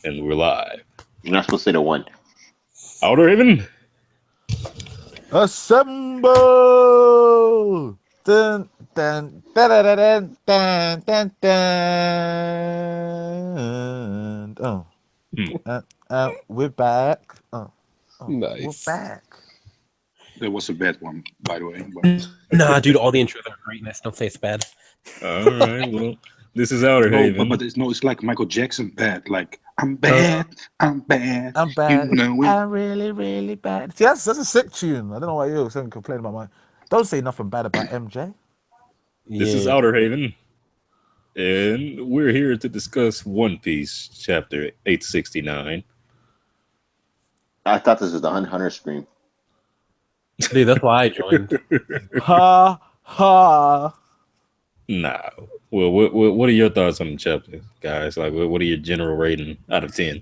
And we're live. You're not supposed to say the one. Outer Haven. Assemble! Dun, dun, dun, dun, dun, dun, dun, dun. Oh. We're back. Nice. We're back. That was a bad one, by the way. But... Nah, dude, all the intros are greatness. Don't say it's bad. All right, well, this is Outer Haven. But it's like Michael Jackson bad. Like, I'm bad, I'm bad. I'm bad. You know it. I'm really, really bad. See, that's a sick tune. I don't know why you're saying complaining about mine. Don't say nothing bad about MJ. This is Outer Haven. And we're here to discuss One Piece, chapter 869. I thought this was the Hunter stream. Dude, that's why I joined. Ha ha. Nah. Well, what are your thoughts on the chapter, guys? Like, what are your general rating out of 10?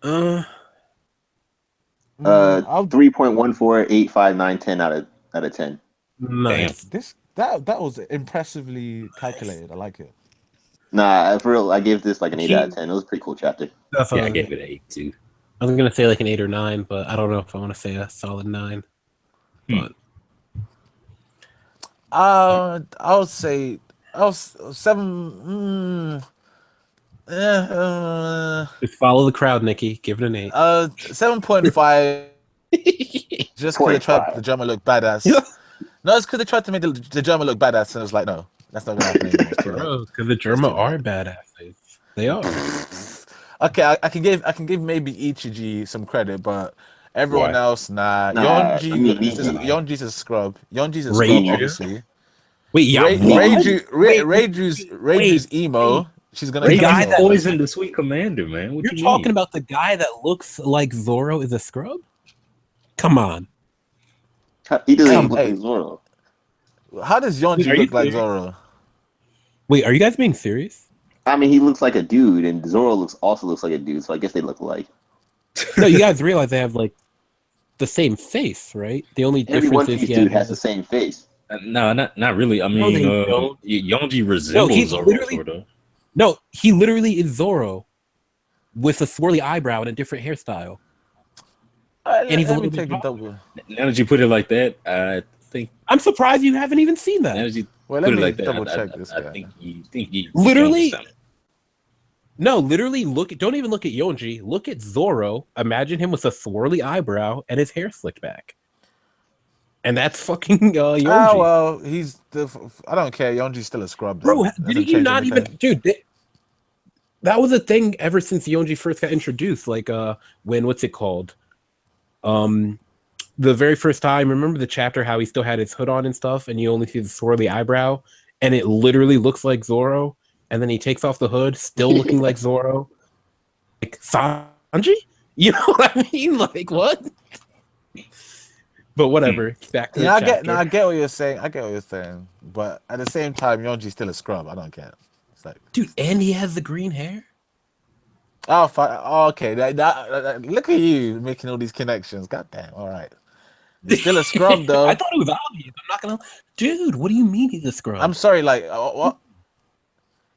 3.1485 out of 10. Nice. That was impressively calculated. I like it. Nah, for real, I gave this like an 8 out of 10. It was a pretty cool chapter. Yeah, I gave it an 8 too. I was gonna say like an 8 or 9, but I don't know if I want to say a solid 9. But I'll say 7. just follow the crowd, Nikki. Give it an 8. 7.5. Just because they tried the drummer look badass. No, it's because they tried to make the drummer look badass, and it was like, no, that's not gonna happen anymore. Bro, because the German are badasses. They are. Okay, I can give maybe Ichiji some credit, but everyone else, nah. Yonji's a scrub. Yonji's a scrub, obviously. Wait, yeah. Reiju's emo. She's gonna the guy that poisoned the Sweet Commander, man. What You're you talking mean? about the guy that looks like Zoro is a scrub? Come on. He doesn't look like Zoro. How does Yonji look like Zoro? Wait, are you guys being serious? I mean, he looks like a dude, and Zoro also looks like a dude, so I guess they look alike. No, you guys realize they have like the same face, right? The only difference is dude has the same face. No, not really. I mean, Yonji resembles Zoro, sort of. No, he literally is Zoro with a swirly eyebrow and a different hairstyle. And he's a little bit double. Now that you put it like that, I think I'm surprised you haven't even seen that. Now that you let put me it like that, double check this guy. I think you literally. No, literally don't even look at Yonji. Look at Zoro. Imagine him with a swirly eyebrow and his hair slicked back. And that's fucking Yonji. Oh well, I don't care. Yonji's still a scrub. Bro, didn't you not even, dude? That was a thing ever since Yonji first got introduced. Like when what's it called? The very first time, remember the chapter how he still had his hood on and stuff, and you only see the swirly eyebrow, and it literally looks like Zoro, and then he takes off the hood, still looking like Zoro. Like Sanji? You know what I mean? Like what? But whatever. Back to the chapter. I get what you're saying. But at the same time, Yonji's still a scrub. I don't care. It's like, dude, and he has the green hair. Oh, fine. Oh, okay. Look at you making all these connections. God damn. All right. He's still a scrub, though. I thought it was obvious. I'm not gonna. Dude, what do you mean he's a scrub? I'm sorry. Like, what?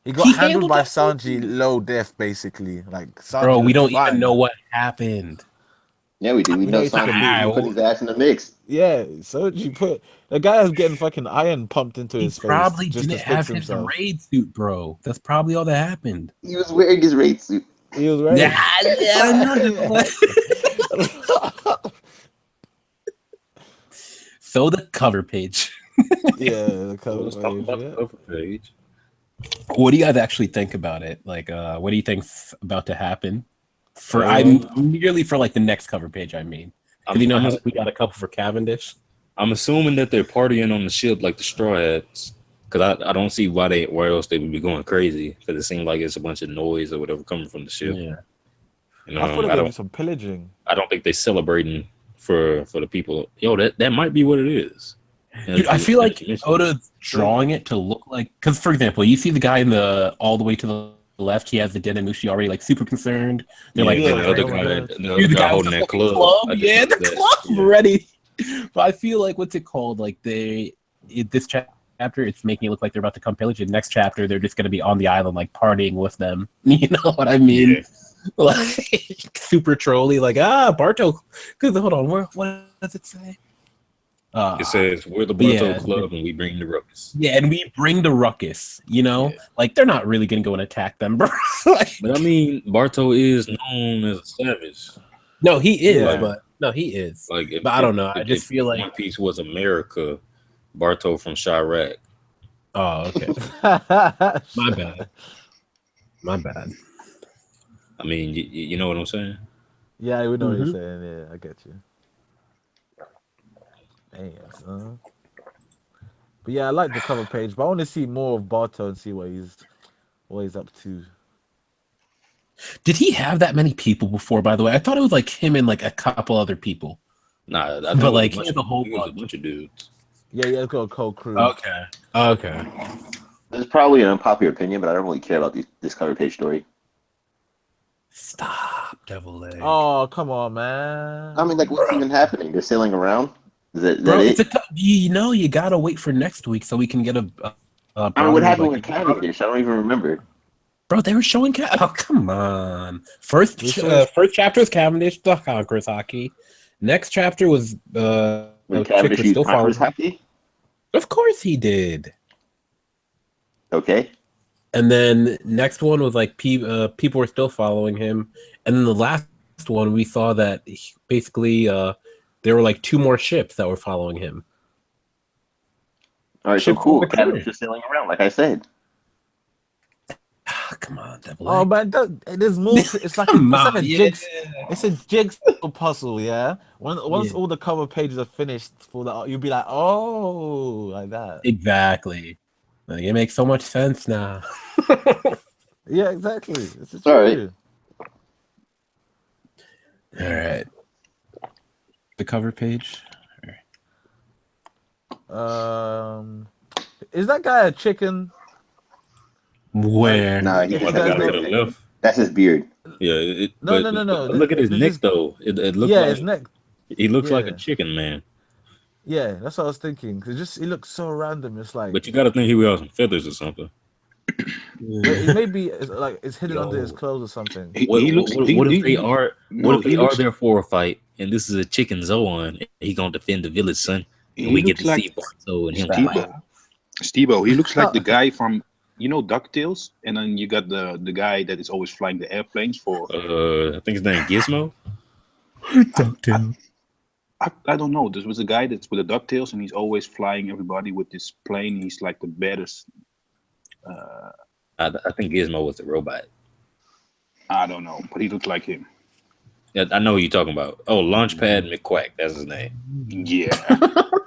He got handled by Sanji low def, basically. Like, Sanji bro, we don't even know what happened. Yeah, we do. We know Sanji put his ass in the mix. Yeah, Sanji put the guy was getting fucking iron pumped into his face. Probably just didn't to have fix his himself. raid suit, bro. That's probably all that happened. He was wearing his raid suit. He was right. So the cover page. Yeah, the cover page. What do you guys actually think about it? Like, what do you think's about to happen? I'm merely for like the next cover page. I mean, you know how we got a couple for Cavendish. I'm assuming that they're partying on the ship like the Straw Hats. Because I don't see why else they would be going crazy. Because it seems like it's a bunch of noise or whatever coming from the ship. Yeah. You know, I thought it would be some pillaging. I don't think they're celebrating for the people. Yo, that might be what it is. Dude, I feel like Oda's drawing it to look like, because for example, you see the guy all the way to the left, he has the Denamushi already like super concerned. They're the other guy holding that club. Yeah, the club ready. But I feel like what's it called? Like this chapter, it's making it look like they're about to come pillage. In the next chapter, they're just going to be on the island, like partying with them. You know what I mean? Like super trolly, like Barto. Cause hold on, what does it say? It says we're the but Barto yeah, Club and we bring the ruckus. yeah, and we bring the ruckus. You know, Yeah. like they're not really gonna go and attack them, bro. Like, But I mean, Barto is known as a savage. no, he is, Yeah. but no, he is. Like, But I don't know. I just if feel like One Piece was America, Barto from Chirac. oh, okay, my bad, my bad. I mean, you know what I'm saying? Yeah, we know what you're saying. Yeah, I get you. Damn, son. But yeah, I like the cover page, but I want to see more of Barto and see what he's up to. Did he have that many people before? By the way, I thought it was like him and like a couple other people. Nah, I But think like it was he has a whole a bunch. bunch of dudes. Yeah, it's got a cold crew. Okay. Okay. It's probably an unpopular opinion, but I don't really care about this cover page story. Stop, Devil Egg. Oh, come on, man. I mean, like, what's even happening? They're sailing around? Is that Bro, it? you gotta wait for next week so we can get a I mean, what happened like, with Cavendish? I don't even remember. bro, they were showing oh come on. First chapter was Cavendish the Conqueror's Hockey. Next chapter was When Chick Cavendish was used still Conqueror's following. Hockey? Of course he did. Okay. And then next one was like people were still following him. And then the last one we saw that basically there were like 2 more ships that were following him. All right, so Ships cool. with the Cavendish crew. is sailing around, like I said. Come on, Devil Oh, Egg. but there's more. It's like it's a jigsaw puzzle. Yeah. Once all the cover pages are finished for that, you'll be like, oh, like that. Exactly. Like, it makes so much sense now. Yeah, exactly. This is All true. All right. The cover page. Is that guy a chicken? Where? Nah, If he's you The guys guy to know, the left. That's his beard. Yeah, no. but look at his There's neck this- though. It looks Yeah, like his neck. he looks like a Yeah. chicken man. Yeah, that's what I was thinking. Cause it looks so random. It's like, But you got to think he would have some feathers or something. wait, maybe it's hidden under his Yo. clothes or something. What if they are? What if they are looks, there for a fight, and this is a chicken Zoan, and he gonna defend the village, son, and he we get looks to like see Barto and him Steve, fight. Steve-O. He looks like the guy from DuckTales, and then you got the guy that is always flying the airplanes for. I think his name Gizmo. I don't know. There was a guy that's with the DuckTales, and he's always flying everybody with this plane. He's like the baddest. I think Gizmo was the robot. I don't know, but he looked like him. Yeah, I know who you're talking about. Oh, Launchpad McQuack. That's his name. Yeah.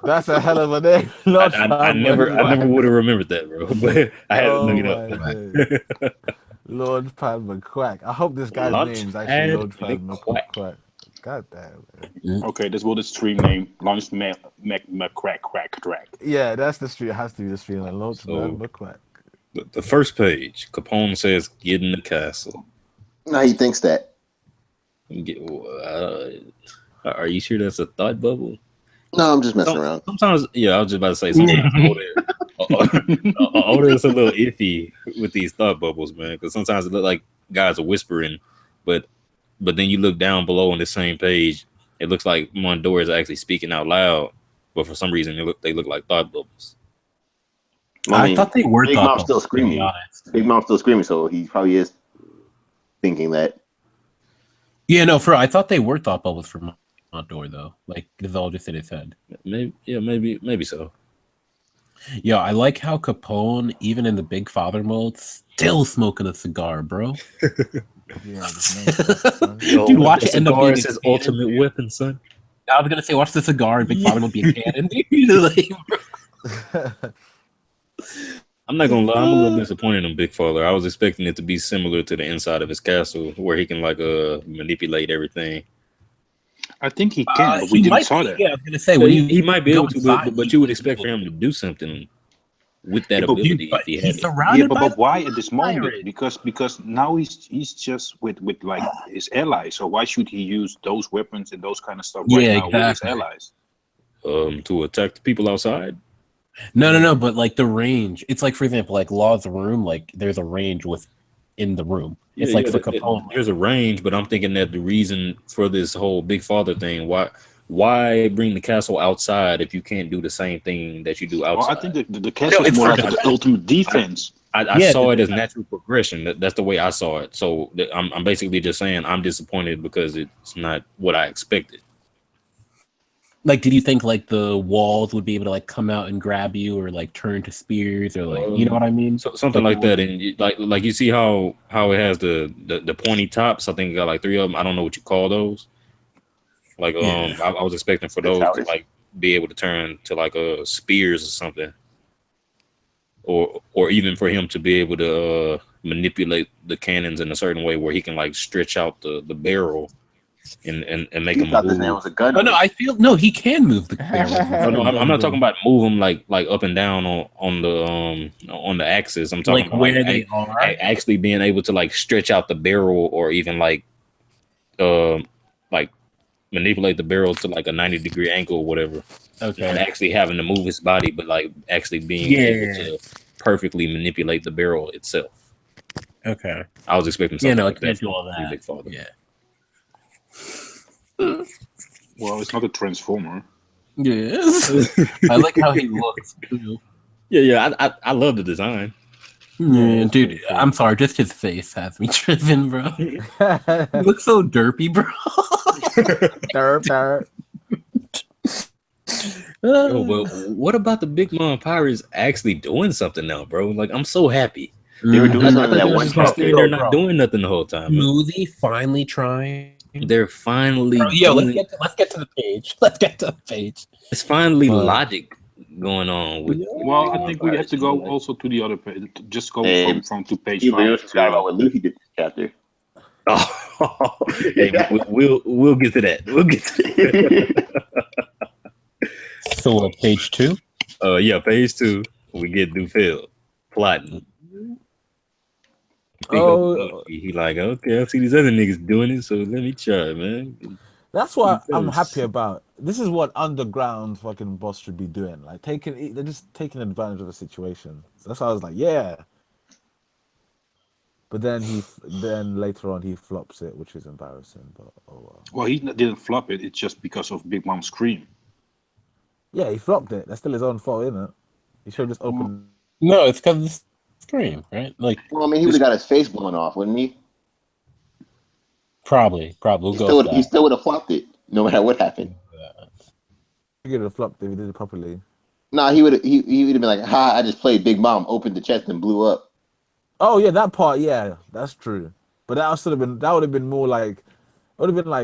That's a hell of a name. I never would have remembered that, bro. But I had to look it up. Launchpad McQuack. I hope this guy's name is actually Launchpad McQuack. God damn, man. Okay, this will the stream name. Launch McCrack crack crack. Yeah, that's the street. It has to be the street. Like Launchpad McQuack. The first page, Capone says, "Get in the castle." No, he thinks that. Are you sure that's a thought bubble? No, I'm just messing around. Sometimes, yeah, I was just about to say sometimes Oda's a little iffy with these thought bubbles, man. Because sometimes it look like guys are whispering, but then you look down below on the same page, it looks like Mondor is actually speaking out loud, but for some reason they look like thought bubbles. I thought they were Big thought Mom's bubbles, still screaming. Big Mom's still screaming, so he probably is thinking that. Yeah, no, I thought they were thought bubbles for Mondor though. Like it's all just in his head. Maybe so. Yo, I like how Capone, even in the big father mode, still smoking a cigar, bro. Yeah, dude, watch it end up being his ultimate weapon, son. I was gonna say, watch the cigar and big father mode be a cannon. Like, I'm not gonna lie, I'm a little disappointed in Big Father. I was expecting it to be similar to the inside of his castle, where he can like manipulate everything. I think he can, but we didn't saw that. Yeah, I was gonna say he might be able to, but you would expect for him to do something with that ability if he had it. Yeah, but why at this moment? Because now he's just with like his allies. So why should he use those weapons and those kind of stuff right now with his allies? To attack the people outside. No, but like the range. It's like, for example, like Law's room. Like there's a range with in the room. It's like for Capone. There's a range, but I'm thinking that the reason for this whole Big Father thing, why bring the castle outside if you can't do the same thing that you do outside? Well, I think the castle is more like the ultimate defense. I saw it as natural progression. That's the way I saw it. So I'm basically just saying I'm disappointed because it's not what I expected. Like, did you think like the walls would be able to like come out and grab you, or like turn to spears, or like you know what I mean? So, something like that. And like you see how it has the pointy tops. I think it got like 3 of them. I don't know what you call those. Like I was expecting for those to like be able to turn to like spears or something, or even for him to be able to manipulate the cannons in a certain way where he can like stretch out the barrel and make them move. This man was a gunner. Oh no, he can move the barrel. No, I'm not talking about move them like up and down on the axis. I'm talking like about where they are actually being able to like stretch out the barrel, or even like manipulate the barrel to like a 90-degree angle or whatever. Okay. And actually having to move his body, but like actually being able to perfectly manipulate the barrel itself. Okay. I was expecting something like can't that do all that. Big Father. Yeah. Well, it's not a transformer. Yes. I like how he looks. Yeah. I love the design. Yeah, dude, I'm sorry, just his face has me driven, bro. He looks so derpy, bro. Derp. Yo, but what about the Big Mom Pirates actually doing something now, bro? Like, I'm so happy. They were doing something that one chapter. They're not doing nothing the whole time. Smoothie finally trying. They're finally. Let's get to the page. Let's get to the page. It's finally logic going on. Well, I think we have to go also to the other page. Just go from to page 5. You forgot about what Luffy did this chapter. Oh, hey, we'll get to that. We'll get to that. So page 2? Yeah, page 2. We get Dufil plotting. He like, okay, I see these other niggas doing it, so let me try, man. That's what I'm happy about. This is what underground fucking boss should be doing. Like they're just taking advantage of the situation. So that's why I was like, yeah. But then later on he flops it, which is embarrassing. But oh well. Well, he didn't flop it. It's just because of Big Mom's scream. Yeah, he flopped it. That's still his own fault, isn't it? He should have just opened. No, it's because of the scream, right? Like, well, I mean, he would have got his face blown off, wouldn't he? Probably. He still would have flopped it, no matter what happened. He could have flopped if he did it properly. Nah, he would have been like, "Ha! I just played Big Mom, opened the chest and blew up." Oh yeah, that part, yeah, that's true. But that would have been more like,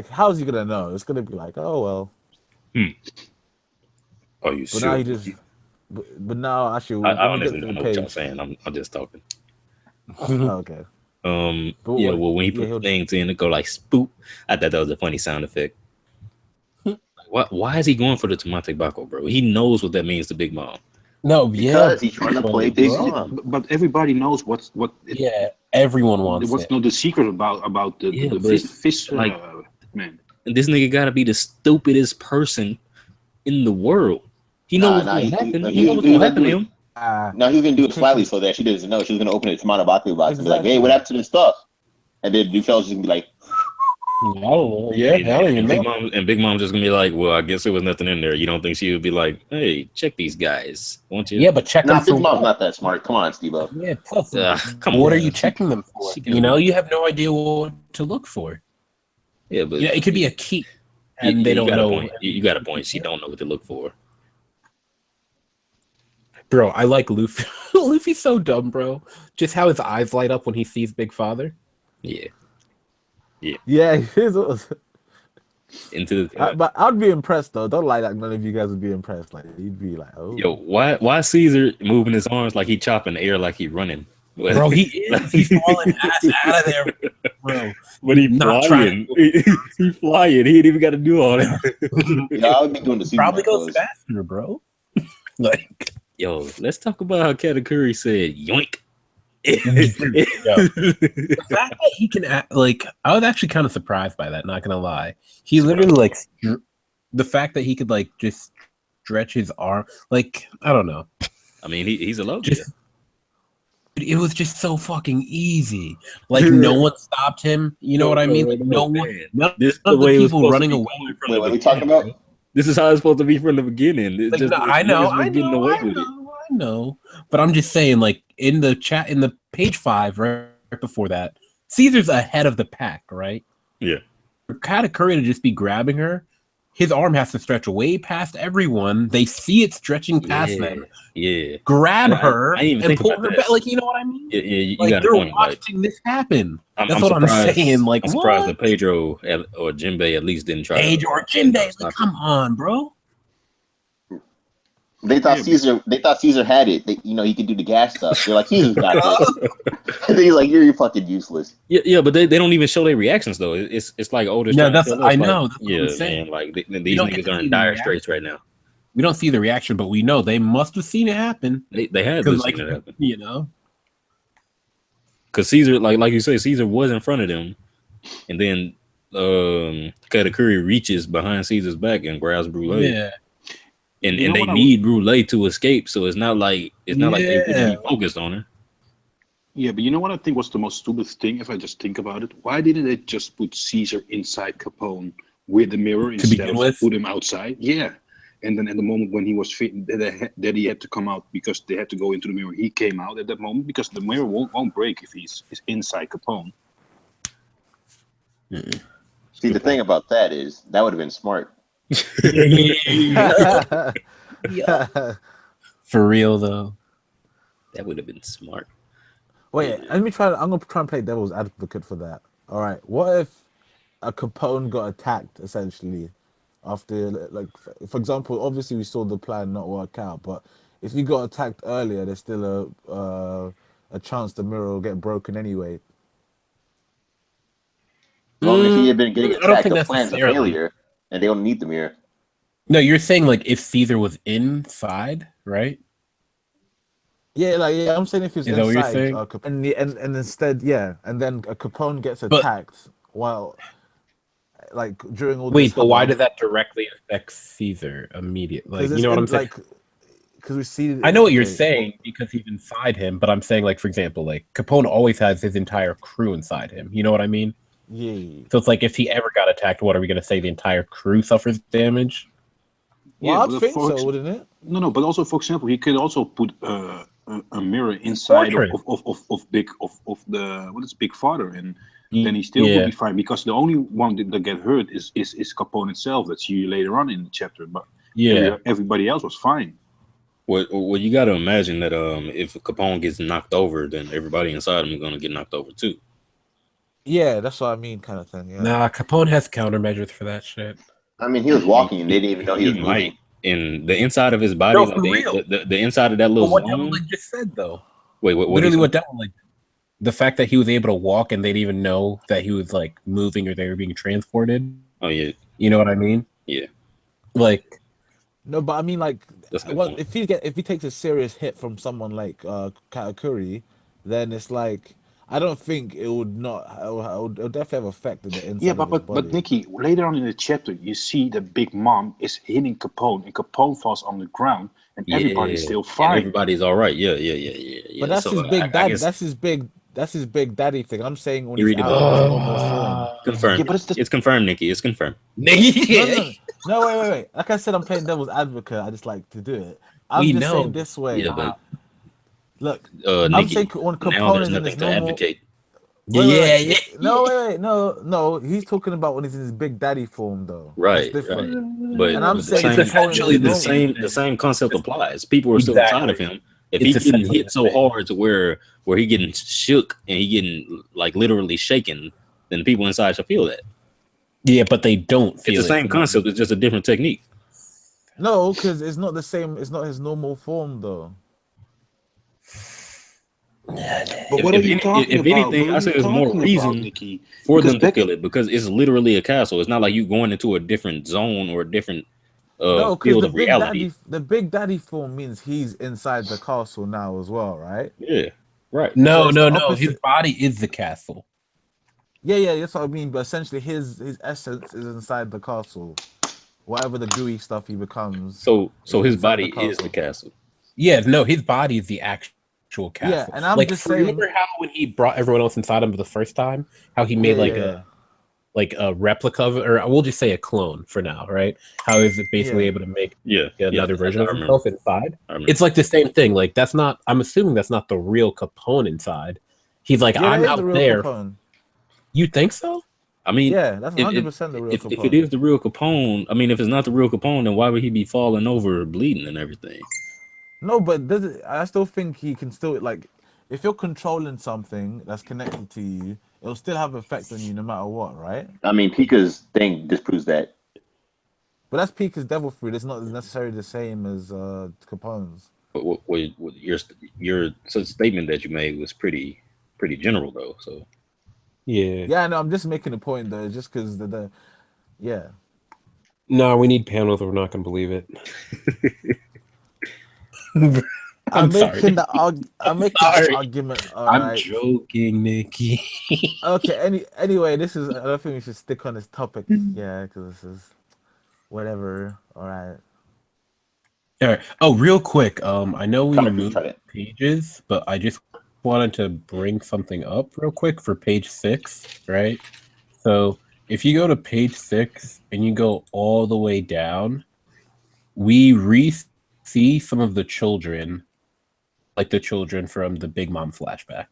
how's he gonna know? It's gonna be like, oh well. Are you sure? Now he just, but now actually, I honestly don't know what y'all saying. I'm just talking. Okay. When he put things in, it go like spoop. I thought that was a funny sound effect. Why is he going for the Tamatebako, bro? He knows what that means to Big Mom. No, because he's trying to play Big Mom. But everybody knows what. Everyone wants. What's not the secret about the fish man? And this nigga gotta be the stupidest person in the world. He knows what's gonna happen. He knows what's gonna happen to him. No, he was gonna do it slightly so that she doesn't know. She was gonna open the Tamatebox box and be like, "Hey, what happened to this stuff?" And then Dufel's just gonna be like, I don't know. Yeah, I don't even know. Big Mom's just gonna be like, "Well, I guess there was nothing in there." You don't think she would be like, "Hey, check these guys, won't you?" Yeah, but check them. Big Mom's not that smart. Come on, Steve-O. Yeah, plus, come on. What are you checking them for? You know, you have no idea what to look for. Yeah, but it could be a key, and they don't know. You got a point. She don't know what to look for. Bro, I like Luffy. Luffy's so dumb, bro. Just how his eyes light up when he sees Big Father. Yeah. Yeah, he is. But I'd be impressed though. Don't lie like none of you guys would be impressed. Like you'd be like, oh. Yo, why Caesar moving his arms like he chopping the air like he running? Bro, he is. He's falling ass out of there, bro. But he flying. He flying. He ain't even got to do all that. Yeah, I would be doing the probably goes faster, bro. Like, yo, let's talk about how Katakuri said yoink. The fact that he can act, like, I was actually kind of surprised by that, not gonna lie. He literally like the fact that he could like just stretch his arm, like, I don't know. I mean, he's a Loki. It was just so fucking easy. Like no one stopped him. You know what I mean? Like no one. None This is of the the way it was people supposed to running be away. going from Wait, the what are we talking beginning, about? bro. This is how it's supposed to be from the beginning. It's Like, just no, I know, niggas was getting away with it. I know. But I'm just saying, like in the chat, in the page 5, right before that, Caesar's ahead of the pack, right? Yeah. For Katakuri to just be grabbing her, his arm has to stretch way past everyone. They see it stretching past them. Yeah. Grab her I didn't even and think pull about her that. back. Like, you know what I mean? Yeah, you Like got a they're point. Like, watching this happen. That's I'm what surprised, I'm saying. Like, I'm surprised what? that Pedro or Jinbei at least didn't try Age to or Jinbei? stop Like, come on, bro. They thought Caesar had it. He could do the gas stuff. They're like, Caesar's got this. And then he's like, you're fucking useless. Yeah, but they don't even show their reactions though. It's like Otis No, trying to that's tell us, I like, know. That's what yeah, I'm saying. man, like We these don't get niggas to are see in the dire straits reaction. right now. We don't see the reaction, but we know they must have seen it happen. They had to have Like, seen it happen. you know. Because Caesar, like you say, Caesar was in front of them, and then Katakuri reaches behind Caesar's back and grabs Brule. Yeah. And they need Brule to escape, so it's not like they wouldn't be Yeah. focused on her. Yeah, but you know what I think was the most stupid thing, if I just think about it? Why didn't they just put Caesar inside Capone with the mirror instead of put him outside? Yeah. And then at the moment when he was fit, that he had to come out because they had to go into the mirror, he came out at that moment because the mirror won't break if he's inside Capone. See, the thing about that is that would have been smart. Yeah. For real though. That would have been smart. Wait, let me try. I'm gonna try and play devil's advocate for that. All right, what if a Capone got attacked essentially after, like, for example, obviously we saw the plan not work out, but if he got attacked earlier, there's still a chance the mirror will get broken anyway. As long as he had been getting I don't attacked, think the plan's a failure, and they don't need the mirror. No, you're saying like if Caesar was inside, right? Yeah, I'm saying if he was Is that what you're saying? and instead, yeah, and then a Capone gets attacked while, like, during all this. Wait, but why does that directly affect Caesar immediately? Like, you know what I'm saying? Because we see. I know what you're saying because he's inside him, but I'm saying, like, for example, like Capone always has his entire crew inside him. You know what I mean? Yeah. So it's like if he ever got attacked, what are we going to say? The entire crew suffers damage? Well, I'd think so, wouldn't it? No, but also, for example, he could also put a mirror inside of Big Father, and then he still would be fine because the only one that get hurt is Capone itself. That you later on in the chapter, but everybody else was fine. Well, you got to imagine that if Capone gets knocked over, then everybody inside him is going to get knocked over too. Yeah, that's what I mean, kind of thing. Yeah. Nah, Capone has countermeasures for that shit. I mean, he was walking and they didn't even know he was moving. In the inside of his body, No, like for real. The inside of that little what zone. Devil just said though. Wait, what? Literally, what Devil the fact that he was able to walk and they didn't even know that he was like moving or they were being transported. Oh yeah, you know what I mean? Yeah. Like, no, but I mean, like, well, if he takes a serious hit from someone like Katakuri, then it's like, I don't think it would not. It would definitely have affected the inside. Yeah, of his body. but Nikki, later on in the chapter, you see that Big Mom is hitting Capone, and Capone falls on the ground, and everybody's still fine. And everybody's all right. Yeah. But that's his big daddy. That's his big daddy thing. I'm saying when he's out of his normal form. Confirmed. Yeah, but it's confirmed, Nikki. It's confirmed. No, wait. Like I said, I'm playing devil's advocate. I just like to do it. I'm just saying this way. Yeah, but look, Nikki, I'm saying when Capone is in his normal. Advocate. Wait. No. He's talking about when he's in his big daddy form, though. Right. It's different. But and I'm saying it's essentially the same concept applies. People are still inside of him. If he's getting hit so hard to where he getting shook and he getting like literally shaken, then people inside should feel that. Yeah, but they don't feel it's the same concept. It's just a different technique. No, because it's not the same. It's not his normal form, though. But what are you talking about? If anything, I say there's more reason for them to feel it because it's literally a castle. It's not like you going into a different zone or a different field of reality. The big daddy form means he's inside the castle now as well, right? Yeah, right. No. His body is the castle. Yeah, that's what I mean. But essentially, his essence is inside the castle. Whatever the gooey stuff he becomes. So his body is the castle. Yeah, no, his body is the actual actual castle. and I'm like, just saying. Remember how when he brought everyone else inside him the first time, how he made a replica of it, or we'll just say a clone for now, right? How is it basically able to make another version of himself inside? It's like the same thing. Like that's not. I'm assuming that's not the real Capone inside. He's like, I'm out there. Capone. You think so? I mean, yeah, that's 100% the real if, Capone. If it is the real Capone, I mean, if it's not the real Capone, then why would he be falling over, bleeding, and everything? No, but I still think he can still like, if you're controlling something that's connected to you, it'll still have effect on you no matter what, right? I mean, Pika's thing disproves that. But that's Pika's devil fruit. It's not necessarily the same as Capone's. What your statement that you made was pretty general though. So yeah, no, I'm just making a point though, just because yeah. No, we need panels, or we're not going to believe it. I'm making the argument. I'm joking, Nikki. Okay. Anyway, I don't think we should stick on this topic. Yeah, because this is whatever. All right. Oh, real quick. I know we moved pages, but I just wanted to bring something up real quick for page 6, right? So if you go to page 6 and you go all the way down, we see some of the children, like the children from the Big Mom flashback.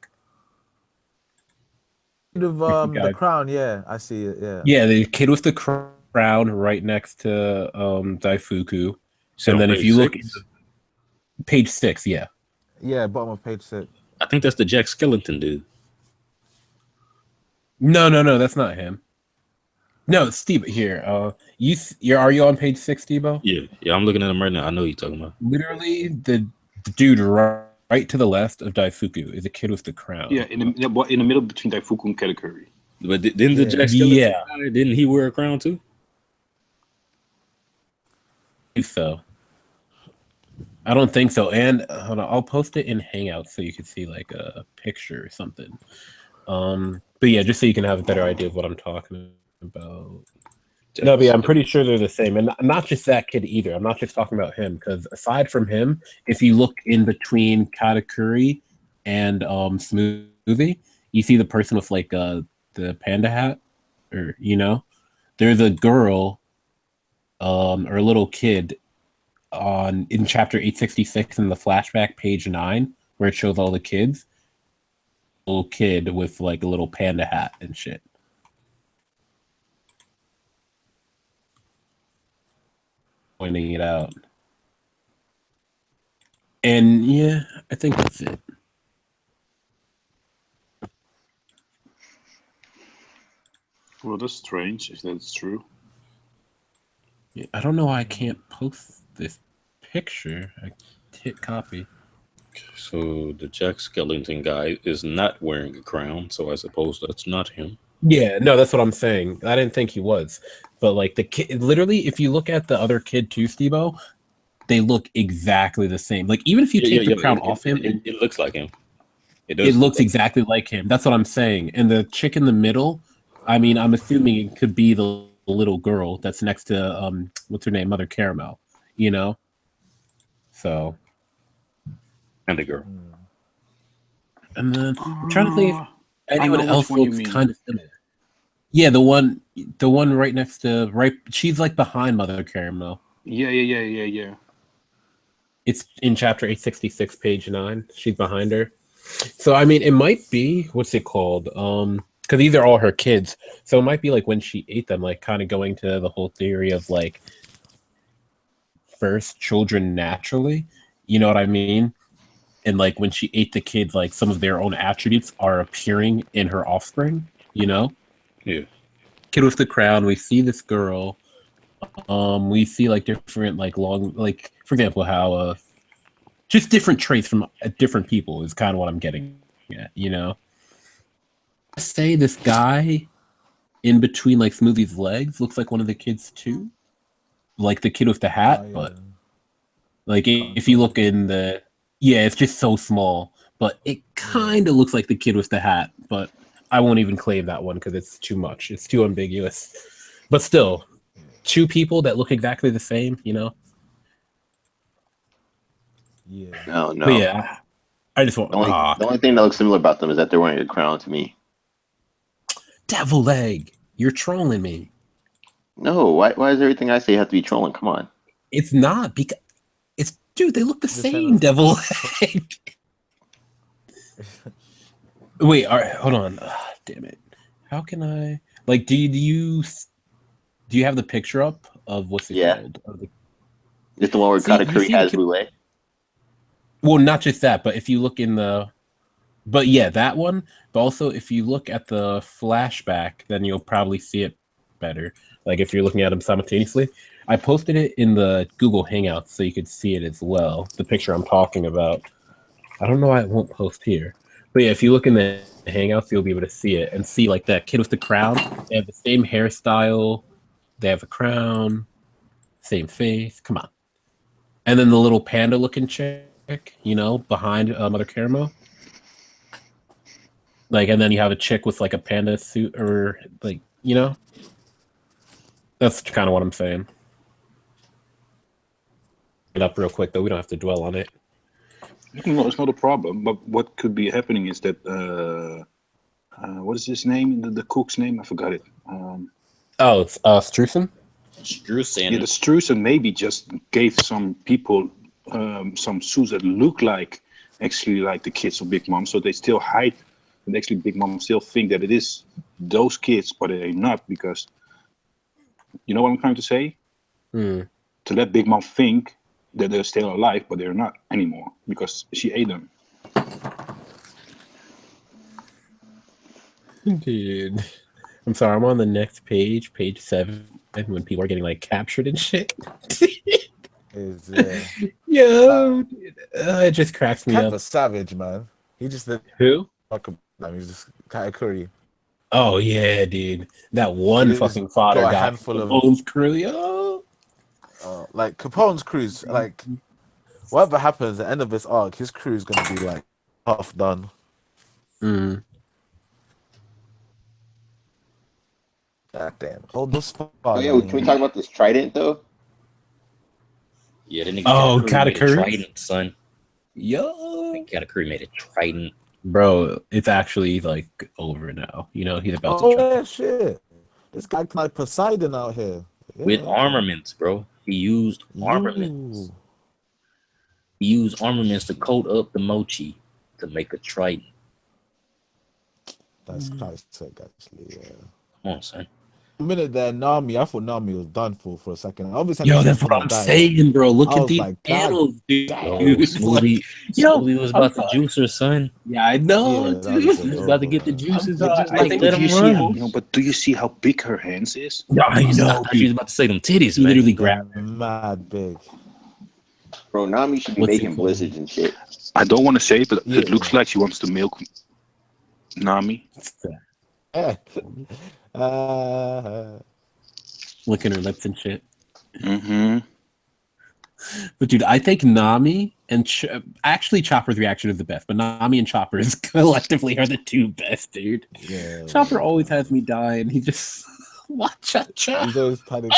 Of the crown, yeah, I see it. Yeah. Yeah, the kid with the crown right next to Daifuku. So and then if you look at page 6, yeah, bottom of page 6. I think that's the Jack Skellington dude. No, that's not him. No, Steve here. Are you on page 6, Steve-O? Yeah, I'm looking at him right now. I know you're talking about. Literally, the dude right to the left of Daifuku is a kid with the crown. Yeah, in the middle between Daifuku and Katakuri. But didn't the Jack Skellington guy, didn't he wear a crown too? I think so. I don't think so. And hold on, I'll post it in Hangouts so you can see like a picture or something. But yeah, just so you can have a better idea of what I'm talking about. No, but yeah, I'm pretty sure they're the same, and not just that kid either. I'm not just talking about him, because aside from him, if you look in between Katakuri and Smoothie, you see the person with like the panda hat, or there's a girl, or a little kid in chapter 866 in the flashback, page 9, where it shows all the kids. A little kid with like a little panda hat and shit. Pointing it out. And yeah, I think that's it. Well, that's strange if that's true. Yeah, I don't know why I can't post this picture. I hit copy. So the Jack Skellington guy is not wearing a crown, so I suppose that's not him. Yeah, no, that's what I'm saying. I didn't think he was. But like the kid, literally, if you look at the other kid too, Steve-O, they look exactly the same. Like even if you take the crown off him, it looks like him. It looks exactly like him. That's what I'm saying. And the chick in the middle, I mean, I'm assuming it could be the little girl that's next to what's her name, Mother Caramel. So. And the girl. And then I'm trying to think if anyone else looks kind of similar. Yeah, the one right next to she's like behind Mother Caramel. Yeah. It's in chapter 866, page 9. She's behind her. So I mean, it might be what's it called? Because these are all her kids. So it might be like when she ate them, like kind of going to the whole theory of like first children naturally. You know what I mean? And like when she ate the kids, like some of their own attributes are appearing in her offspring. Yeah. Kid with the crown. We see this girl. We see like different, like long, like for example, how just different traits from different people is kind of what I'm getting at. I say this guy in between like Smoothie's legs looks like one of the kids too, like the kid with the hat, but like if you look in the. Yeah, it's just so small, but it kind of looks like the kid with the hat, but I won't even claim that one because it's too much. It's too ambiguous. But still, two people that look exactly the same, Yeah. No. But yeah, I just want The only thing that looks similar about them is that they're wearing a crown to me. devil egg. You're trolling me. No, why does everything I say have to be trolling? Come on. It's not because it's dude. They look the Just same. Devil egg. Wait, all right, hold on. Damn it. How can I like? Do you have the picture up of what's it called? It's the one where Katakuri has Boule. Well, not just that, but if you look in the, but yeah, that one. But also, if you look at the flashback, then you'll probably see it better. Like if you're looking at them simultaneously. I posted it in the Google Hangouts so you could see it as well. The picture I'm talking about. I don't know why it won't post here. But yeah, if you look in the Hangouts, you'll be able to see it and see like that kid with the crown. They have the same hairstyle. They have a crown. Same face. Come on. And then the little panda-looking chick, you know, behind Mother Caramel. Like, and then you have a chick with like a panda suit, or like, you know. That's kind of what I'm saying. Get up real quick though. We don't have to dwell on it. No, it's not a problem. But what could be happening is that what is his name? The cook's name? I forgot it. It's Strusen? Strusen. Yeah, the Strusen maybe just gave some people some suits that look like actually like the kids of Big Mom, so they still hide. And actually, Big Mom still think that it is those kids, but they're not, because you know what I'm trying to say? To let Big Mom think that they're still alive, but they're not anymore because she ate them. Dude, I'm sorry. I'm on the next page, page 7, when people are getting like captured and shit. Yo, it just cracks me up. A savage, man. He just did Who? He's just Katakuri. Oh yeah, dude. That one fucking fodder got a guy. handful of Capone's crew, yo. Like Capone's crew's like, whatever happens at the end of this arc, his crew is gonna be like half done. God damn. Hold this far. Oh yeah, can we talk about this trident though? Yeah, the nigga Katakuri made a trident, son. Yo, Katakuri made a trident. Bro, it's actually like over now. You know, he's about to try. Yeah, shit. This guy like Poseidon out here. Yeah, with armaments, bro. He used armaments. He used armaments to coat up the mochi to make a trident. That's kind of sick, actually. Yeah. Come on, son. The minute that Nami, I thought Nami was done for a second. Obviously, yo, that's what I'm saying, bro. Look at these like, panels, dude. Smoothie was about to juice her, son. Yeah, I know, dude. He was about to get the juices. I think let him run. But do you see how big her hands is? Yeah, I know. She was about to say them titties, man. Literally grabbed her. Mad big. Bro, Nami should be making blizzards and shit. I don't want to say it, but it looks like she wants to milk Nami. Yeah. Licking her lips and shit. But dude, I think Nami and actually Chopper's reaction is the best, but Nami and Chopper's collectively are the two best, dude. Yeah. Chopper always has me die, and he just watch out, cha. He's always panicking.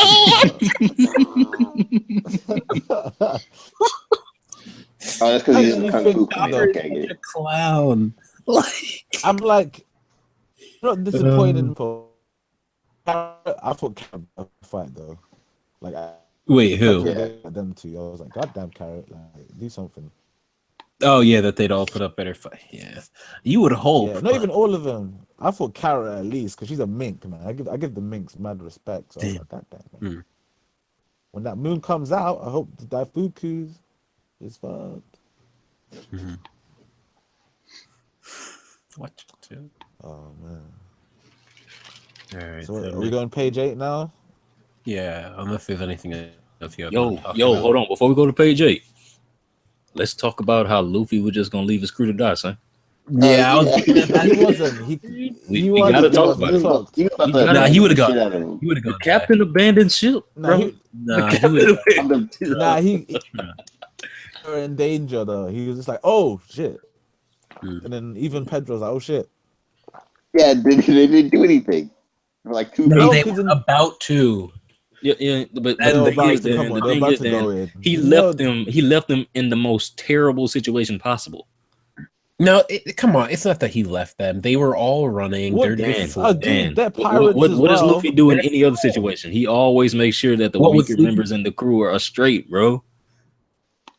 Oh, that's because he's a kung fu a clown. Like, I'm like, not disappointed. I thought Carrot fight though. Like, wait, who? Them two. I was like, God damn, Carrot, like, do something. Oh yeah, that they'd all put up better fight. Yeah, you would hope. Yeah, not even all of them. I thought Carrot at least, because she's a mink, man. I give the minks mad respect. So I was like, God damn, man. When that moon comes out, I hope the Daifuku's is fucked. What? Oh man. All right, so are we going page 8 now? Yeah, unless there's anything else you have. Yo, hold on. Before we go to page 8, let's talk about how Luffy was just gonna leave his crew to die, son. Yeah, he wasn't. We gotta talk about it. He would have gone. He would have gone. Captain abandoned ship. He were in danger though. He was just like, oh shit. And then even Pedro's like, oh shit. Yeah, they didn't do anything. For like 2 No, they were about to. Yeah, but he left them in the most terrible situation possible. No, come on. It's not that he left them. They were all running. What? They're Dan, just Dude, they're What, pirates as what does well. Luffy do in any other situation? He always makes sure that the What was weaker Luffy? members in the crew are straight, bro.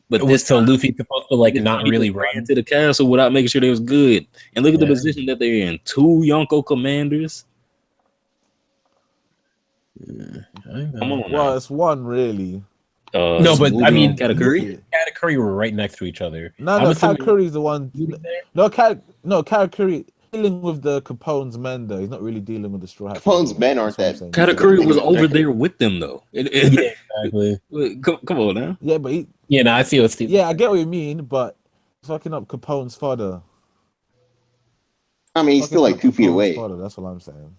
But Was so Luffy's supposed to like not he really just ran run? to the castle without making sure they was good. And look at the Yeah. position that they're in. 2 Yonko commanders. Come on now. Well, it's one really. No, but I Smoothie mean, and Katakuri. Yeah. Katakuri were right next to each other. No, I'm assuming Katakuri's the one. he was there. No, Katakuri dealing with the Capone's men though. He's not really dealing with the Straw Hats. Capone's men aren't That's that. what I'm saying. Katakuri was over there with them though. Yeah, exactly. Come on now. Yeah, but he. Yeah, no, I see what Steve. Yeah, I get what you mean, but fucking up Capone's father. I mean, he's still like 2 feet away. Father, that's what I'm saying.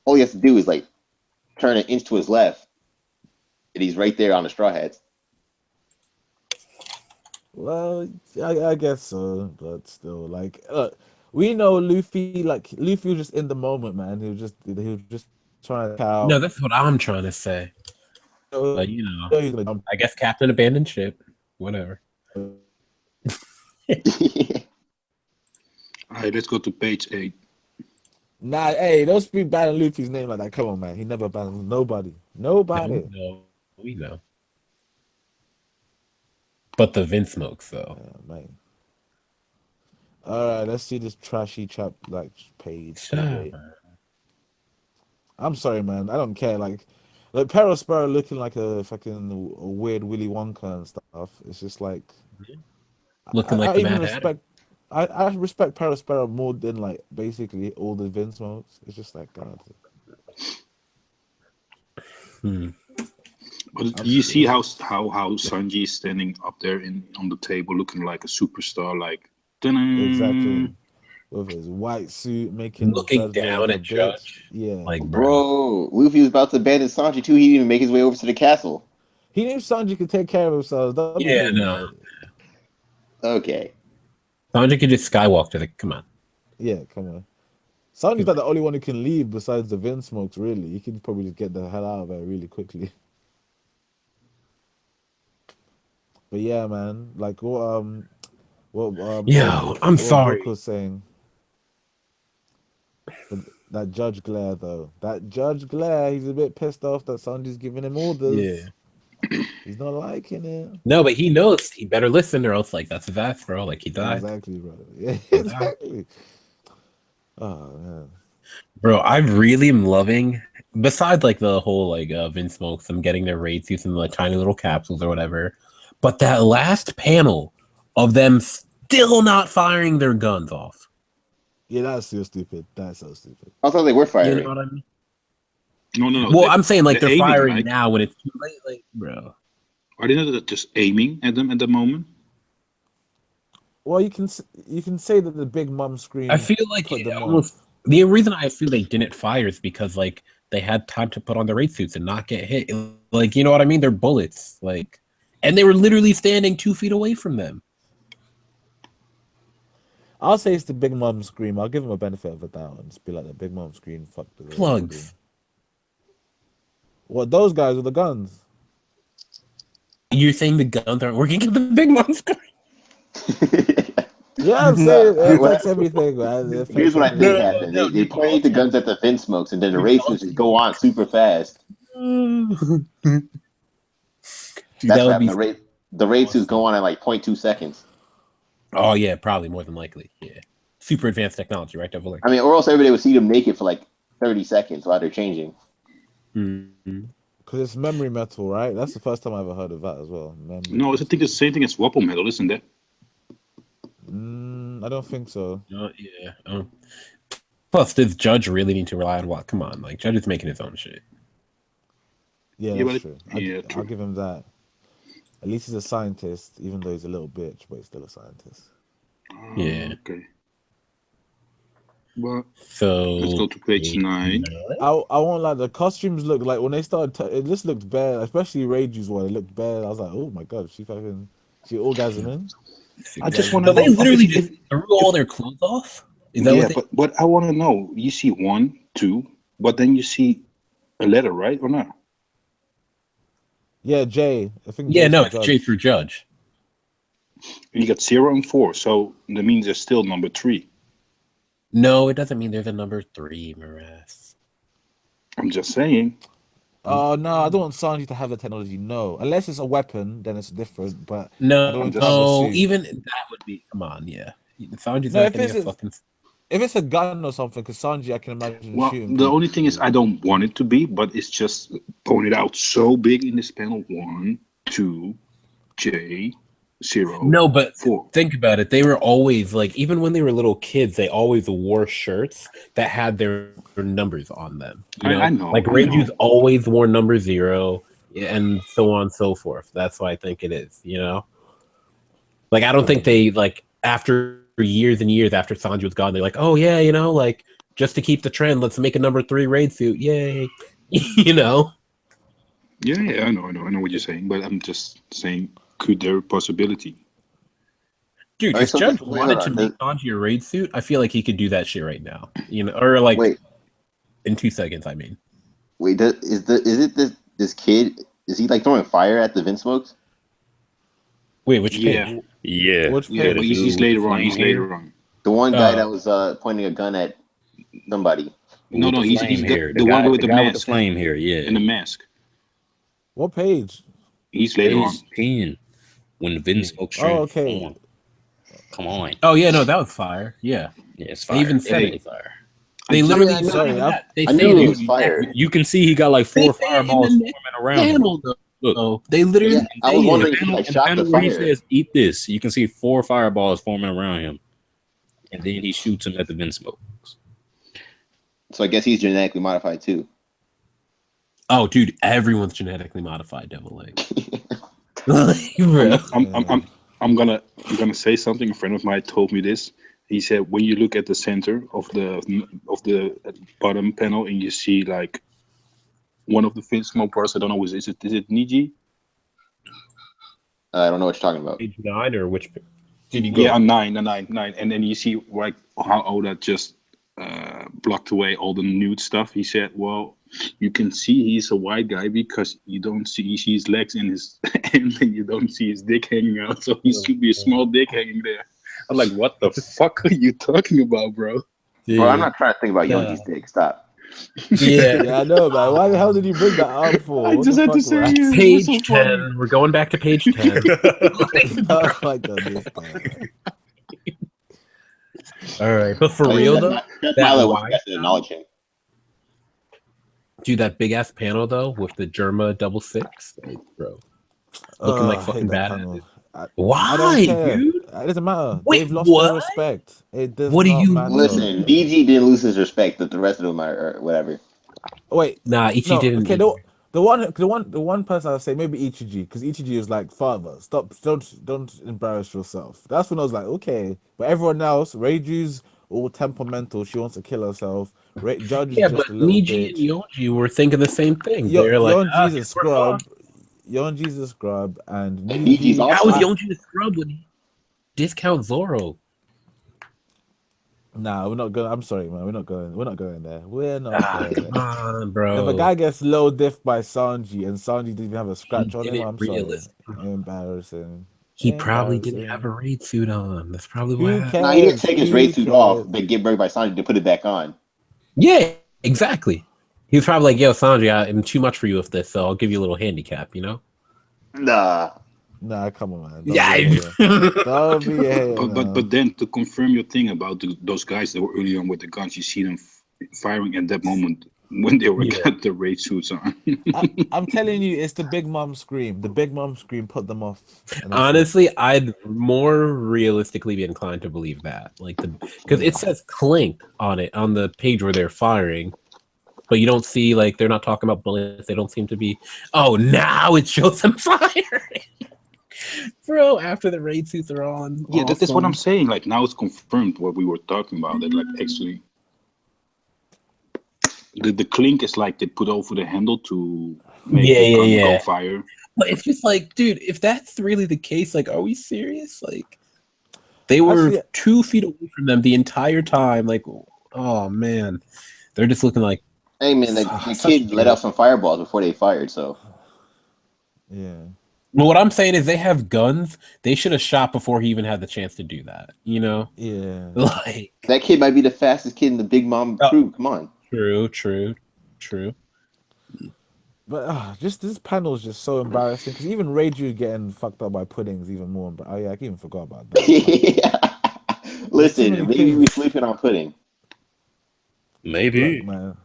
All he has to do is like turn an inch to his left, and he's right there on the Straw Hats. Well, I guess so, but still, like, we know Luffy. Like, Luffy was just in the moment, man. He was just trying to cow. No, that's what I'm trying to say. But you know, I guess Captain abandoned ship. Whatever. All right, let's go to page 8. Nah, hey, don't speak bad on Luffy's name like that. Come on, man. He never abandoned nobody. Nobody. We know. But the Vinsmokes, though. Yeah, man. All right, let's see this trashy chap like page. I'm sorry, man. I don't care. Like Perospero looking like a fucking weird Willy Wonka and stuff. It's just like Looking like the Mad Hatter. I respect Perospero more than like basically all the Vinsmokes. It's just like God. But you see how Sanji is standing up there on the table, looking like a superstar, like exactly with his white suit, looking down at Judge. Yeah, like bro, Luffy was about to abandon Sanji too. He didn't even make his way over to the castle. He knew Sanji could take care of himself. Yeah, no. Okay. Sanji could just skywalk to the. Come on. Yeah, come on. Sanji's like the only one who can leave besides the Vinsmokes. Really, he can probably just get the hell out of there really quickly. But yeah, man, like what I'm sorry. Brooke was saying. That Judge Glare though, he's a bit pissed off that Sanji's giving him orders. Yeah, he's not liking it. No, but he knows he better listen, or else like that's vast, bro. Like he died. Exactly, bro. Yeah, exactly. Oh man, bro, I really am loving. Besides, like the whole like Vinsmokes, them getting their raid suits in like tiny little capsules or whatever. But that last panel of them still not firing their guns off. Yeah, that's so stupid. That's so stupid. I thought they were firing. You know what I mean? No. Well, I'm saying like they're aiming, firing right? now when it's too late, like, bro. Are they not just aiming at them at the moment? Well, you can say that the big mum screen. I feel like the reason I feel they didn't fire is because like they had time to put on the raid suits and not get hit. Like, you know what I mean? They're bullets, like. And they were literally standing 2 feet away from them. I'll say it's the big mom scream. I'll give him a benefit of the doubt and just be like the big mom scream. Fuck the plugs. What, those guys with the guns? You're saying the guns aren't working at the big mom scream? Yeah, I'm saying it affects everything, man. Here's what I think happened. They pointed the guns at the Vinsmokes, and then the raid suits just go on super fast. Dude, that's what happened. The raid suits go on at like 0.2 seconds. Oh yeah, probably more than likely. Yeah, super advanced technology, right? Double. I mean, or else everybody would see them naked for like 30 seconds while they're changing. Because it's memory metal, right? That's the first time I ever heard of that as well. No, I think it's the same thing as Wapple metal, isn't it? I don't think so. Yeah. Plus, does Judge really need to rely on what? Come on, like Judge is making his own shit. Yeah, that's true. True. I'll give him that. At least he's a scientist, even though he's a little bitch, but he's still a scientist. Yeah. Okay. Well, so let's go to page 9. I won't lie, the costumes look like when they started. It just looked bad, especially Rage's one. It looked bad. I was like, oh my god, she orgasming. I just want to know. They literally just threw all their clothes off. Is that what but I want to know. You see 1, 2, but then you see a letter, right or not? Yeah, J. I think. Yeah, no, it's J for Judge. You got 0 and 4, so that means there's still number 3. No, it doesn't mean there's a number 3, Maras. I'm just saying. Oh no, I don't want Sanji to have the technology. No, unless it's a weapon, then it's different. But I No, don't want to just- have a no, suit. even that would be. Come on, yeah. Sanji's No, not if getting it's a a- fucking. If it's a gun or something, because Sanji, I can imagine Well, shooting. the only people. thing is, I don't want it to be, but it's just pointed out so big in this panel. 1, 2, J, 0. No, but 4. think about it. They were always like, even when they were little kids, they always wore shirts that had their numbers on them. You know, I know, like I Rangers know. always wore number 0, and so on and so forth. That's why I think it is. You know, like I don't think they like after years and years after Sanji was gone, they're like, oh yeah, you know, like just to keep the trend, let's make a number 3 raid suit. Yay, you know. Yeah, I know what you're saying, but I'm just saying, could there a possibility? Dude, Alright, if so Judge wait, wanted hold to on. make Sanji a raid suit, I feel like he could do that shit right now. You know, or like Wait, in 2 seconds. I mean, is it this kid? Is he like throwing fire at the Vinsmokes? wait, which Yeah. page? Yeah, Which Yeah, page? but the he's dude with the later on. flame He's hair. later on. The one guy Oh. that was pointing a gun at somebody. No, With the he's flame hair. the one with the guy with the mask flame hair. Yeah, and the mask. What page? He's later on. page 10 when Vinsmokes Oh, okay. transform. Come on, Oh yeah, no, that was fire. Yeah, yeah, it's they fire. even said Definitely it. fire. They I literally. just- not sorry, even that. They I say knew it it was fire. You can see he got like They 4 say it in fireballs the forming around him. panel though. Look, They literally. Yeah, I say was it. wondering in if he like the shot the panel where he fire. says "eat this," you can see 4 fireballs forming around him, and then he shoots him at the Vinsmokes. So I guess he's genetically modified too. Oh, dude, everyone's genetically modified devil egg. Like, bro. I'm gonna say something. A friend of mine told me this. He said when you look at the center of the bottom panel and you see like one of the Vinsmoke parts. I don't know. Is it Niji? I don't know what you're talking about. Page 9 or which? Did you go? Yeah, 9, and then you see like how Oda just blocked away all the nude stuff. He said, "Well, you can see he's a white guy because you don't see his legs and his, and then you don't see his dick hanging out. So he should be a small dick hanging there." I'm like, "What the fuck are you talking about, bro?" Bro, I'm not trying to think about Yonji's dick. Stop. Yeah. Yeah, I know, man. Why the hell did you bring that up for? I What just the had to fuck, say man? it. Page It was so funny. 10. We're going back to page 10. Oh my god, this guy. All right, but for real though, That's that my level. wide You guys to acknowledge him. dude, that big ass panel though with the Germa 66, like, bro, looking like I hate fucking that badass. panel. I Why, don't care. dude? It doesn't matter. Wait, They've lost what? their respect. It does What do not you matter. Listen, DG didn't lose his respect, but the rest of them are whatever. Wait, Nah, Ichi no. didn't. Okay, the one person I'll say maybe Ichiji, because Ichiji is like, father, stop, don't embarrass yourself. That's when I was like, okay. But everyone else, Reiju's all temperamental. She wants to kill herself. Judge is Yeah, just but a little Niji and bitch. Yoji were thinking the same thing. They're like, Yonji's a guess we're scrub. fucked. Yonji's a scrub, and Niji's Niji. also- How is Yonji a scrub when he discount Zoro? Nah, we're not going. I'm sorry, man. We're not going there. We're not going Come there. on, bro. If a guy gets low diff by Sanji and Sanji didn't even have a scratch on did him, it I'm sorry. realistically. Embarrassing. He probably didn't have a raid suit on. That's probably Who why. cares? Nah, he didn't take his Who raid suit cares? off, but get burned by Sanji to put it back on. Yeah, exactly. He was probably like, "Yo, Sanji, I'm too much for you with this, so I'll give you a little handicap," you know? Nah. Nah, come on, man. Don't Yeah. be a hater. Don't be a hater. But then to confirm your thing about those guys that were early on with the guns, you see them firing at that moment when they were got the raid suits on. I'm telling you, it's the big mom scream. The big mom scream put them off. And that's Honestly, I'd more realistically be inclined to believe that, like because it says clink on it on the page where they're firing, but you don't see like they're not talking about bullets. They don't seem to be. Oh, now it shows them firing, bro. After the raid suits are on. Yeah, that's what awesome. I'm saying. Like now it's confirmed what we were talking about. That like actually, the clink is like they put over the handle to make the gun go fire. But it's just like, dude, if that's really the case, like, are we serious? Like, they were Actually, 2 feet away from them the entire time. Like, oh man, they're just looking like. Hey man, the Such kid let a- out some fireballs before they fired, so yeah. Well, what I'm saying is they have guns. They should have shot before he even had the chance to do that. You know? Yeah. Like That kid might be the fastest kid in the Big Mom crew. Come on. true. But just this panel is just so embarrassing because even Reiju getting fucked up by Pudding is even more. Oh yeah, I even forgot about that. Listen, many maybe things. we sleeping on Pudding. Maybe. Look, man.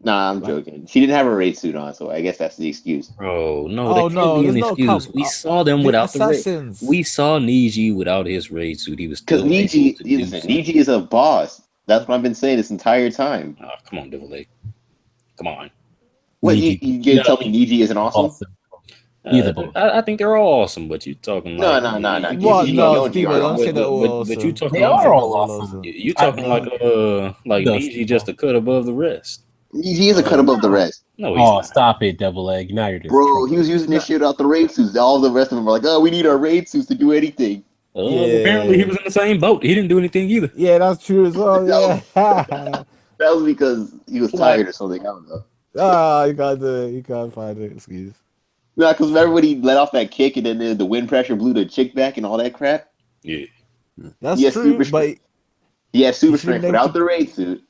Nah, I'm joking. She didn't have a raid suit on, so I guess that's the excuse. Bro, no, Oh, that can't no, be there's an no excuse. We saw them the without the raid. assassins. We saw Niji without his raid suit. He was Because still able to do listen, something. Niji is a boss. That's what I've been saying this entire time. Oh, come on, Devil Egg. Come on. What Niji. you gonna tell me Niji isn't awesome? Either both. I think they're all awesome, but you talking No. like What? No, Yonji Steven, are don't say awesome. that all but you awesome. talking They like are all awesome. you talking like Those Niji just a cut above the rest. Niji is a cut above the rest. No, he's not. Stop it, Devil Egg. Now you're just Bro, trolling. he was using this shit out the raid suits. All the rest of them were like, oh, we need our raid suits to do anything. Apparently he was in the same boat. He didn't do anything either. Yeah, that's true as well. Yeah. That was because he was tired or something. I don't know. You can't do it. You can't find an excuse. No, because remember when he let off that kick and then the wind pressure blew the chick back and all that crap? Yeah. That's He has true, super but strength. He has super he should've strength been without able to- the raid suit.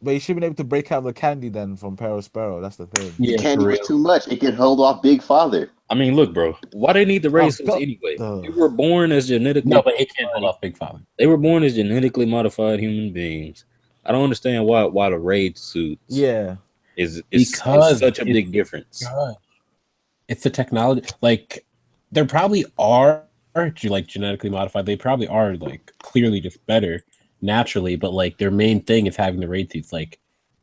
but he should have been able to break out the candy then from Sparrow. That's the thing. The candy was too much. It could hold off Big Father. I mean, look, bro. Why they need the raid suits anyway? They were born as genetically. No, but it can't hold off Big Father. They were born as genetically modified human beings. I don't understand why the raid suits. Yeah. Is Because such a big difference. It's the technology. Like, there probably are like genetically modified. They probably are like clearly just better naturally, but like their main thing is having the raid suits. Like,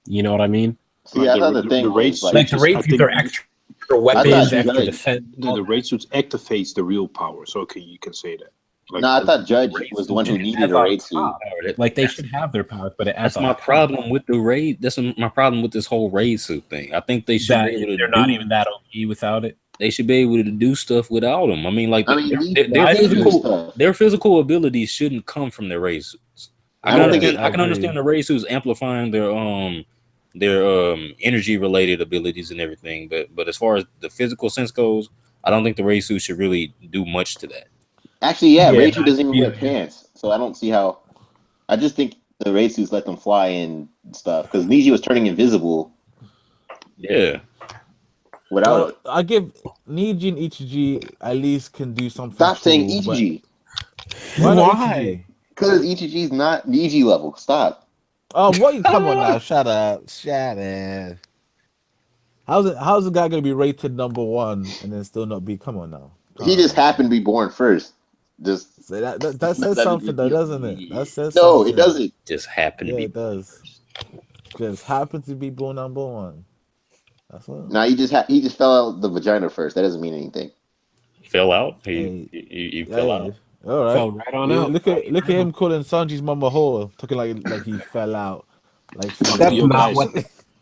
you know what I mean? See, I thought the thing was like the raid suits are extra weapons, extra defense. The raid suits activates the real power, so okay, you can say that. Like, no, I thought Judge was the one who needed a raid suit. Like they should have their powers, but that's my problem with the raid. That's my problem with this whole raid suit thing. I think they should be able to. They're not even that OP without it. They should be able to do stuff without them. I mean, like their physical abilities shouldn't come from their raid suits. I can understand the raid suits amplifying their energy related abilities and everything, but as far as the physical sense goes, I don't think the raid suit should really do much to that. Actually, yeah, Raid suit doesn't even wear pants, so I don't see how. I just think the raid suits let them fly and stuff because Niji was turning invisible. Yeah. Without it. I give Niji and Ichiji at least can do something. Stop saying Ichiji. Why? Because Ichiji's not Niji level. Stop. Oh, what? Come on now. Shut up. How's the guy gonna be rated #1 and then still not be? Come on now. He just happened to be born first. Just so that says something though, doesn't it? That says no, something. it doesn't. Just happened to be. Yeah, it does. Just happened to be born #1. That's what. Nah, he just fell out the vagina first. That doesn't mean anything. Fell out. He fell out. All right. Fell right on out. Look at him calling Sanji's mama whore, talking like he fell out. Like that's not what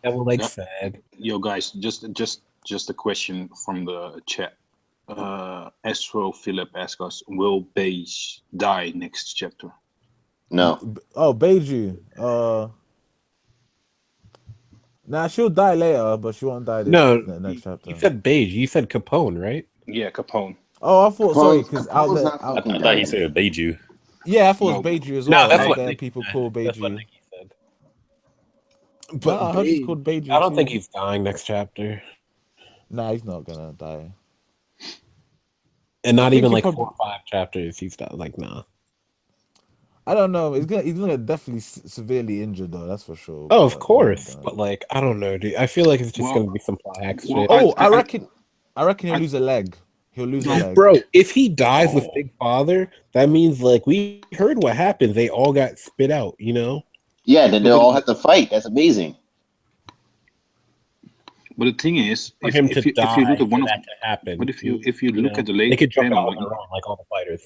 Devil Egg said. Yo, guys, just a question from the chat. Astro Philip asks us, will Beige die next chapter? No. Oh, Beiju. Nah, she'll die later, but she won't die next chapter. You said Beige. You said Capone, right? Yeah, Capone. Oh, I thought sorry, because I thought he said Beiju. Yeah, I thought it was Beiju as well. No, that's what people call Beiju. Said. But I heard he's called Beiju. I don't think he's dying next chapter. Nah, he's not gonna die. And not even like 4 or 5 chapters. He's not like nah. I don't know. He's gonna definitely severely injured though. That's for sure. Oh, of course. But like, I don't know, dude. I feel like it's just gonna be some fly shit. Oh, I reckon he'll lose a leg. He'll lose a leg. Bro, if he dies with Big Father, that means like we heard what happened. They all got spit out, you know? Yeah, then they'll all have to fight. That's amazing. But the thing is, if you look at one of that to happen, but if you look at the latest, they could jump out like all the fighters.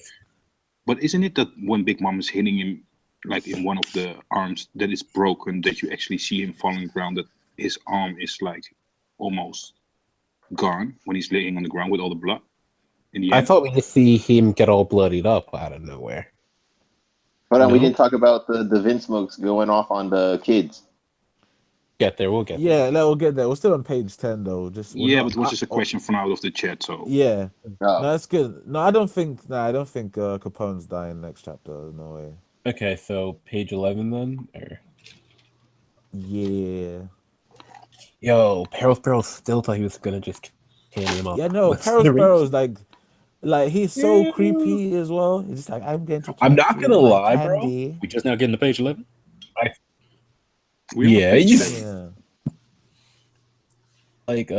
But isn't it that when Big Mom is hitting him, like in one of the arms that is broken, that you actually see him falling ground, that his arm is like almost gone when he's laying on the ground with all the blood? In the end? I thought we just see him get all bloodied up out of nowhere. Hold on, we didn't talk about the Vinsmokes going off on the kids. Get there. We'll get there. Yeah, we'll get there. We're still on page 10 though. Just Yeah, but it was just a question from out of the chat. So Yeah. Oh. No, that's good. No, I don't think Capone's dying next chapter. No way. Okay, so page 11 then? Or... Yeah. Yo, Peril Sparrow still thought he was gonna just candy him up. Yeah, no, Peril Sparrow's like he's so creepy as well. He's just like, I'm going to I'm not gonna lie, candy. We just now getting to page 11. Yeah. Like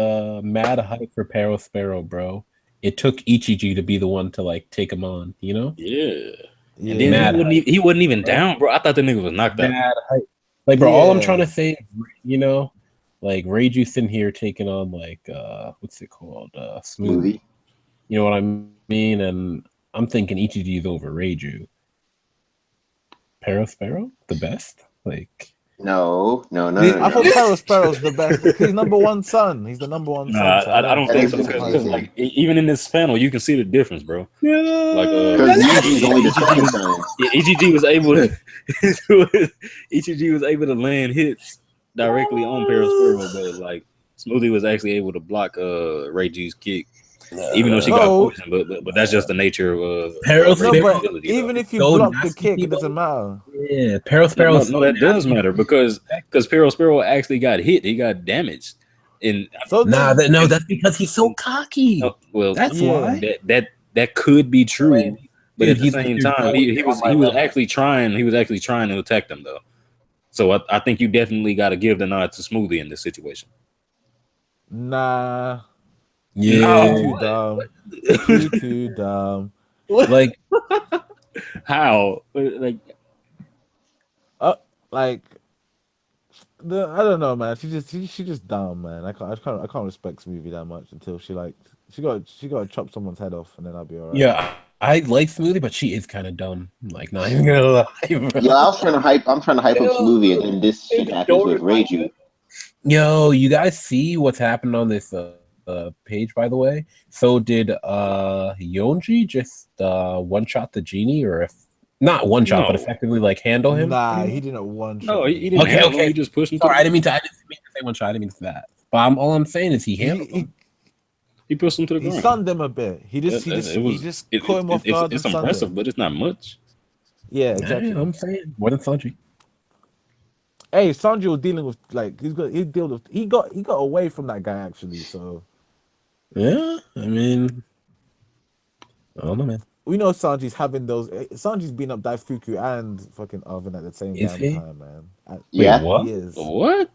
mad hype for Peril Sparrow, bro. It took Ichiji to be the one to like take him on, you know? Yeah. Yeah. And then he wasn't even down, bro. I thought the nigga was knocked out. Mad hype. Like, bro, all I'm trying to say is, you know, like Reiju sitting here taking on like what's it called? Smoothie. You know what I mean? And I'm thinking Ichiji is over Reiju. Peril Sparrow? The best? Like No. I thought Peril Sparrow's the best. He's number one son. He's the number one son. So I don't think so. Because like even in this panel, you can see the difference, bro. Yeah. Like because Ichiji's only the second son. Yeah, Ichiji was able to Ichiji was able to land hits directly on Peril Sparrow, but like Smoothie was actually able to block Reiju's kick. Even though she got poisoned, but that's just the nature of Peril Sparrow. Even if you block the kick, it doesn't matter. Yeah, Peril Sparrow. No, that does matter because Peril Sparrow actually got hit. He got damaged. And that's because he's so cocky. Well, that's why. That could be true, but at the same time, he was actually trying. He was actually trying to attack them though. So I think you definitely got to give the nod to Smoothie in this situation. Nah. Yeah. You're too dumb. Like how? Like I don't know, man. She just dumb, man. I can't respect Smoothie that much until she got to chop someone's head off, and then I'll be alright. Yeah, I like Smoothie, but she is kind of dumb. Like, not even gonna lie. Yeah, I'm trying to hype up Smoothie, and then this shit happens with Reiju. Yo, you guys see what's happened on this page, by the way? So did Yonji just one shot the genie, or if not one shot, but effectively like handle him? Nah, he didn't one shot. No, he didn't. Okay. He just pushed him. Sorry, I didn't mean to say one shot. I didn't mean to say that. But all I'm saying is he handled him. He pushed him to the ground. He stunned him a bit. He just caught him off guard. It's impressive, but it's not much. Yeah, exactly. I'm saying more than Sanji. Hey, Sanji was dealing with he got away from that guy actually. So yeah, I mean, I don't know, man. We know Sanji's having those. Sanji's been up Daifuku and fucking Oven at the same time, man. Yeah, what? He is. What?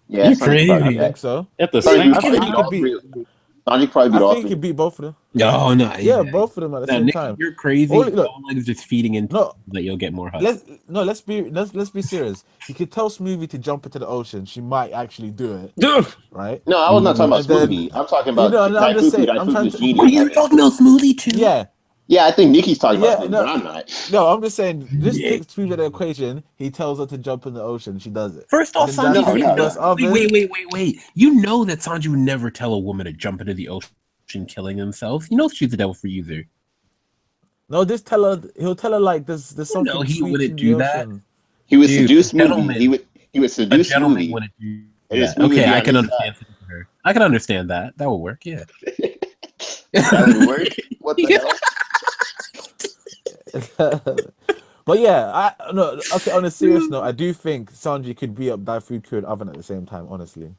Yeah, you crazy? I think so. At the same time, Sanji probably beat all I think he could beat both of them. No, no, yeah, both of them at the same time. You're crazy. All is just feeding into that you'll get more hype. Let's be serious. You could tell Smoothie to jump into the ocean. She might actually do it. Right? No, I was not talking about Smoothie. I'm talking about I'm just saying. I'm trying to. You're talking about Smoothie too. Yeah. Yeah, I think Nikki's talking about Smoothie, but I'm not. No, I'm just saying. Just take Smoothie out of the equation. He tells her to jump in the ocean. She does it. First off, Sanji. Wait. You know that Sanji would never tell a woman to jump into the ocean killing himself. You know she's the devil for you there. No, just tell her. He'll tell her like there's something. No, he wouldn't do that. He would seduce Smoothie. He would seduce Smoothie. Okay, I can understand her. I can understand that. That would work. Yeah. That would work. What the hell? But yeah, on a serious note, I do think Sanji could be up Daifuku and Oven at the same time, honestly.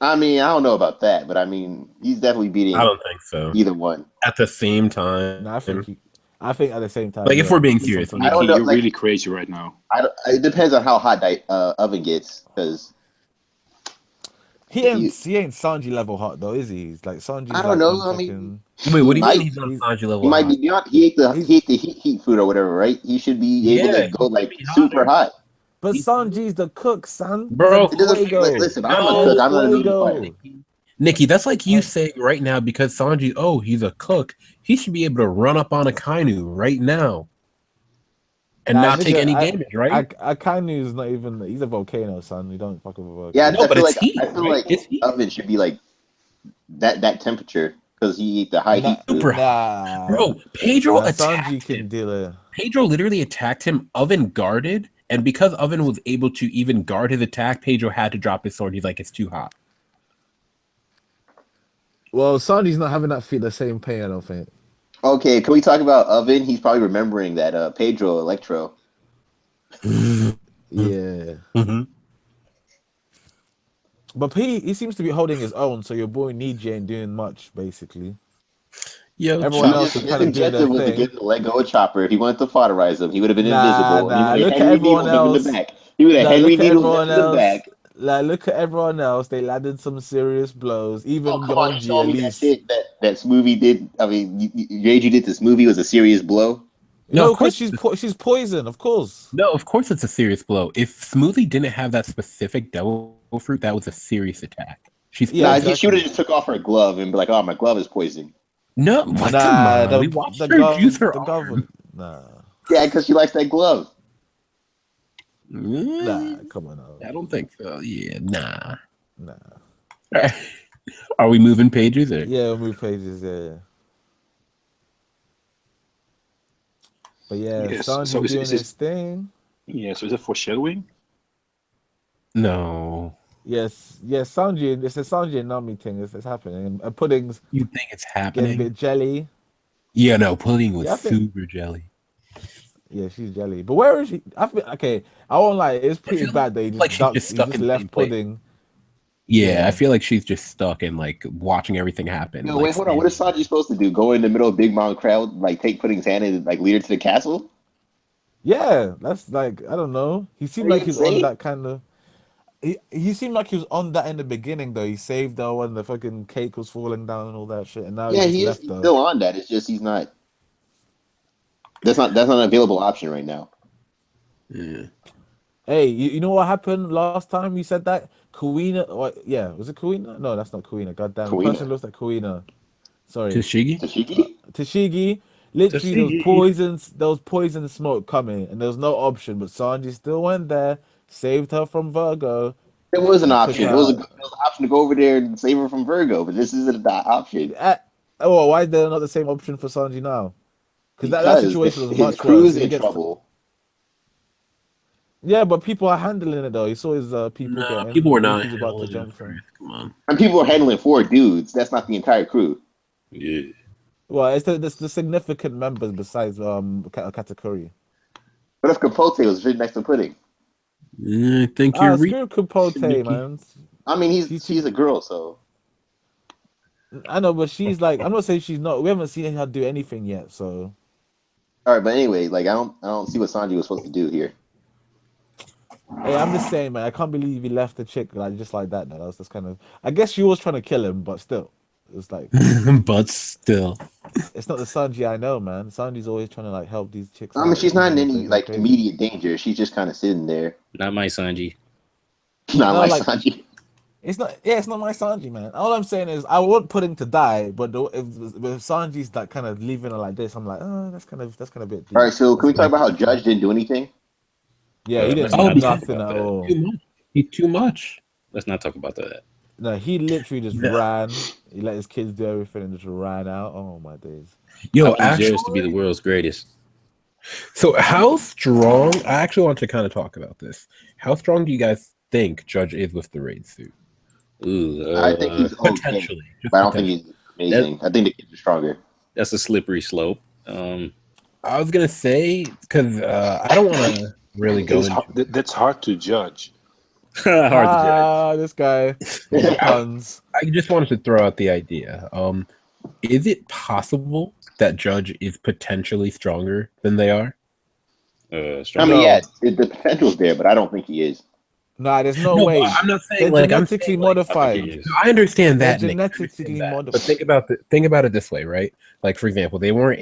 I mean, I don't know about that, but I mean, he's definitely beating. I don't think so. Either one at the same time. No, I think at the same time. Like if we're being serious, I don't know, you're really crazy right now. It depends on how hot Oven gets, because he ain't Sanji level hot though, is he? He's like Sanji. I don't know. I mean, wait, what do you mean he's not Sanji level? He might be beyond. He ate the heat food or whatever, right? He should be able to go like super hot. But Sanji's the cook, son. Bro, listen, I'm a cook. I'm not a noodle. Nikki, that's like you saying right now because Sanji, he's a cook. He should be able to run up on Akainu right now and not take any damage, right? Akainu's not even. He's a volcano, son. You don't fuck with a volcano. Yeah, no, but it's heat. I feel like Oven should be like that temperature because he ate the high heat food. Bro, Pedro attacked Sanji can deal it. Pedro literally attacked him oven guarded And because Oven was able to even guard his attack, Pedro had to drop his sword. He's like, it's too hot. Well, Sanji's not having that feel the same pain, I don't think. Okay, can we talk about Oven? He's probably remembering that Pedro Electro. Yeah. Mm-hmm. But he seems to be holding his own, so your boy Niji ain't doing much, basically. Yo, Everyone else is His kind of doing their objective was to thing. get to let go of Chopper. If he wanted to fauterize him, he would have been invisible. And he Nah. would Look have at Henry everyone needled him in else. the back. He would have Like, Henry look at needled him everyone in the else. back. Like, look at everyone else. They landed some serious blows. Even Oh, come on. You Yonji, told at me that least. shit that Smoothie did. I mean, Reiji did this movie was a serious blow. No, No, of course because she's poison, of course. No, of course it's a serious blow. If Smoothie didn't have that specific devil fruit, that was a serious attack. She's Yeah, Nah, exactly. she would have just took off her glove and be like, "Oh, my glove is poison." No, what? Come Nah, on. We watched her use her arm. government. Nah, Yeah, because she likes that glove. nah, come on now. I don't think so. Yeah, nah. Nah. Are we moving pages? Or? Yeah, we'll move pages, yeah. But yeah, Yes, Sanji so doing is his thing. Yeah, so is it foreshadowing? No. Yes, Sanji. It's a Sanji and Nami thing. It's happening. And Pudding's You think it's getting a happening? bit jelly. Yeah, no, Pudding was Yeah, I think- super jelly. Yeah, she's jelly. But where is she? Okay, I won't lie. It's pretty feel bad that he just like she's ducked, just he stuck just in the left same place. Pudding. Yeah, Yeah. I feel like she's just stuck in like watching everything happen. Yo, like, wait, hold on. What is Sanji supposed to do? Go in the middle of Big Mom crowd, like take Pudding's hand and like lead her to the castle? Yeah, that's like I don't know. He seemed Are you like he's on insane? that kind of. He seemed like he was on that in the beginning though. He saved her when the fucking cake was falling down and all that shit, and now Yeah, he just he is left he's her. still on that. It's just he's not. That's not an available option right now. Yeah. Hey, you know what happened last time you said that? Kuina, yeah, was it Kuina? No, that's not Kuina. God damn, the person Kuina? looks like Kuina. Sorry, Tashigi? Tashigi? Tashigi. Literally, Tashigi. there was poison smoke coming, and there was no option. But Sanji still went there, saved her from Virgo, There was an and took option. her There was out. an option to go over there and save her from Virgo, but this isn't that option Oh, why is there not the same option for Sanji now? Because that because situation was his much crew worse. is If he in gets, trouble. yeah, but people are handling it though. He saw his people No, getting. people were not Luffy's about to handling jump it from. first. Come on. And people are handling 4 dudes. That's not the entire crew. Yeah. Well, it's the significant members besides Katakuri. What if Capote was sitting next to Pudding? I think you're Screw Capote, Mickey. man. I mean, She's she's a girl, so I know, but she's like, I'm not saying she's not. We haven't seen her do anything yet, so. all right. But anyway, like I don't see what Sanji was supposed to do here. Hey, I'm just saying, man. I can't believe he left the chick like just like that. That was just kind of. I guess she was trying to kill him, but still, it's like But still. it's not the Sanji I know, man. Sanji's always trying to like help these chicks I mean, out, she's not even in if they any go like crazy. immediate danger. She's just kind of sitting there. Not my Sanji. Not No, like like Sanji. it's not. Yeah, it's not my Sanji, man. All I'm saying is I want Pudding to die, but if Sanji's like kind of leaving her like this, I'm like, oh, that's kind of a bit deep. All right, so can we That's talk a bit- about how Judge didn't do anything? Yeah, he Let's didn't do not talk nothing about at that. all. Too much. He's too much. Let's not talk about that. No, he literally just No. ran. He let his kids do everything and just ran out. Oh my days. Yo, I want Judge to actually, be the world's greatest. so how strong? I actually want to kind of talk about this. How strong do you guys think Judge is with the raid suit? Ooh, I think he's okay, Potentially, just but I don't potentially. think he's amazing. I think the kids are stronger. that's a slippery slope. I was gonna say because I don't want to really go into. That's hard to judge. hard to judge. This guy with the puns. I just wanted to throw out the idea. Is it possible that Judge is potentially stronger than they are? I Strong. mean, No. yeah, the potential's there, but I don't think he is. Nah, there's no No, way. I'm not saying They're like I'm genetically saying, like, modified. I think he is. I understand They're that, Nick. I genetically understand that. modified. But think about it this way, right? Like for example, they weren't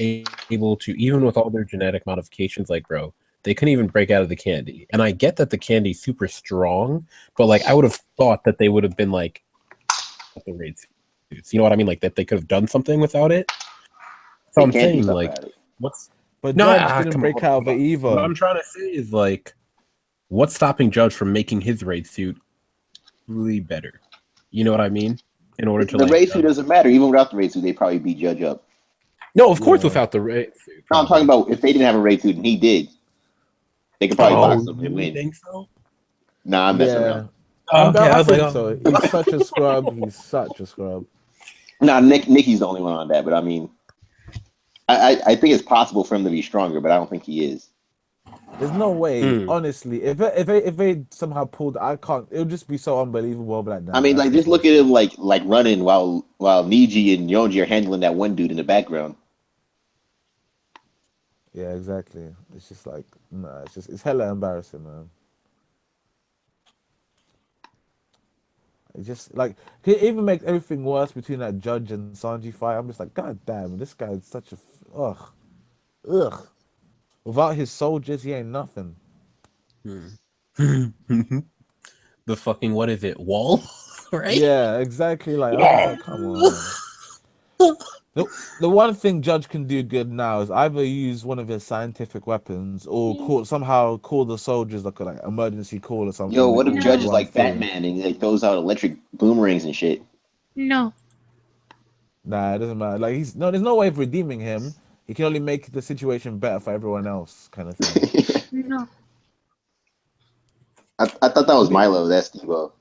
able to, even with all their genetic modifications, like bro, they couldn't even break out of the candy. And I get that the candy's super strong, but like I would have thought that they would have been like the raid suits. You know what I mean? Like that they could have done something without it. So They I'm can't do saying something like about it. what's But no, Judge didn't come break on, out of come it on. either. What I'm trying to say is like what's stopping Judge from making his raid suit really better? You know what I mean? In order to The like raid suit doesn't matter. Even without the raid suit, they probably beat Judge up. no, of course Yeah. without the raid suit. No, I'm talking about if they didn't have a raid suit and he did. They could probably box Oh, him and you win. think so? Nah, I'm messing around. Okay, I I was like, think so. He's such a scrub. He's such a scrub. Nah, Nikki's the only one on that, but I mean, I think it's possible for him to be stronger, but I don't think he is. There's no way, honestly. If they somehow pulled, I can't. It would just be so unbelievable. But like, nah, I mean, that's like just look at bullshit. him like running while Niji and Yonji are handling that one dude in the background. Yeah, exactly. It's just like, nah. It's hella embarrassing, man. It just like it even makes everything worse between that Judge and Sanji fight. I'm just like, God damn, this guy is such a ugh, ugh. Without his soldiers, he ain't nothing. the fucking what is it? Wall, right? Yeah, exactly. Like I was just like, come on. The one thing Judge can do good now is either use one of his scientific weapons or somehow call the soldiers like emergency call or something. Yo, And they what if all just Judge is run like through. Batman and he like throws out electric boomerangs and shit? No. Nah, it doesn't matter. Like there's no way of redeeming him. He can only make the situation better for everyone else, kind of thing. No. I thought that was Milo. That's Steve-O.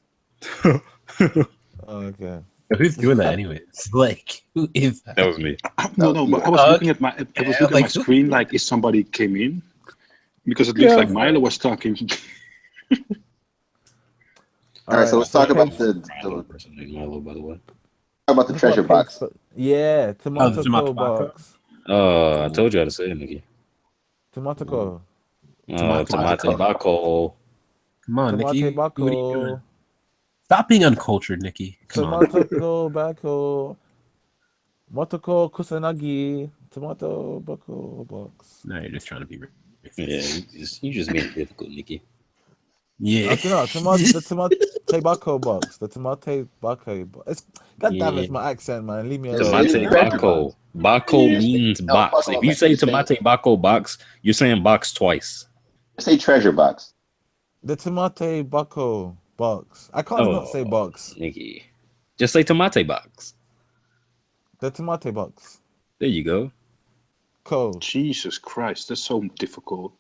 Okay. Who's doing that anyways? Like, who is that? That was me. No, but I was looking at my screen like if somebody came in, because it looks like Milo was talking. All right, so let's talk about the person named Milo, by the way. talk about the treasure box. Yeah, tomato Tamatebox. box. I told you how to say it, Nikki. Tomato. Tamatebako. Come on, Nikki. What are you doing? Bako. Stop being uncultured, Nikki. Come on. Tomato bako. Motoko kusanagi. Tomato bako box. No, you're just trying to be racist. Yeah, you just made it difficult, Nikki. Yeah. Okay, no, the tomato bako box. The tomato bako box. God damn it, it's my accent, man. Leave me Just alone. say Tamate treasure bako. box. Bako means No, box. fuck If all you that. say Just say tamate bako box, you're saying box twice. treasure box. The tomato bako box. I can't not say Oh, box. Nikki. Just say tomate box. The tomato box. There you go. Cool. Jesus Christ, that's so difficult.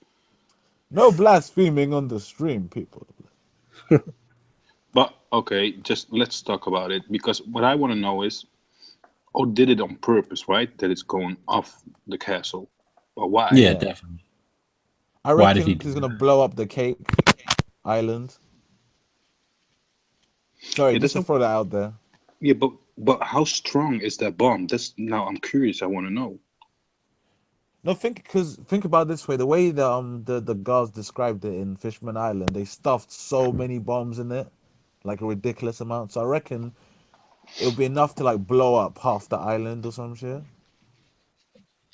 No blaspheming on the stream, people. But okay, just let's talk about it because what I want to know is, or did it on purpose, right? That it's going off the castle, but why? Yeah, Yeah. definitely. I Why did he reckon do he's gonna that? blow up the cake island. Sorry, Yeah, just that's to no, throw that out there. yeah, but how strong is that bomb? That's now I'm curious. I want to know. No, think about it this way. The way the girls described it in Fishman Island, they stuffed so many bombs in it, like a ridiculous amount. So I reckon it'll be enough to like blow up half the island or some shit.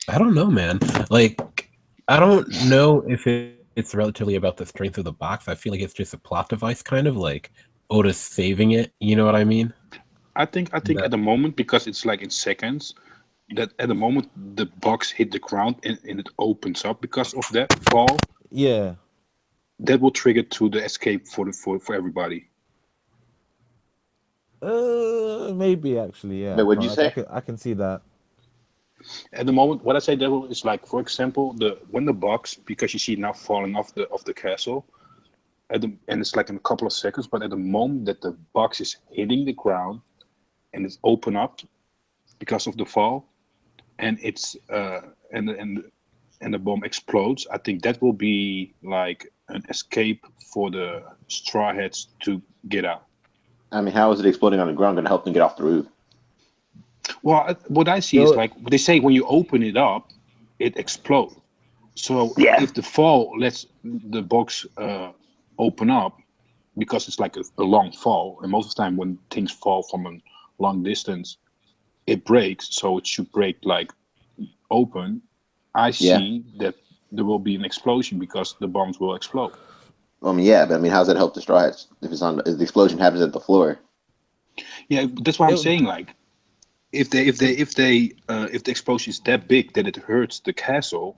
I don't know, man. Like, I don't know if it's relatively about the strength of the box. I feel like it's just a plot device, kind of like Otis saving it. You know what I mean? I think at the moment because it's like in seconds that at the moment the box hit the ground and it opens up because of that fall. Yeah. That will trigger to the escape for everybody. Maybe actually, yeah. But what'd you say? I can see that. At the moment, what I say that is like, for example, when the box because you see it now falling off the castle, and it's like in a couple of seconds, but at the moment that the box is hitting the ground and it's open up because of the fall, and it's and the bomb explodes, I think that will be like an escape for the Straw Hats to get out. I mean, how is it exploding on the ground going to help them get off the roof? Well, what I see is like they say when you open it up, it explodes. So Yeah. if the fall lets the box open up, because it's like a long fall, and most of the time when things fall from a long distance, it breaks. So it should break like open. I see that there will be an explosion because the bombs will explode. I mean, yeah, but I mean, how's that help the Straw Hats if if the explosion happens at the floor? Yeah, that's what I'm saying. Like, if the explosion is that big that it hurts the castle,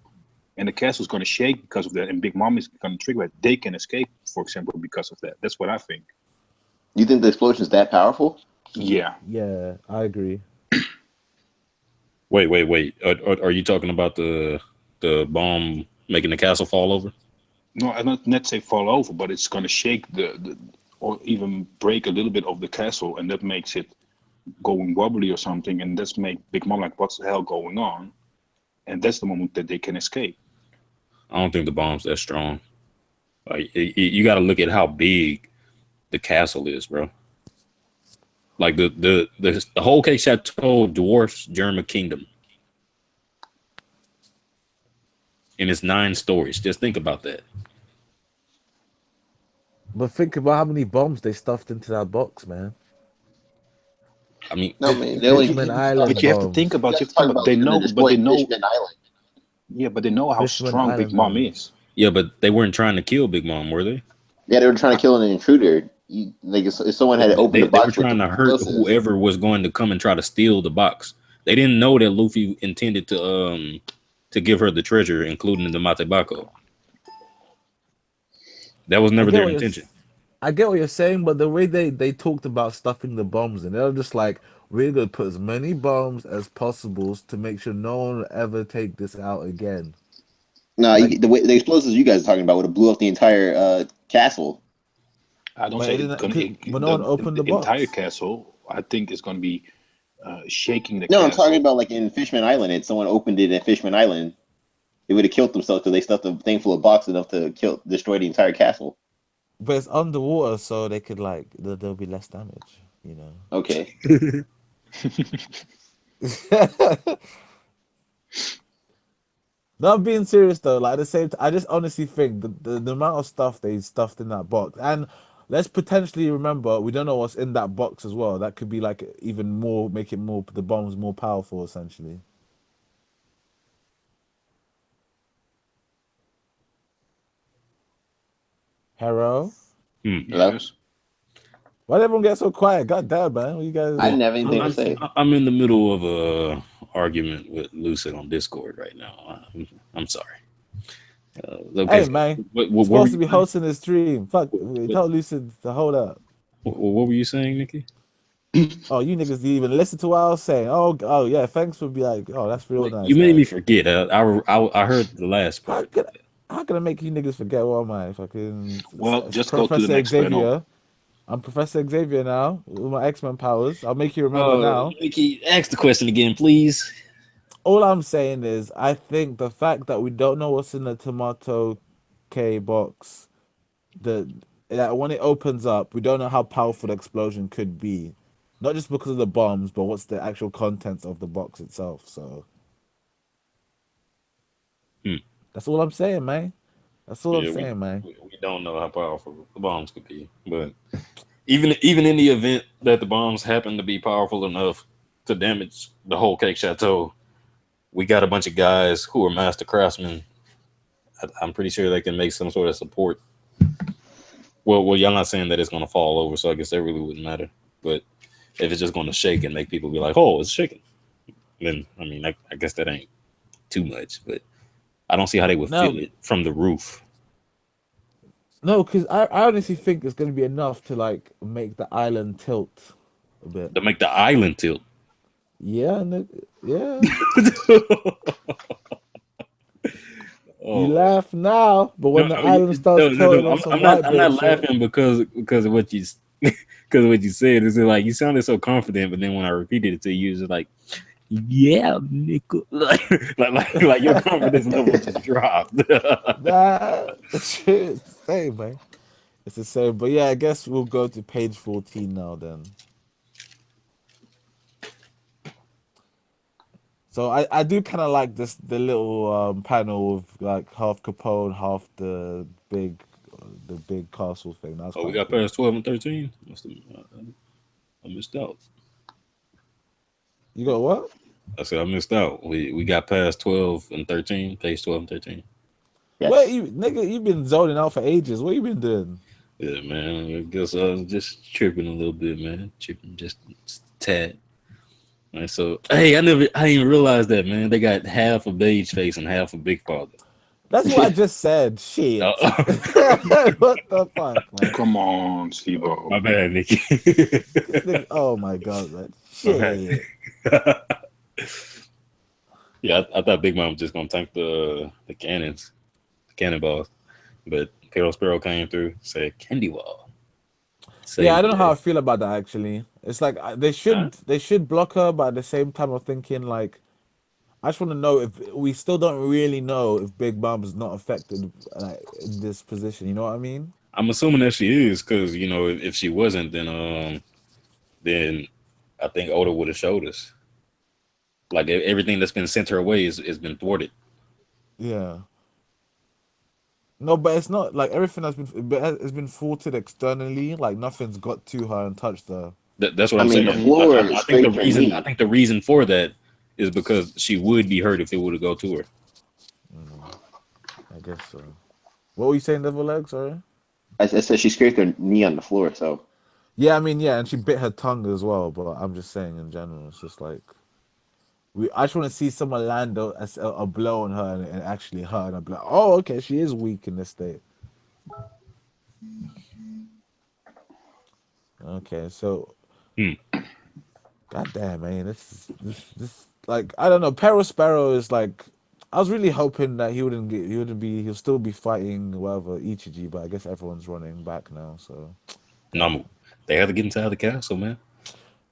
and the castle is going to shake because of that, and Big Mom is going to trigger it, they can escape, for example, because of that. That's what I think. You think the explosion is that powerful? Yeah. Yeah, I agree. Wait. Are you talking about the bomb making the castle fall over? No, I not net say fall over, but it's gonna shake the or even break a little bit of the castle, and that makes it going wobbly or something, and that's make Big Mom like, what's the hell going on? And that's the moment that they can escape. I don't think the bomb's that strong. Like you got to look at how big the castle is, bro. Like the whole Cake Chateau dwarfs German Kingdom, and it's 9 stories. Just think about that. But think about how many bombs they stuffed into that box, man. I mean, No, man. Fishman Island But you have to think bombs. about. You talk about They they're gonna know, but destroy they know. Fishman Island. Yeah, but they know how Fishman strong Big Island Mom bombs. is. yeah, but they weren't trying to kill Big Mom, were they? Yeah, they were trying to kill an intruder. Like if someone had opened the They were box with trying the to hurt explosives. whoever was going to come and try to steal the box. They didn't know that Luffy intended to give her the treasure, including the Tamatebako. That was never their intention. I get what you're saying, but the way they talked about stuffing the bombs, and they're just like, we're gonna put as many bombs as possible to make sure no one will ever take this out again. No, Like, the explosives you guys are talking about would have blew up the entire castle. I don't but say it it's didn't, gonna. 'cause when no one opened the The entire box. castle, I think, is gonna be shaking the No, I'm talking castle. about like in Fishman Island. If someone opened it at Fishman Island, they would have killed themselves because they stuffed a thing full of boxes enough to destroy the entire castle. But it's underwater, so they could like there'll be less damage, you know. Okay. Not being serious though, like at the same time, I just honestly think the amount of stuff they stuffed in that box, and let's potentially remember we don't know what's in that box as well. That could be like even more, make it more the bombs more powerful essentially. Hero, Yes. why did everyone get so quiet? God damn, man, what you guys? I didn't have anything to I'm, say. I'm in the middle of a argument with Lucid on Discord right now. I'm sorry. Okay, Hey so man, what were supposed to you be saying? hosting the stream. Fuck, What, tell Lucid to hold up. what were you saying, Nikki? Oh, you niggas didn't even listen to what I was saying. Oh yeah, thanks for be like, oh, that's real Wait, nice, you made me guys. forget. I heard the last How part. could how can I make you niggas forget what am I? Fucking Well, just go to the Professor next panel. Xavier. I'm Professor Xavier now with my X-Men powers. I'll make you remember Oh, now. Nikki, ask the question again, please. All I'm saying is I think the fact that we don't know what's in the tomato K box, the that when it opens up, we don't know how powerful the explosion could be. Not just because of the bombs, but what's the actual contents of the box itself. So Hmm. that's all I'm saying, man. That's all I'm Yeah, saying, man. we don't know how powerful the bombs could be, but even in the event that the bombs happen to be powerful enough to damage the whole Cake Chateau, we got a bunch of guys who are master craftsmen. I'm pretty sure they can make some sort of support. Well, y'all not saying that it's gonna fall over, so I guess that really wouldn't matter. But if it's just gonna shake and make people be like, "Oh, it's shaking," then I mean, I guess that ain't too much. But I don't see how they would feel No, it from the roof. no, because I honestly think it's going to be enough to like make the island tilt a bit. To make the island tilt. Yeah, yeah. You Oh laugh now, but no, when the island starts no! tilting on some I'm not. white I'm bitch not shit, laughing because of what you because of what you said. It's like you sounded so confident, but then when I repeated it to you, it's like, yeah, nigga, like your confidence level just dropped. nah, shit, it's the same, man. It's the same. But yeah, I guess we'll go to page 14 now then. So I do kind of like the little panel of like half Capone, half the big castle thing. That's Oh, we quite got cool. past 12 and 13. I missed out. You got what? I said I missed out. We got past 12 and 13. Page 12 and 13. What Yes. you nigga? You been zoning out for ages. What you been doing? Yeah, man. I guess I was just tripping a little bit, man. Tripping just a tad. And so, hey, I didn't even realize that, man. They got half a beige face and half a big father. That's what I just said. Shit. What the fuck, man? Come on, Steve-O. My bad, Nikki. This nigga, oh my god, man. My bad. Shit. Yeah, I thought Big Mom was just gonna tank the cannons, the cannonballs. But Carol Sparrow came through, said candy wall. Yeah, I Saved don't the know how I day. feel about that actually. It's like they Huh? should block her, but at the same time, I'm thinking like I just want to know if we still don't really know if Big Mom's not affected like in this position. You know what I mean? I'm assuming that she is, because if she wasn't, then I think Oda would have showed us. Like everything that's been sent her way is been thwarted. Yeah. No, but it's not like everything has been thwarted externally. Like nothing's got to her and touched her. That's what I I'm mean, the saying. I, floor I, I think the scraped her reason I knee. think the reason for that is because she would be hurt if it would have go to her. I guess so. What were you saying, Devil Leg? Sorry. I said she scraped her knee on the floor. So Yeah, I mean, yeah, and she bit her tongue as well. But I'm just saying in general, it's just like I just want to see someone land a blow on her and actually hurt, and I'll be like, oh, okay, she is weak in this state. Okay, so Hmm. god damn, man, this like I don't know. Peril Sparrow is like I was really hoping that he'll still be fighting whatever Ichiji, but I guess everyone's running back now. So No, damn, they have to get inside the castle, man.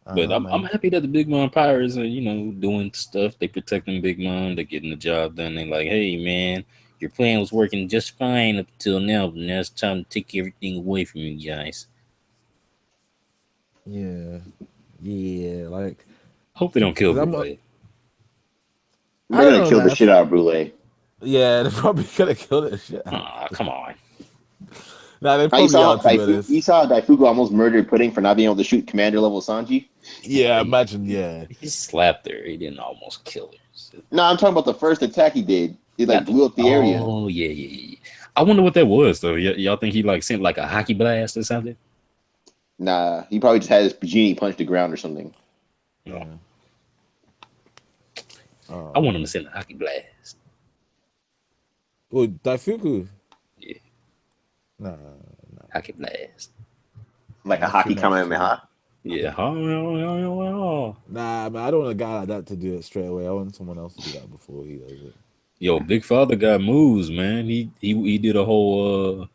I But know, I'm man. happy that the Big Mom Pirates are doing stuff. They protecting Big Mom. They're getting the job done. They're like, hey man, your plan was working just fine up until now, but now it's time to take everything away from you guys. Yeah, yeah, like Hope they don't kill because Brulee. I they're don't gonna know, kill the man. shit out of Brule. Yeah, they're probably gonna kill the shit out. Ah, come on. Nah, they Now you probably saw are, how to be You honest. saw how Daifuku almost murdered Pudding for not being able to shoot commander level Sanji. Yeah, He, imagine. Yeah, he slapped her. He didn't almost kill her. No, I'm talking about the first attack he did. He like Got the blew up the area. oh yeah. I wonder what that was though. Y'all think he like sent like a hockey blast or something? Nah, he probably just had his genie punch the ground or something. No, yeah. Oh I want him to man. send a hockey blast. Well, Daifuku. Yeah, Nah, hockey blast. Like a that's too hockey much. Too. kamehameha. Yeah. Oh. Nah, man, I don't want a guy like that to do it straight away. I want someone else to do that before he does it. Yo, Big Father got moves, man. He did a whole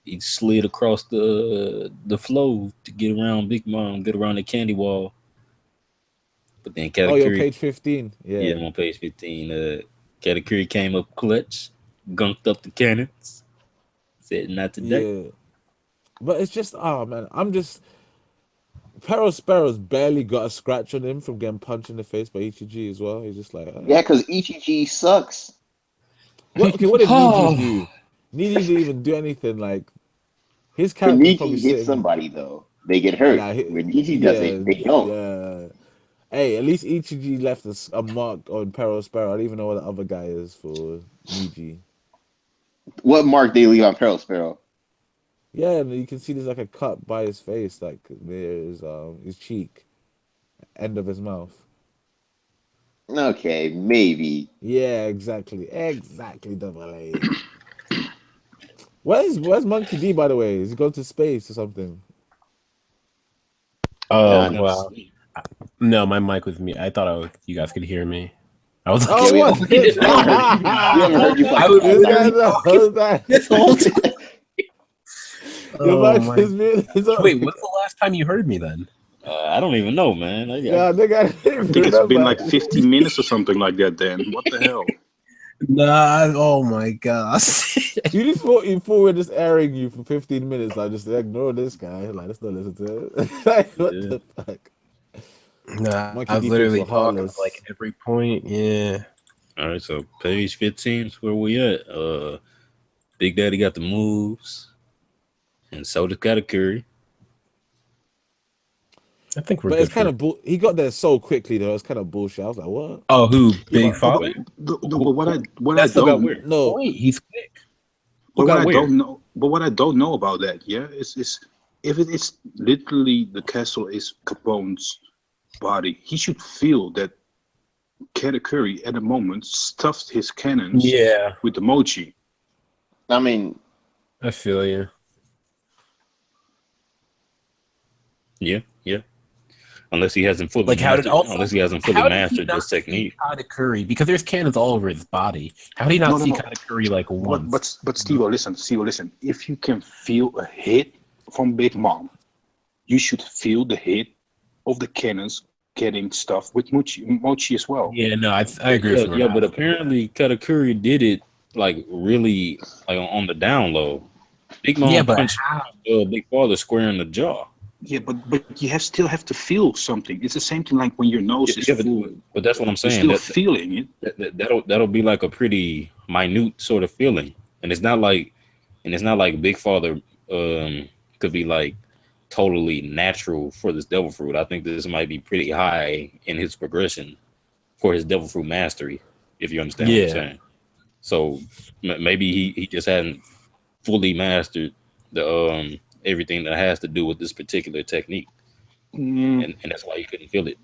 he slid across the flow to get around Big Mom, get around the candy wall. But then Oh, you're Katakuri, page 15. yeah, Yeah, I'm on page 15. Katakuri came up clutch, gunked up the cannons, said not today. yeah. But it's just, oh man, I'm just. Peril Sparrow's barely got a scratch on him from getting punched in the face by Ichiji as well. He's just like, Yeah, because Ichiji sucks. what? Okay, what did Niji Oh, do? Niji didn't even do anything. Like his When character's probably Niji hits sitting. somebody though, they get hurt. Nah, When Niji does yeah, it, they don't. yeah. Hey, at least Ichiji left a mark on Peril Sparrow. I don't even know what the other guy is for Niji. What mark they leave on Pearl Sparrow? Yeah, and you can see there's like a cut by his face, like there's his cheek, end of his mouth. Okay, maybe. Yeah, exactly, double A. Where's Monkey D, by the way? Is he going to space or something? Oh None. not wow. asleep. No, my mic was me. I thought you guys could hear me. I was Yeah, Oh, like, we what? haven't, We did we haven't not heard hear you. you. We haven't heard you for I like was 10 This literally guy seconds. talking knows that this whole time. your Oh mic my! is muted. Wait, when's the last time you heard me then? I don't even know, man. Yeah, nigga, I I didn't think it's been remember. like 15 minutes or something like that. Then what the hell? Nah. Oh my gosh. You thought we're just airing you for 15 minutes. Like, just ignore this guy. Like, let's not listen to it. Like, what Yeah. the fuck? Nah, Monkey I was D thinks we're literally talking at like heartless. every point. Yeah. All right, so page 15 is where we at. Big Daddy got the moves, and so does Katakuri. I think we're But it's good kind for. of he got there so quickly though. It's kind of bullshit. I was like, what? Oh, who? Yeah, Big but Father? wait, No, but what I that still got don't where? No, Wait, he's quick. Who got where? what I don't know about that, yeah, is if it is literally the castle is Capone's body, he should feel that Katakuri at the moment stuffed his cannons Yeah, with the mochi. I mean, I feel you. Yeah. unless he hasn't fully Like, how did mastered this technique. Katakuri, because there's cannons all over his body. How did he not see Katakuri like once? But Steve, listen. If you can feel a hit from Big Mom, you should feel the hit of the cannons getting stuff with Mochi as well. Yeah, no, I agree with you. Yeah, but apparently Katakuri did it like really like on the down low. Big Mom punched Big Father square in the jaw. Yeah, but you still have to feel something. It's the same thing like when your nose is full. But that's what I'm saying. You're still feeling it. That'll be like a pretty minute sort of feeling, and it's not like Big Father could be like totally natural for this devil fruit. I think this might be pretty high in his progression for his devil fruit mastery, if you understand what I'm saying. So maybe he just hadn't fully mastered the everything that has to do with this particular technique, and that's why he couldn't feel it.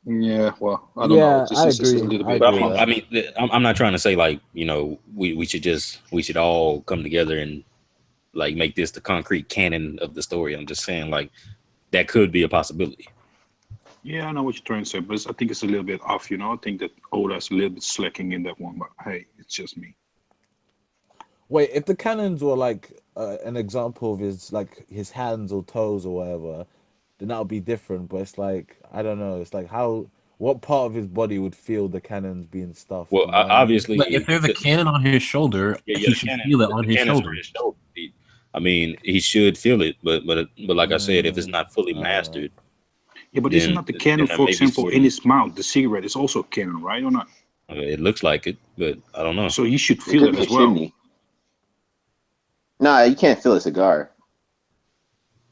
Yeah, well, I don't know. I agree. I mean, I'm not trying to say like, you know, we should all come together and like make this the concrete canon of the story. I'm just saying like that could be a possibility. Yeah, I know what you're trying to say, but I think it's a little bit off. You know, I think that Oda's a little bit slacking in that one. But hey, it's just me. Wait, if the cannons were like an example of his hands or toes or whatever, then that would be different. But it's like, I don't know. It's like what part of his body would feel the cannons being stuffed? Well, obviously, like if there's a cannon on his shoulder, he should feel it on his shoulder. I mean, he should feel it, but like I said, if it's not fully mastered. Yeah, but isn't not the cannon, for example, in his mouth, the cigarette is also a cannon, right or not? It looks like it, but I don't know. So he should feel it as well. Chimney. Nah, you can't feel a cigar.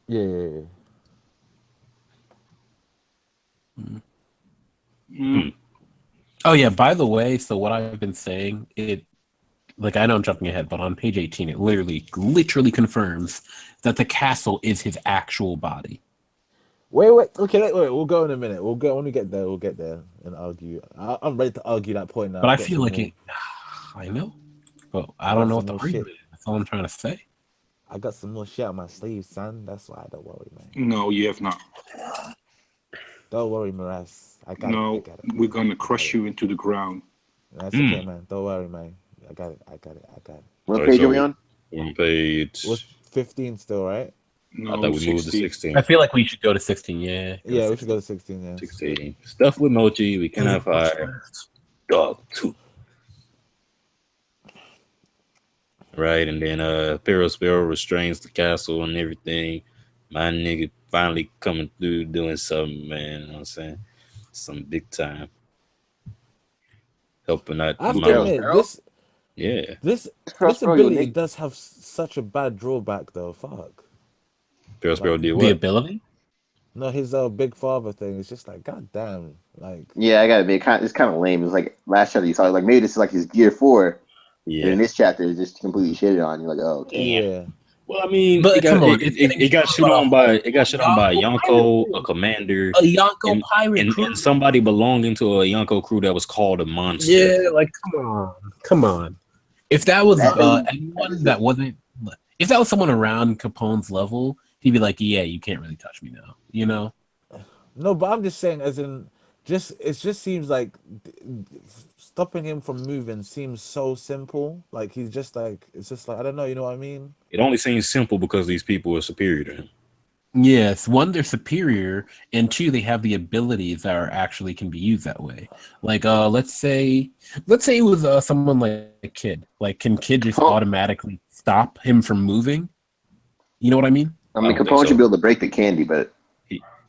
Yeah. Oh yeah, by the way, so what I've been saying, like I know I'm jumping ahead, but on page 18 it literally confirms that the castle is his actual body. Wait, okay, wait, we'll go in a minute. When we get there, we'll get there and argue. I'm ready to argue that point now. But I feel like I know. But I don't know what the argument is. That's all I'm trying to say. I got some more shit on my sleeve, son. That's why. Don't worry, man. No, you have not. Don't worry, Miraz. I got it. We're gonna crush you into the ground. That's okay, man. Don't worry, man. I got it. What page are we on? On page. What's 15 still, right? No, I thought we moved to 16. I feel like we should go to 16. Yeah. Yeah, we should go to 16. Yeah. 16. Stuff with Mochi. We cannot fire. Dog 2. Right, and then Perospero restrains the castle and everything. My nigga finally coming through doing something, man. You know what I'm saying? Some big time. Helping out. I have to admit, this ability does have such a bad drawback, though. Fuck. Perospero did what? The ability? No, his big father thing is just like, god damn. Like, yeah, I gotta be. It's kind of lame. It's like last chapter you saw, like maybe this is like his Gear 4. Yeah. And in this chapter, it's just completely shitted on. You're like, oh, okay. Yeah. Well, I mean, it got shit on by a Yonko, a commander, a Yonko pirate crew, and somebody belonging to a Yonko crew that was called a monster. Yeah, like come on. If that was anyone that wasn't, if that was someone around Capone's level, he'd be like, yeah, you can't really touch me now, you know? No, but I'm just saying, as in, it just seems like stopping him from moving seems so simple. Like he's just like, it's just like, I don't know, you know what I mean? It only seems simple because these people are superior to him. Yes, one, they're superior, and two, they have the abilities that are actually can be used that way. Like, let's say it was someone like a Kid. Like, can Kid just automatically stop him from moving? You know what I mean? I mean, Capone should be able to break the candy, but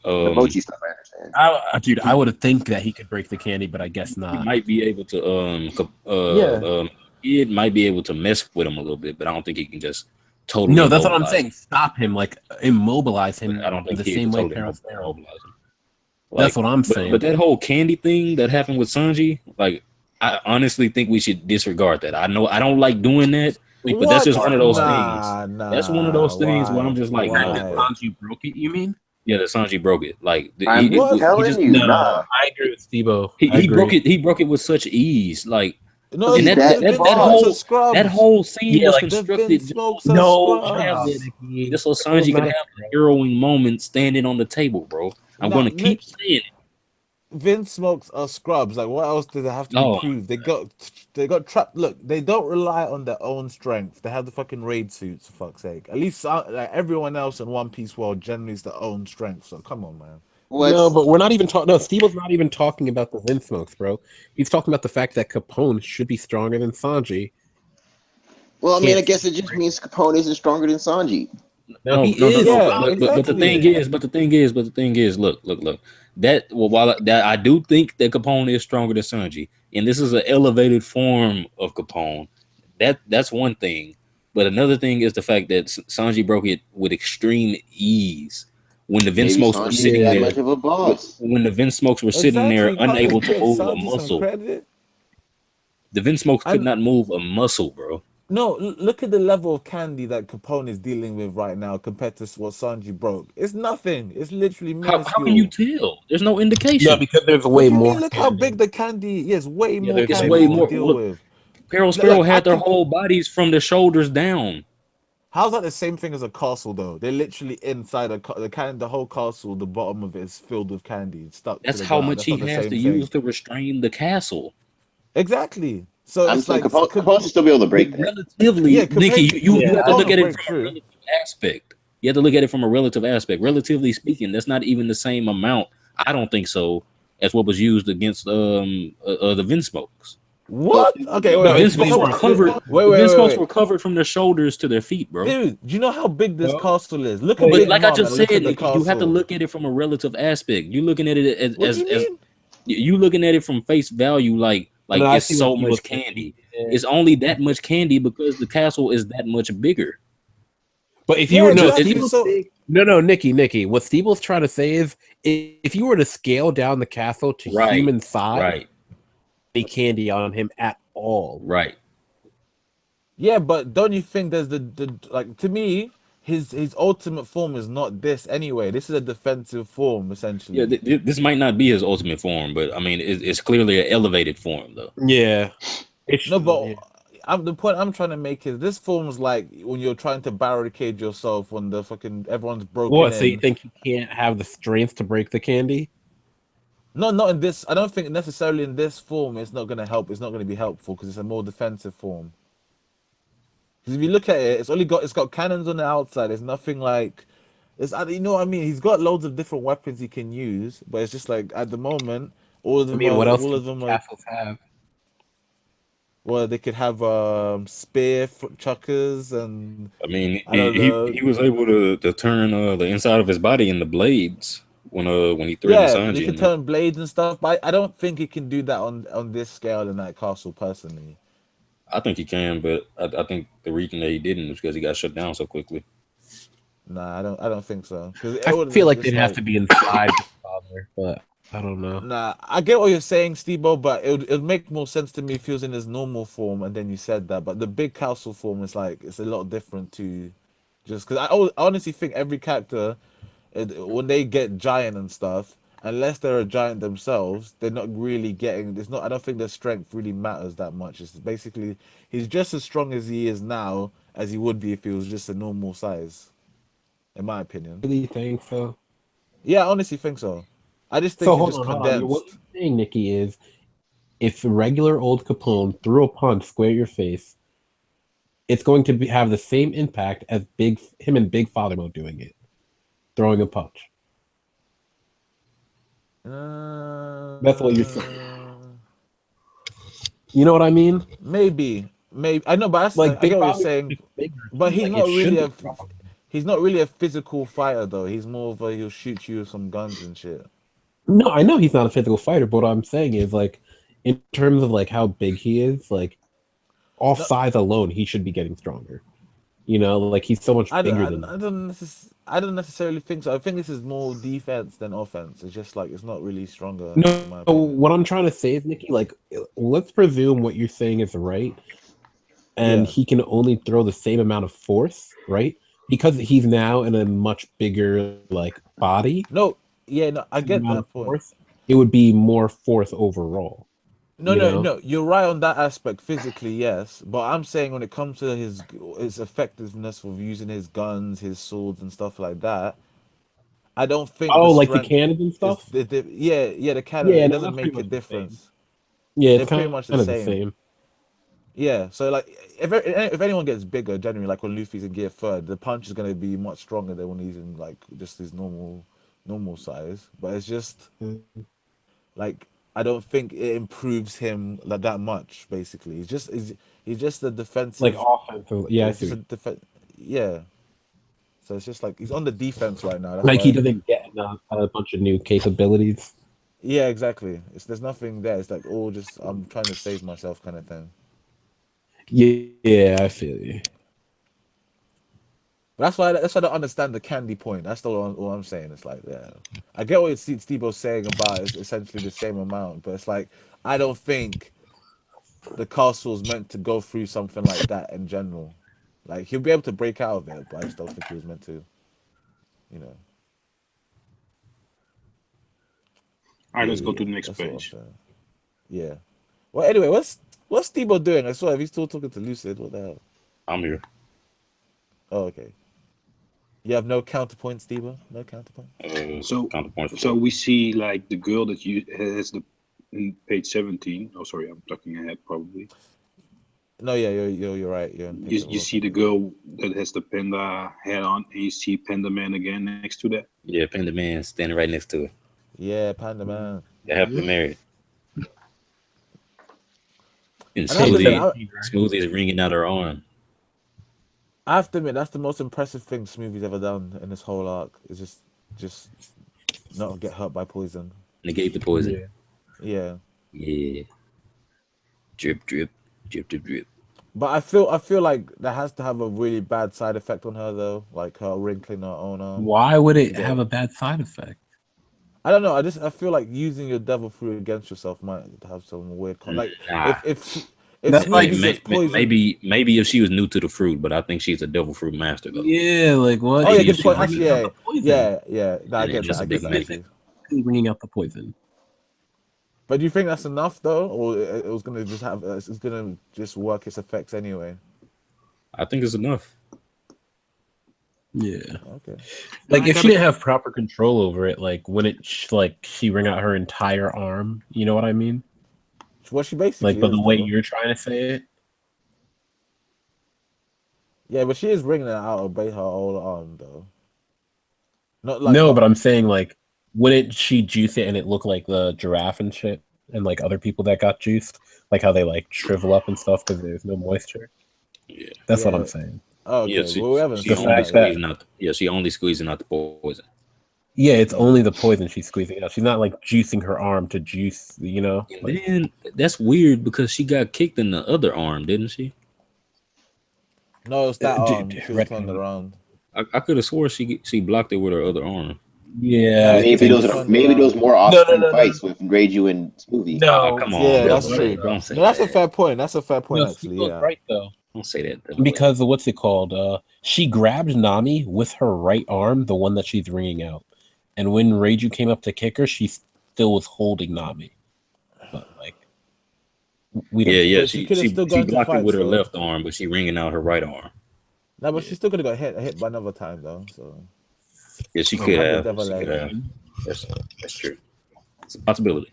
the mochi stuff, I understand. Dude, I would have think that he could break the candy, but I guess not. He might be able to. Kid might be able to mess with him a little bit, but I don't think he can just totally. No, that's what I'm saying. Stop him, like immobilize him. I don't think the same way. Immobilize him. That's what I'm saying. But that whole candy thing that happened with Sanji, like, I honestly think we should disregard that. I know I don't like doing that, but that's just one of those things. That's one of those things where I'm just like, Sanji broke it. You mean? Yeah, that Sanji broke it. Like, I agree with Steve-O. He broke it. He broke it with such ease. Like No, And it's that because the Vinsmokes are scrubs. that whole scene Yeah, was like, The constructed just Vinsmokes so are no, have scrubs. it, just so Sanji could have a harrowing moment standing on the table, bro. I'm Now, gonna keep saying it. Vinsmokes are scrubs. Like, what else do they have to be No, proved? They got trapped. Look, they don't rely on their own strength. They have the fucking raid suits, for fuck's sake. At least like everyone else in One Piece world generally is their own strength. So come on, man. No, what's but we're not even talking. No, Steve was not even talking about the Vinsmokes, bro. He's talking about the fact that Capone should be stronger than Sanji. well, I mean, I Can't. guess it just means Capone isn't stronger than Sanji. No, he no. is. Yeah, But the thing exactly. is, look. That while that I do think that Capone is stronger than Sanji, and this is an elevated form of Capone. That's one thing. But another thing is the fact that Sanji broke it with extreme ease when the Maybe Vinsmokes were Sanji ain't sitting that there. much of a boss. When the Vinsmokes were sitting there Exactly. You can't unable just to give move a Sanji some muscle, credit. the Vinsmokes could And not move a muscle, bro. no, look at the level of candy that Capone is dealing with right now compared to what Sanji broke. It's nothing. It's literally How can you minuscule. tell? There's no No, indication. because there's What way do you mean? more Look how candy. big the candy. Yes, way Yeah, more there's It's way candy way to more. more. deal Look, with. Peril Sparrow Like I had their could. whole bodies from the shoulders down. How's that the same thing as a castle though? They're literally inside the whole castle. The bottom of it is filled with candy, stuck to That's the how ground. much That's he not the has same to use thing. to restrain the castle. Exactly. So I'm it's saying like Capone should still be able to But break that. relatively, yeah, Nikki, compared you have to Capone look will at it break from a through. relative aspect. You have to look at it from a relative aspect. Relatively speaking, that's not even the same amount. I don't think so as what was used against the Vinsmokes. Well, What? Okay, The No, wait. it's We're Vinsmokes talking were more. about covered. The Vinsmokes wait. were covered from their shoulders to their feet, bro. Dude, do you know how big this No. castle is? Look at Well, But Big like I Mom just and look said, at the Nikki, you have to castle. look at it from a relative aspect. You're looking at it What do you as mean? you looking at it from face value, no, like I it's see what so he was much saying. candy. Yeah. It's only that much candy because the castle is that much bigger. But if you Yeah, were no, Just exactly. Steve was So saying Nikki. What Steve was trying to say is, if you were to scale down the castle to right, human size, right, any candy on him at all. right. yeah, but don't you think there's the like to me his ultimate form is not this anyway. This is a defensive form Yeah, essentially. this might not be his ultimate form, but I mean, it's clearly an elevated form, though. Yeah, it's No, but yeah. the point I'm trying to make is this form's like when you're trying to barricade yourself when the fucking everyone's broken What? So you in. think he can't have the strength to break the candy? No, not in this. I don't think necessarily in this form it's not gonna help. It's not gonna be helpful because it's a more defensive form. Because if you look at it, it's got cannons on the outside. There's nothing like it's you know what I mean. He's got loads of different weapons he can use, but it's just like at the moment, I mean, what else all do of them are. castles have? Well, they could have spear chuckers and I mean, I don't know. he was able to turn the inside of his body into blades when he threatened Yeah, they Sanji can in there. turn blades and stuff, but I don't think he can do that on this scale in that castle personally. I think he can, but I think the reason that he didn't was because he got shut down so quickly. Nah, I don't think so. Because it I would feel like it's they'd have like to be inside the father, but I don't know. nah. I get what you're saying, Steve, but it'd make more sense to me if he was in his normal form and then you said that. But the big castle form is like it's a lot different to just because I honestly think every character when they get giant and stuff, unless they're a giant themselves, they're not really getting. It's not. I don't think their strength really matters that much. It's basically he's just as strong as he is now as he would be if he was just a normal size, in my opinion. Really think so? Yeah, I honestly think so. I just think So it's hold just on, hold on. What condensed. you're saying, Nikki, is if regular old Capone threw a punch square at your face, it's going to have the same impact as him and Big Father Mode doing it, throwing a punch. That's what you're saying. You know what I mean? Maybe I know, but Like I Big get what you're Father saying. is bigger, But too. he's Like it not should really be a stronger. he's not really a physical fighter though. He's more of a he'll shoot you with some guns and shit. No, I know he's not a physical fighter, but what I'm saying is like in terms of like how big he is, like off No, size alone, he should be getting stronger. You know, like he's so much bigger than you. I don't necessarily think so. I think this is more defense than offense. It's just like it's not really stronger No, in my opinion. what I'm trying to say is, Nikki, like let's presume what you're saying is right, and Yeah. he can only throw the same amount of force, right? Because he's now in a much bigger like body, No. Yeah. No. I same get amount of that point. force, it would be more force overall. No. You're right on that aspect. Physically, yes, but I'm saying when it comes to his effectiveness of using his guns, his swords, and stuff like that, I don't think the Oh, like the strength cannons and is stuff. the cannon. Yeah, It no, doesn't that's pretty make a much the same. difference. Yeah, They're it's pretty kind much the of the same. same. Yeah, so like if anyone gets bigger, generally like when Luffy's in Gear Third, the punch is gonna be much stronger than when he's in like just his normal size. But it's just like I don't think it improves him like that much. Basically, he's just a Like defensive. offensive. Yeah, I He's see. just a defense. Yeah, so it's just like he's on the defense right now. That's Like he why. doesn't get a bunch of new capabilities. Yeah, exactly. There's nothing there. It's like all just I'm trying to save myself kind of thing. Yeah, I feel you. That's why I don't understand the candy point. That's all I'm saying. It's like, yeah, I get what Steve-O's saying about it's essentially the same amount, but it's like I don't think the castle's meant to go through something like that in general. Like he'll be able to break out of it, but I just don't think he was meant to. You know. All right, let's go Yeah. to the next That's what I'm page. saying. Yeah. Well, anyway, what's Steve-O doing? I saw if he's still talking to Lucid. What the hell? I'm here. Oh, okay. You have no counterpoint, Steve-O? No counterpoint? So Counterpoint. so we see like the girl that you has the in page 17. Oh, sorry, I'm talking ahead probably. No, yeah, you're right. You're on page You see the girl that has the panda hat on, and you see Panda Man again next to that. Yeah, Panda Man standing right next to her. Yeah, Panda Man. They're happily married. And And I have to admit, Smoothie is wringing out her arm. I have to admit that's the most impressive thing Smoothie's ever done in this whole arc. Is just not get hurt by poison. Negate the poison. Yeah. Yeah. Drip, drip, drip, drip, drip. But I feel like that has to have a really bad side effect on her though, like her wrinkling her own arm. Why would it have a bad side effect? I don't know. I feel like using your devil fruit against yourself might have some weird like Nah. if That's like Smoothie gets poisoned. maybe if she was new to the fruit, but I think she's a devil fruit master though. Yeah, like what? Oh yeah, Maybe good if point. she Actually, yeah. No, I And get just that. a big medic. Specifically bringing out the poison. But do you think that's enough though, or it was gonna just have it's gonna just work its effects anyway? I think it's enough. Yeah. Okay. Like if she didn't have proper control over it, like wouldn't she wring out her entire arm? You know what I mean? Well, she basically like, but the way though. you're trying to say it. Yeah, but she is wringing it out of her whole arm though. Not like no, but I'm saying like, wouldn't she juice it and it look like the giraffe and shit, and like other people that got juiced, like how they like shrivel up and stuff because there's no moisture. Yeah, that's what I'm saying. Oh, okay. Yeah, Well, we haven't she seen only that squeezing out. Yeah, she only squeezing out the poison. Yeah, it's only the poison she's squeezing out. She's not like juicing her arm to juice, you know. And like, then that's weird because she got kicked in the other arm, didn't she? No, it's that arm. She was turned around. I could have swore she blocked it with her other arm. Yeah, maybe those more off-screen fights with Reiju and Smoothie. No, come on. Yeah, that's true. Don't say that's a fair point. That's a fair point, no, actually. Steve-O's Yeah. right though. Don't say that. Because what's it called? She grabbed Nami with her right arm, the one that she's wringing out, and when Reiju came up to kick her, she still was holding Nami. But like, we don't. Yeah. But She still gone to blocked it with her so. left arm, but she wringing out her right arm. No, but she's still gonna get hit by another time though. So yeah, she could have. That's true. It's a possibility.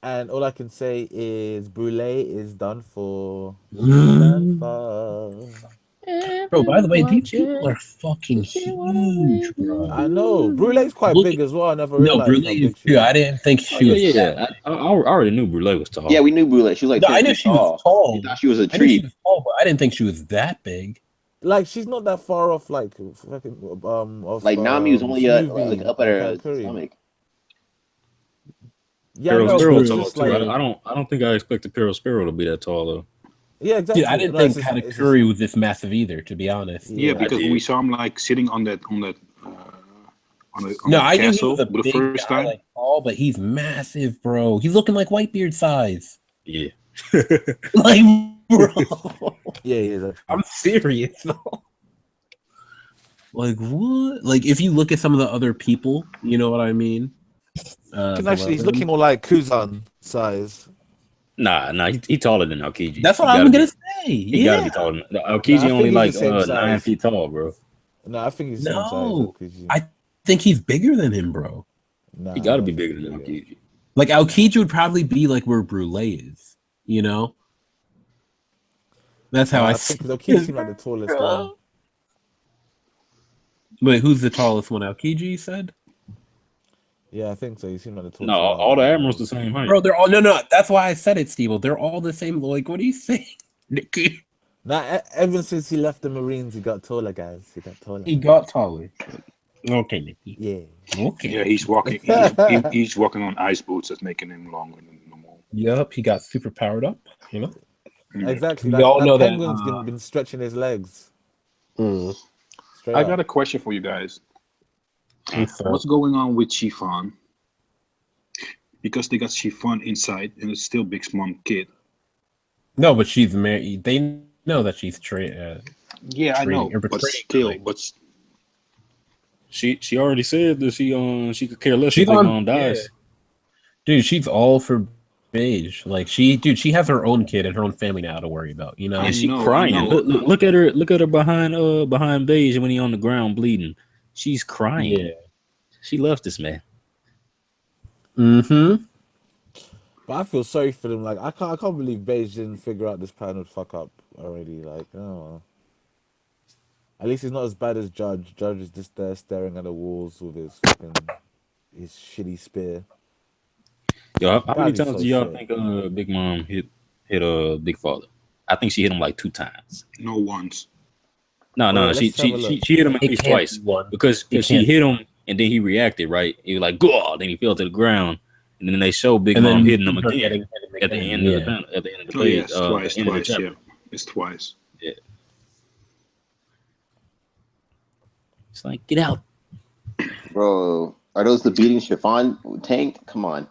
And all I can say is Brûlé is done for. Done for. Bro, by the way, these people are fucking huge, bro. I know. Brûlé's quite big as well. I never realized. No, Brûlé is. I didn't think she was. Yeah. I already knew Brûlé was tall. Yeah, we knew Brûlé. She was like. No, I knew she was tall. You thought she was a tree. She was tall, but I didn't think she was that big. Like she's not that far off. Like fucking like Nami was only like up at her stomach. Yeah, Pearl Sparrow tall just too. like, I don't think I expected Pearl Sparrow to be that tall though. Yeah, exactly. Dude, I didn't think Katakuri was this massive either, to be honest. Yeah, because we saw him like sitting on that no, I knew he was a the big first guy, time. like tall, but he's massive, bro. He's looking like Whitebeard size. Yeah. Like, bro. Yeah, he is. I'm serious though. Like what? Like if you look at some of the other people, you know what I mean? Actually, he's looking more like Kuzan size. Nah, he taller than Aokiji. That's what He I'm gotta gonna be. say. He gotta be taller. Aokiji I only think he's the like same 9 size. feet tall, bro. No, I think he's the same size. No, Aokiji. I think he's bigger than him, bro. Nah, He I gotta don't be think bigger he's than bigger. Aokiji. Like Aokiji would probably be like where Brule is, you know? That's how I I see think Aokiji it, seemed like the tallest bro. one. Wait, who's the tallest one? Aokiji, you said? Yeah, I think so. He seemed like the No, tallest one. all the admirals the same height. Bro, they're all no. That's why I said it, Steve. They're all the same. Like, what are you saying, Nikki? Nah, ever since he left the Marines, he got taller, guys. He got taller. He got taller. Okay, Nikki. Yeah. Okay. Yeah, he's walking. He's walking on ice boots. That's making him longer than normal. Yep, he got super powered up. You know. Exactly. We all That know that. penguin's been stretching his legs. Mm. Straight I up. got a question for you guys. What's What's going on with Chiffon? Because they got Chiffon inside, and it's still Big Mom kid. No, but she's married. They know that she's Yeah, I know, trading or but betraying. still, Like, but She already said that she could care less she's if Big on. Mom dies. Yeah. Dude, she's all for Beige. Like she has her own kid and her own family now to worry about. You know. I And she know, crying. I know. Look at her. Look at her behind Beige when he on the ground bleeding. She's crying. Yeah. She loves this man. Mm-hmm. But I feel sorry for them. Like I can't believe Beige didn't figure out this plan would fuck up already. Like, oh. At least he's not as bad as Judge. Judge is just there staring at the walls with his shitty spear. Yo, how many God, he's times so do y'all shit. think Big Mom hit Big Father? I think she hit him like 2 times. No once. No, Wait, she let's have a look. hit him at It least can't twice be one. because It she can't. hit him and then he reacted right. He was like, "God!" Then he fell to the ground, and then they show Big And Mom then hitting him her again getting hit at the again. end of the Yeah. panel, at the end of the Oh page, yeah, it's twice, end of the twice. chapter. Yeah, it's twice. Yeah. It's like, get out. Bro, are those the beating Chiffon tank? Come on.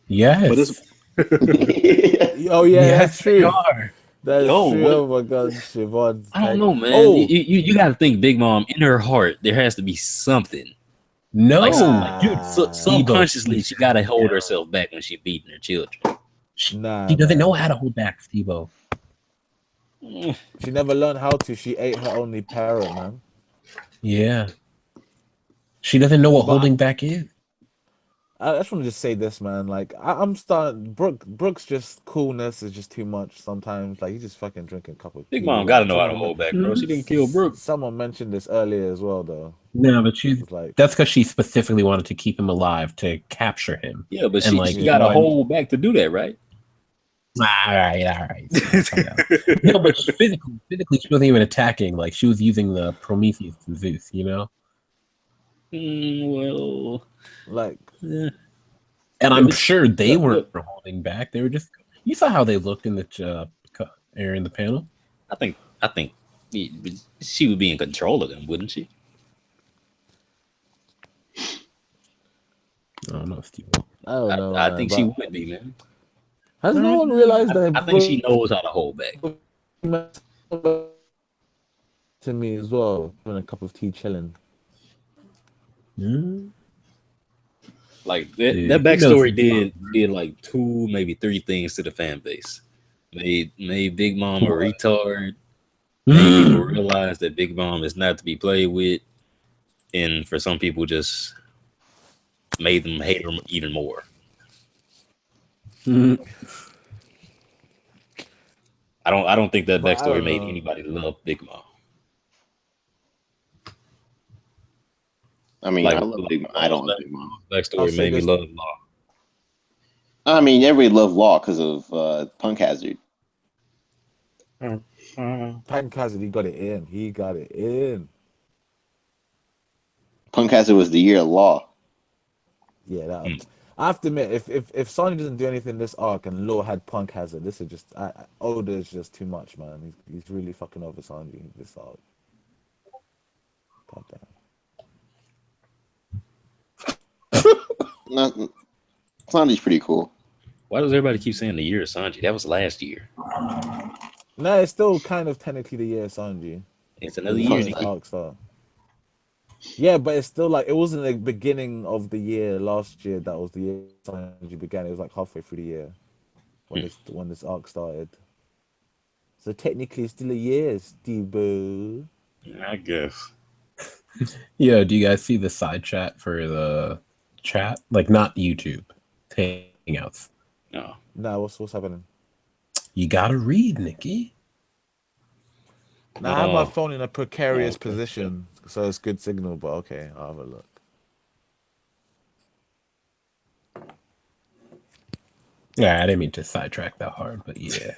Yes. Oh yeah, Yes, that's they true. are. That's Yo, true. what? Oh my god, Siobhan's I don't tank. know, man. Oh, You got to think, Big Mom, in her heart, there has to be something. No, Like dude. Steve-O, subconsciously, she got to hold herself back when she beating her children. She nah, doesn't know man. how to hold back, Steve-O. She never learned how to. She ate her only parrot, man. Yeah. She doesn't know what But holding back is. I just want to just say this, man. Like I'm starting. Brooks just coolness is just too much sometimes. Like he's just fucking drinking a cup of Big tea. Mom got to Like know how to hold back, bro. She didn't kill Brooke. someone mentioned this earlier as well, though. No, but It's like, that's because she specifically wanted to keep him alive to capture him. Yeah, but And she got to hold back to do that, right? All right. No, but physically, she wasn't even attacking. Like she was using the Prometheus and Zeus, you know. Well, like, yeah. And I'm sure they weren't Look. holding back. They were just. You saw how they looked in the in the panel. I think she would be in control of them, wouldn't she? I don't know, Steve. I don't know. I Man, think but she would be, man. has no one realized that? I think she knows how to hold back. To me as well, having a cup of tea, chilling. Like that Dude, backstory did like 2, maybe 3 things to the fan base. Made Big Mom a retard. Made people realize that Big Mom is not to be played with, and for some people, just made them hate her even more. I don't think that But I backstory don't made know. anybody love Big Mom. I mean, Like, I love Big Mom. I don't love Big Mom. I'll Backstory say made me this. love Law. I mean, everybody loved Law because of Punk Hazard. Punk Hazard, he got it in. He got it in. Punk Hazard was the year of Law. Yeah, that. I have to admit, if Sanji doesn't do anything this arc and Law had Punk Hazard, this is just Oda is just too much, man. He's really fucking over Sanji this arc. God Not, Sanji's pretty cool. Why does everybody keep saying the year of Sanji? That was last year. No, it's still kind of technically the year of Sanji. It's another It's year. this arc start. Yeah, but it's still like it wasn't the beginning of the year last year. That was the year Sanji began. It was like halfway through the year. when this arc started. So technically, it's still a year, Steve-boo. I guess. Yeah, do you guys see the side chat for the chat? Like, not YouTube, Hangouts. No. Nah, what's happening? You gotta read, Nikki. Now I have my phone in a precarious position, so it's good signal. But okay, I'll have a look. Yeah, I didn't mean to sidetrack that hard, but yeah.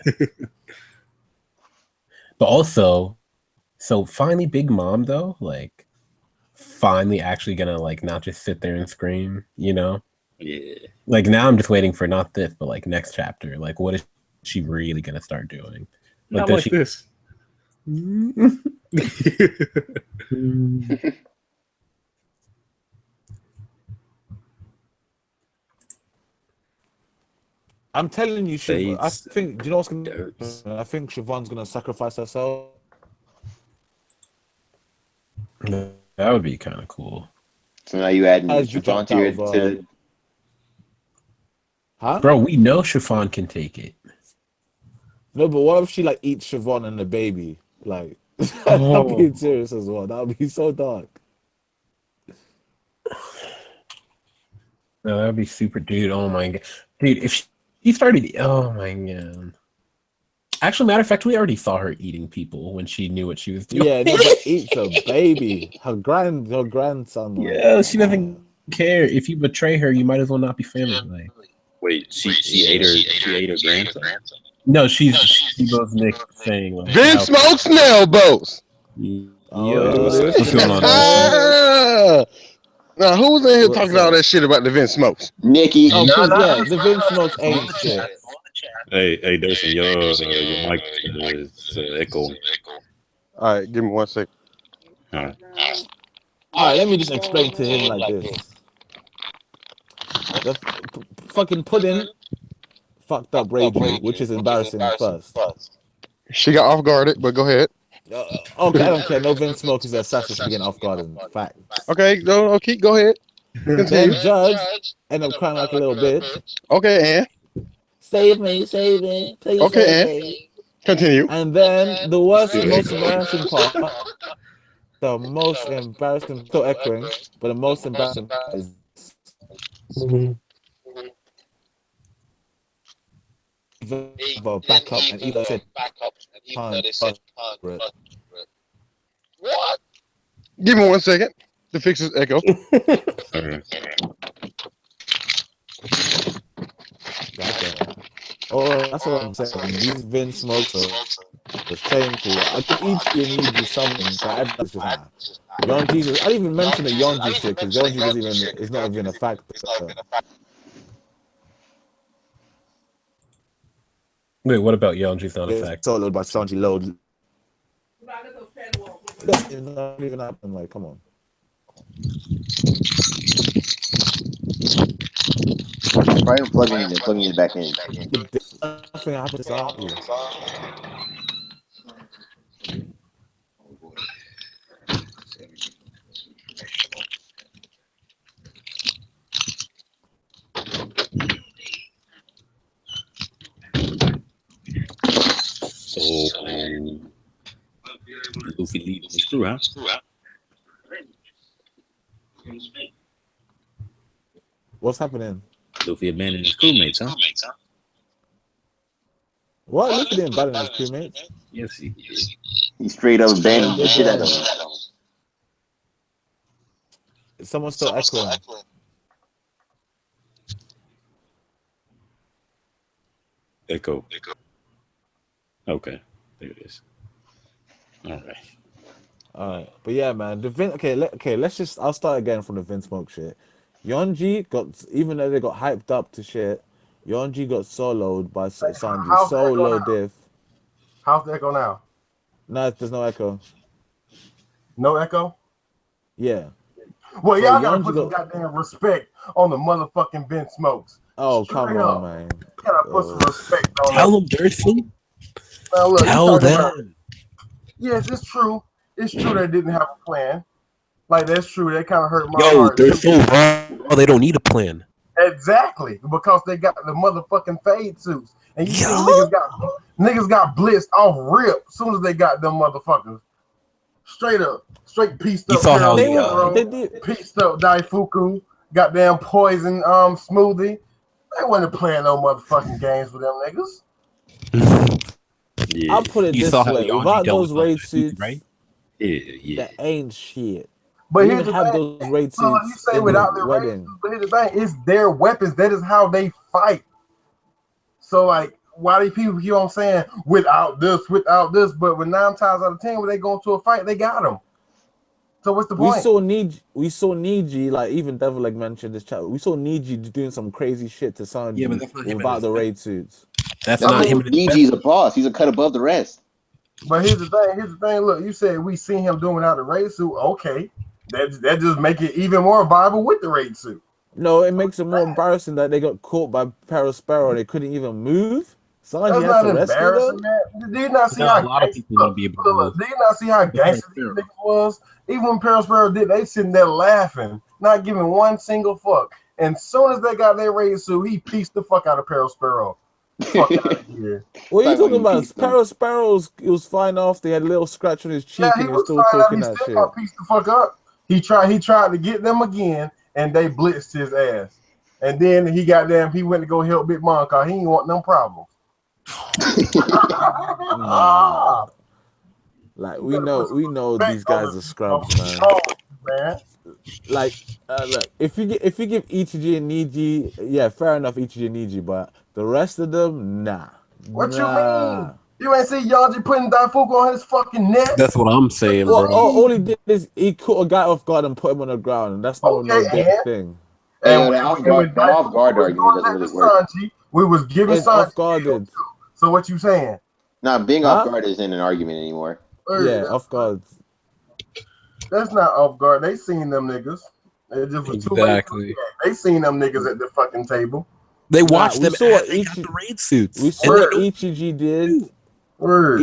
But also, so finally, Big Mom though, like, finally actually gonna like not just sit there and scream, you know? Yeah. Like now, I'm just waiting for not this, but like next chapter. Like, what is she really gonna start doing? Like, not like this. I'm telling you, Siobhan. I think. Do you know what's gonna? Dirts. I think Siobhan's gonna sacrifice herself. That would be kind of cool. So now you adding As you Siobhan jumped out of, to the... Huh? Bro, we know Chiffon can take it. No, but what if she like eats Siobhan and the baby? Like, Oh. I'm being serious as well. That would be so dark. No, that would be super, dude. Oh my god, dude. If she started, oh my god. Actually, matter of fact, we already saw her eating people when she knew what she was doing. Yeah, no, but eats a baby. Her grandson. Like, Yeah, she doesn't care. If you betray her, you might as well not be family. Like, Wait, she ate her grandson? no, she's Nick saying like, Vinsmokes Nailboats. What's going on? Now, who's in here What's talking up? all that shit about the Vinsmokes? Nikki. Oh, yeah, the Vinsmokes ain't shit. Hey, Durson, your mic is echoing. All right, give me 1 second. All right. All right, let me just explain to him like this. The fucking pudding fucked up Reiju, which is embarrassing first. She got off guarded, but go ahead. Okay, I don't care. No Vinsmoke is the assassin should be getting off guard. Fact. Okay, no, keep go ahead. Then Continue. Judge end up crying like a little bitch. Okay, and Save me, please okay, save and me. continue. And then the worst, most embarrassing part, the most embarrassing, still echoing, but the most embarrassing part is the backup and either said What? Give me 1 second to fix this echo. Okay. Oh, that's what I'm saying. These Vinsmokes are shameful. I think each of you needs something, but everyone's just nah. Yonji's, I didn't even mention the Yonji shit because Yonji doesn't even, it's not even a factor. wait, what about Yonji's not a It's fact? soloed by Sanji Load. It's not even happen. Like, come on. Try unplugging it and plugging it back in. Nothing happened to Sanji. So, Luffy leaving his crew, huh? What's happening? Luffy abandoning his crewmates, huh? What? Luffy didn't abandon his crewmates. Yes, he did. He straight up abandoned the shit out of him. Someone's still echoing. Echo. Okay, there it is. All right. But yeah, man. Let's just. I'll start again from the Vinsmoke shit. Yonji got, even though they got hyped up to shit, Yonji got soloed by Sanji. Solo diff. How's the echo now? No, there's no echo. No echo? Yeah. Well, So y'all gotta Yonji put some goddamn respect on the motherfucking Vinsmokes. Oh, Straight come up. on, man. Gotta put some respect on Tell them. them, Durson. Now, look, Tell them. Yes, it's true. It's true they didn't have a plan. Like, that's true. That kind of hurt my Yo, heart. they're so wrong. Oh, they don't need a plan. Exactly. Because they got the motherfucking fade suits. and you see niggas got blitzed off rip as soon as they got them motherfuckers. Straight pieced up. You saw how they did. Pieced up Daifuku, goddamn poison smoothie. They wasn't playing no motherfucking games with them niggas. Yeah, I'll put it You this saw how way: Yanji without dealt those with raid suits, right? yeah. that ain't shit. But You here's even the have thing. those raid So you suits say in without the the raid wedding. suits, but here's the thing: it's their weapons. That is how they fight. So like, why do people keep on saying without this? But when 9 times out of 10, when they go into a fight, they got them. So what's the point? We saw Niji, like even Devil like mentioned this chat. We saw Niji doing some crazy shit to Sanji Yeah, but that's not him without the raid suits. That's I not mean, him. Niji's a boss. He's a cut above the rest. But here's the thing. Look, you said we seen him doing without the raid suit. Okay, that just make it even more viable with the raid suit. No, it makes it more embarrassing that they got caught by Perospero and they couldn't even move. Sanji That's had not to rescue embarrassing, them. man. Did you not see Now, how a lot of gangster? people wouldn't be able to move. Did you not see how gangster these niggas was? Even when Perospero did, they sitting there laughing, not giving one single fuck. And soon as they got their raid suit, he pieced the fuck out of Perospero. Fuck out of here. What are you talking about? pieced them. Perospero was fine off. They had a little scratch on his cheek Yeah, and he was still fine. talking He that still shit. got pieced the fuck up. He tried to get them again, and they blitzed his ass. And then he went to go help Big Mom because he ain't want no problems. Nah. Like we know these guys are scrubs, man. Like, look, if you give Ichiji and Niji, yeah, fair enough, Ichiji and Niji, but the rest of them, nah. What you mean? You ain't see Yanji putting Daifuku on his fucking neck? That's what I'm saying, Well, bro. all he did is he caught a guy off guard and put him on the ground, and that's no big thing. And the off guard argument doesn't really work. Sanji, we was giving It's Sanji off guarded. So what you saying? Nah, being off guard isn't an argument anymore. Yeah, off guard. That's not off guard. They seen them niggas. It just was exactly. They seen them niggas at the fucking table. They watched them. Saw they got the raid suits. We saw what Ichiji did. Word.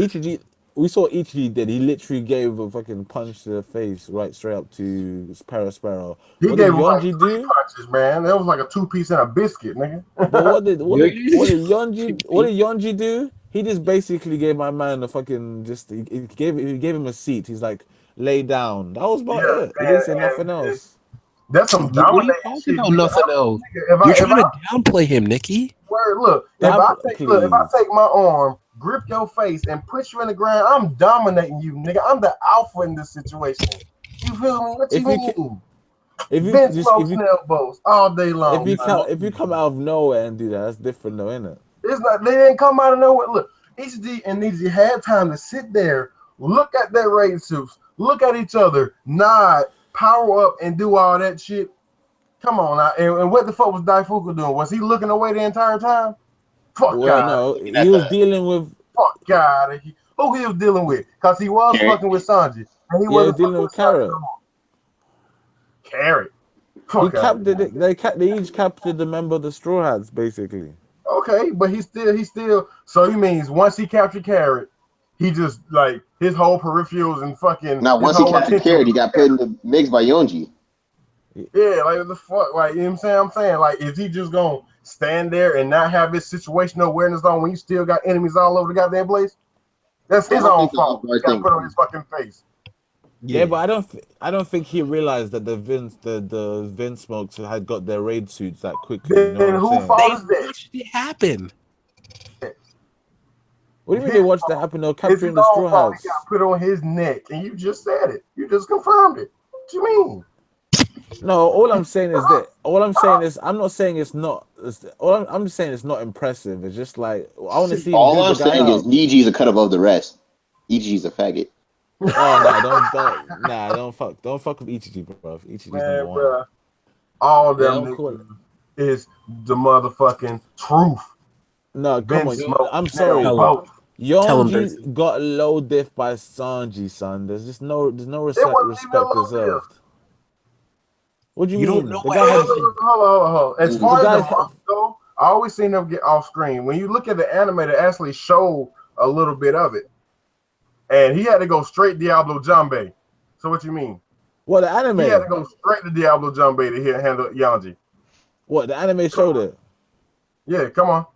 We saw Ichiji did. He literally gave a fucking punch to the face, right straight up to Perospero. He gave him like 3 punches, man. That was like a 2-piece and a biscuit, nigga. But what did Yonji do? He just basically gave my man a fucking he gave him a seat. He's like, lay down. That was about it. He didn't say nothing else. That's some dominating shit. About nothing else. You're trying to downplay him, Nikki. Word, look, if I take my arm, grip your face, and push you in the ground, I'm dominating you, nigga. I'm the alpha in this situation. You feel me? What you mean? If you elbows all day long. If you come out of nowhere and do that, that's different, though, isn't it? It's not. They didn't come out of nowhere. Look, HD and Niji had time to sit there, look at their raid suits, look at each other, nod, power up, and do all that shit. Come on now. And what the fuck was Daifuku doing? Was he looking away the entire time? Fuck God. No, he was dealing with. Fuck God. Who he was dealing with? Because he was fucking with Sanji. And he wasn't dealing with Carrot. Carrot. He captured it. They each captured the member of the Straw Hats, basically. Okay, but he still. So he means once he captured Carrot, he just like his whole peripherals and fucking. Now once he captured Carrot, he got put in the mix by Yonji. Yeah, like what the fuck, like you know what I'm saying? Like, is he just gonna stand there and not have his situational awareness on when you still got enemies all over the goddamn place? That's his own fault. He got put on his fucking face. Yeah, but I don't think he realized that the Vinsmokes had got their raid suits that quickly. Then you know who fault is that? Watched it happen. What do you mean they watched that happen? They're capturing the Straw Hats. He got put on his neck, and you just said it. You just confirmed it. What you mean? No, all I'm saying is that. All I'm saying is I'm not saying it's not. I'm just saying it's not impressive. It's just like I want to see. All I'm saying is Niji's a cut above the rest. Ichiji's a faggot. Don't fuck with Ichiji, bro. Ichiji's number one. Bro, all of them is the motherfucking truth. No, come on. I'm sorry. Yonji got low diff by Sanji, son. There's no respect deserved. What do you mean? Hold on. As far as the monks go, I always seen them get off screen. When you look at the anime, they actually show a little bit of it. And he had to go straight Diablo Jambe. So what you mean? What, the anime? He had to go straight to Diablo Jambe to handle Yanji. What, the anime showed it? Yeah, come on.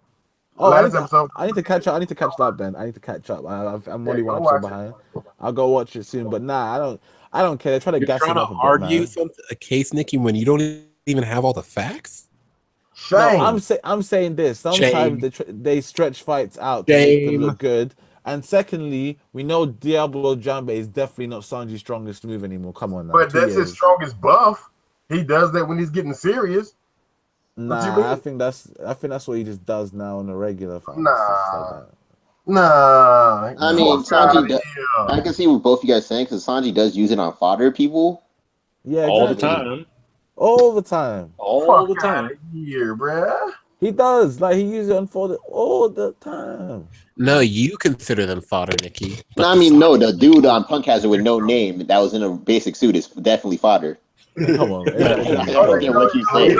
Oh, Last episode. I need to catch up. I need to catch that, Ben. I need to catch up. I'm only go one watch episode behind. I'll go watch it soon. But nah, I don't care. They're trying to You're gas trying it to up a bit, argue man. a case, Nikki, when you don't even have all the facts. Shame. No, I'm saying this. Sometimes they stretch fights out to make them look good. And secondly, we know Diablo Jambe is definitely not Sanji's strongest move anymore. Come on now. But that's his strongest buff. He does that when he's getting serious. Nah, I think that's what he just does now on a regular. Fam. Nah. It's just like that. Nah. I mean, Sanji. I can see what both you guys saying because Sanji does use it on fodder people. Yeah, all exactly. the time. All the time. All the time. Here, bruh. He does. Like he uses it on fodder all the time. No, you consider them fodder, Nikki. No, I mean, no, the dude on Punk Hazard with no name that was in a basic suit is definitely fodder. Come on. I don't get what you say.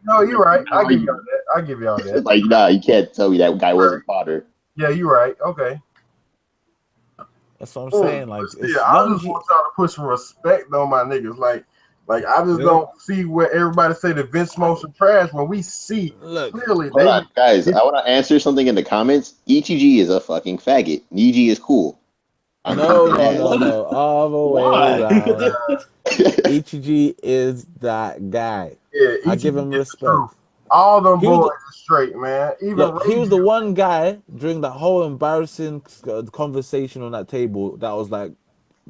No, you're right. I give y'all that. I give y'all that. Like, nah, you can't tell me that guy wasn't fodder. Yeah, you're right. Okay. That's what I'm saying. Like, yeah, I just want y'all to put some respect on my niggas. Like I just don't see where everybody say the Vinsmokes are trash when we see clearly. Hold on, guys. I want to answer something in the comments. Ichiji is a fucking faggot. Niji is cool. No. All the way around. Ichiji is that guy. Yeah, I give him respect. All them boys are straight, man. Even he was the one guy during that whole embarrassing conversation on that table that was like,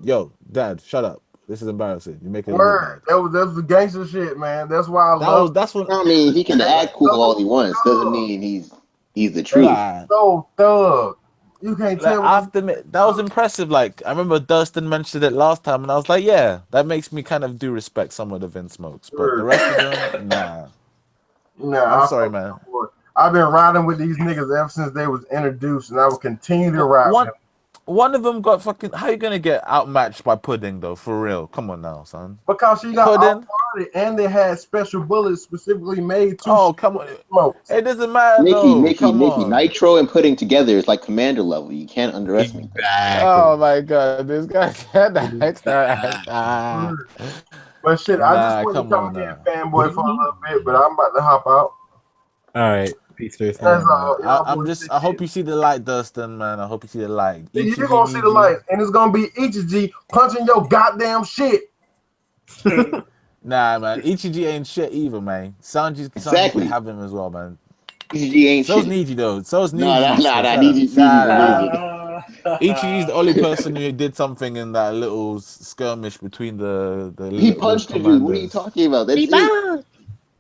"Yo, Dad, shut up. This is embarrassing. You're making it look bad." That was the gangster shit, man. That's why I love. That's what I mean. He can act cool all he wants. Doesn't mean he's the truth. So thug. You can't tell. I have to admit, that was impressive. Like I remember Dustin mentioned it last time, and I was like, "Yeah, that makes me kind of do respect some of the Vinsmokes, but the rest of them, nah." I'm sorry, man. I've been riding with these niggas ever since they was introduced, and I will continue to ride with them. One of them got fucking. How you gonna get outmatched by Pudding though? For real, come on now, son. Because she got Pudding, and they had special bullets specifically made to. Oh come on, smokes. It doesn't matter. Nikki, Nitro and Pudding together is like commander level. You can't underestimate that. Oh my god, this guy said that. But shit, I just want to come here fanboy for a little bit, but I'm about to hop out. All right. Peace. I hope you see the light, Dustin, man. I hope you see the light. You're gonna see the light, and it's gonna be Ichiji punching your goddamn shit. Nah, man. Ichiji ain't shit either, man. Sanji can have him as well, man. Ichiji ain't shit. So's Niji, though. So's Niji. Ichiji's the only person who did something in that little skirmish between the he punched the dude. What are you talking about? That's it.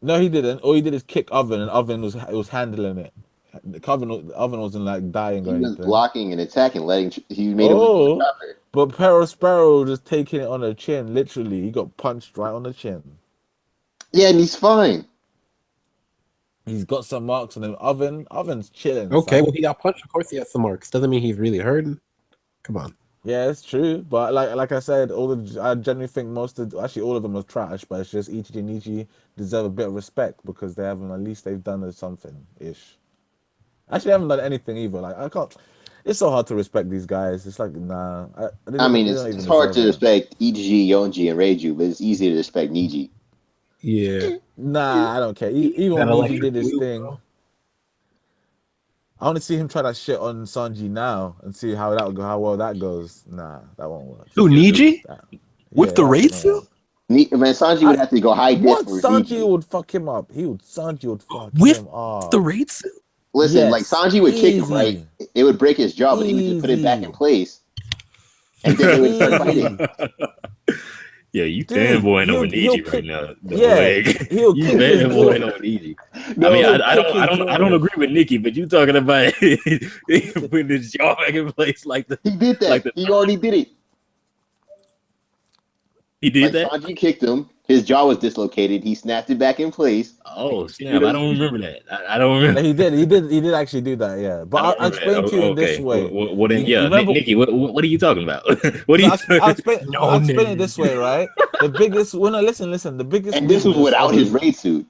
No, he didn't. All he did is kick Oven, and Oven was handling it. Oven wasn't like dying. He was blocking and attacking, he made it. But Pero Sparrow just taking it on the chin. Literally, he got punched right on the chin. Yeah, and he's fine. He's got some marks on him. Oven's chilling. Okay, well he got punched. Of course he has some marks. Doesn't mean he's really hurting. Come on. Yeah, it's true. But like I said, I generally think all of them was trash. But it's just Ichiji and Niji deserve a bit of respect because they haven't. At least they've done something ish. Actually, they haven't done anything either. Like I can't. It's so hard to respect these guys. It's like nah. I mean, it's hard to respect Ichiji, Yonji, and Reiju, but it's easy to respect Niji. Yeah. Nah, I don't care. Even when Niji did his thing. Bro. I want to see him try that shit on Sanji now and see how well that goes. Nah, that won't work. Who, Niji? With the raid suit? Man, Sanji would have to go high diff. Sanji would fuck him up. Sanji would fuck him up. With the raid suit? Listen, like Sanji would kick him, right? It would break his jaw, but he would just put it back in place. And then they would start fighting. Yeah, you fanboying over Niji right now. You fanboying over Niji. I mean, I don't agree with Nikki, but you talking about putting his jaw back in place like the. He did that. He already did it. He did that. Sanji kicked him. His jaw was dislocated. He snapped it back in place. Oh snap! I don't remember that. I don't remember. He did actually do that. Yeah, but I'll explain to you in this way. Well, then, Nikki, what are you talking about? What are you? I'll explain it this way, right? The biggest. Well, no, listen. The biggest. And this was without his raid suit.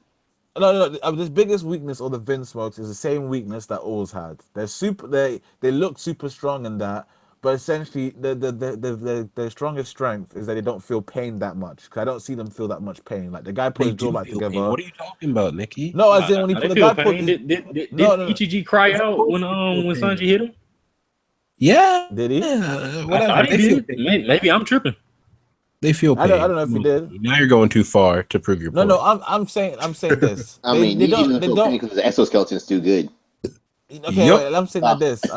No. The biggest weakness of the Vinsmokes is the same weakness that Oz had. They're super. They look super strong in that, But essentially, the strongest strength is that they don't feel pain that much. Cause I don't see them feel that much pain. Like the guy put They his jaw do back feel together. pain. What are you talking about, Nikki? No, as in when he They the feel guy put pain. his, Did no, Ichiji cry Of out course when they feel when pain. Sanji hit him? Yeah. did he? I Whatever. thought he They feel did. pain. Maybe I'm tripping. They feel I pain. don't know if he did. Now you're going too far to prove your point. No, I'm saying this. I mean, They Niji doesn't they feel pain because his exoskeleton's too good. Okay, Yup. wait, I'm saying Stop. like this. Stop.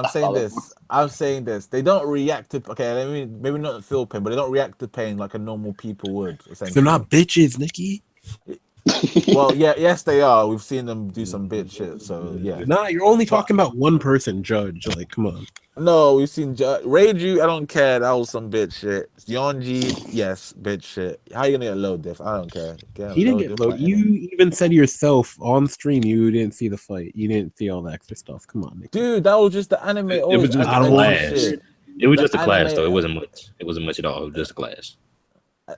I'm saying this. They don't react to okay. Let me maybe not feel pain, but they don't react to pain like a normal people would. Essentially, They're not bitches, Nikki. Well, yeah, yes, they are. We've seen them do some bitch shit. So yeah. Nah, you're only talking about one person, Judge. Like, come on. No, we've seen Reiju. I don't care. That was some bitch shit. Yonji, yes, bitch shit. How you gonna get low diff? I don't care. He didn't get low. You even said yourself on stream you didn't see the fight. You didn't see all the extra stuff. Come on, Nikki. Dude, that was just the anime. It was just a clash. It was just a clash, though. It wasn't much. It wasn't much at all. It was just a clash.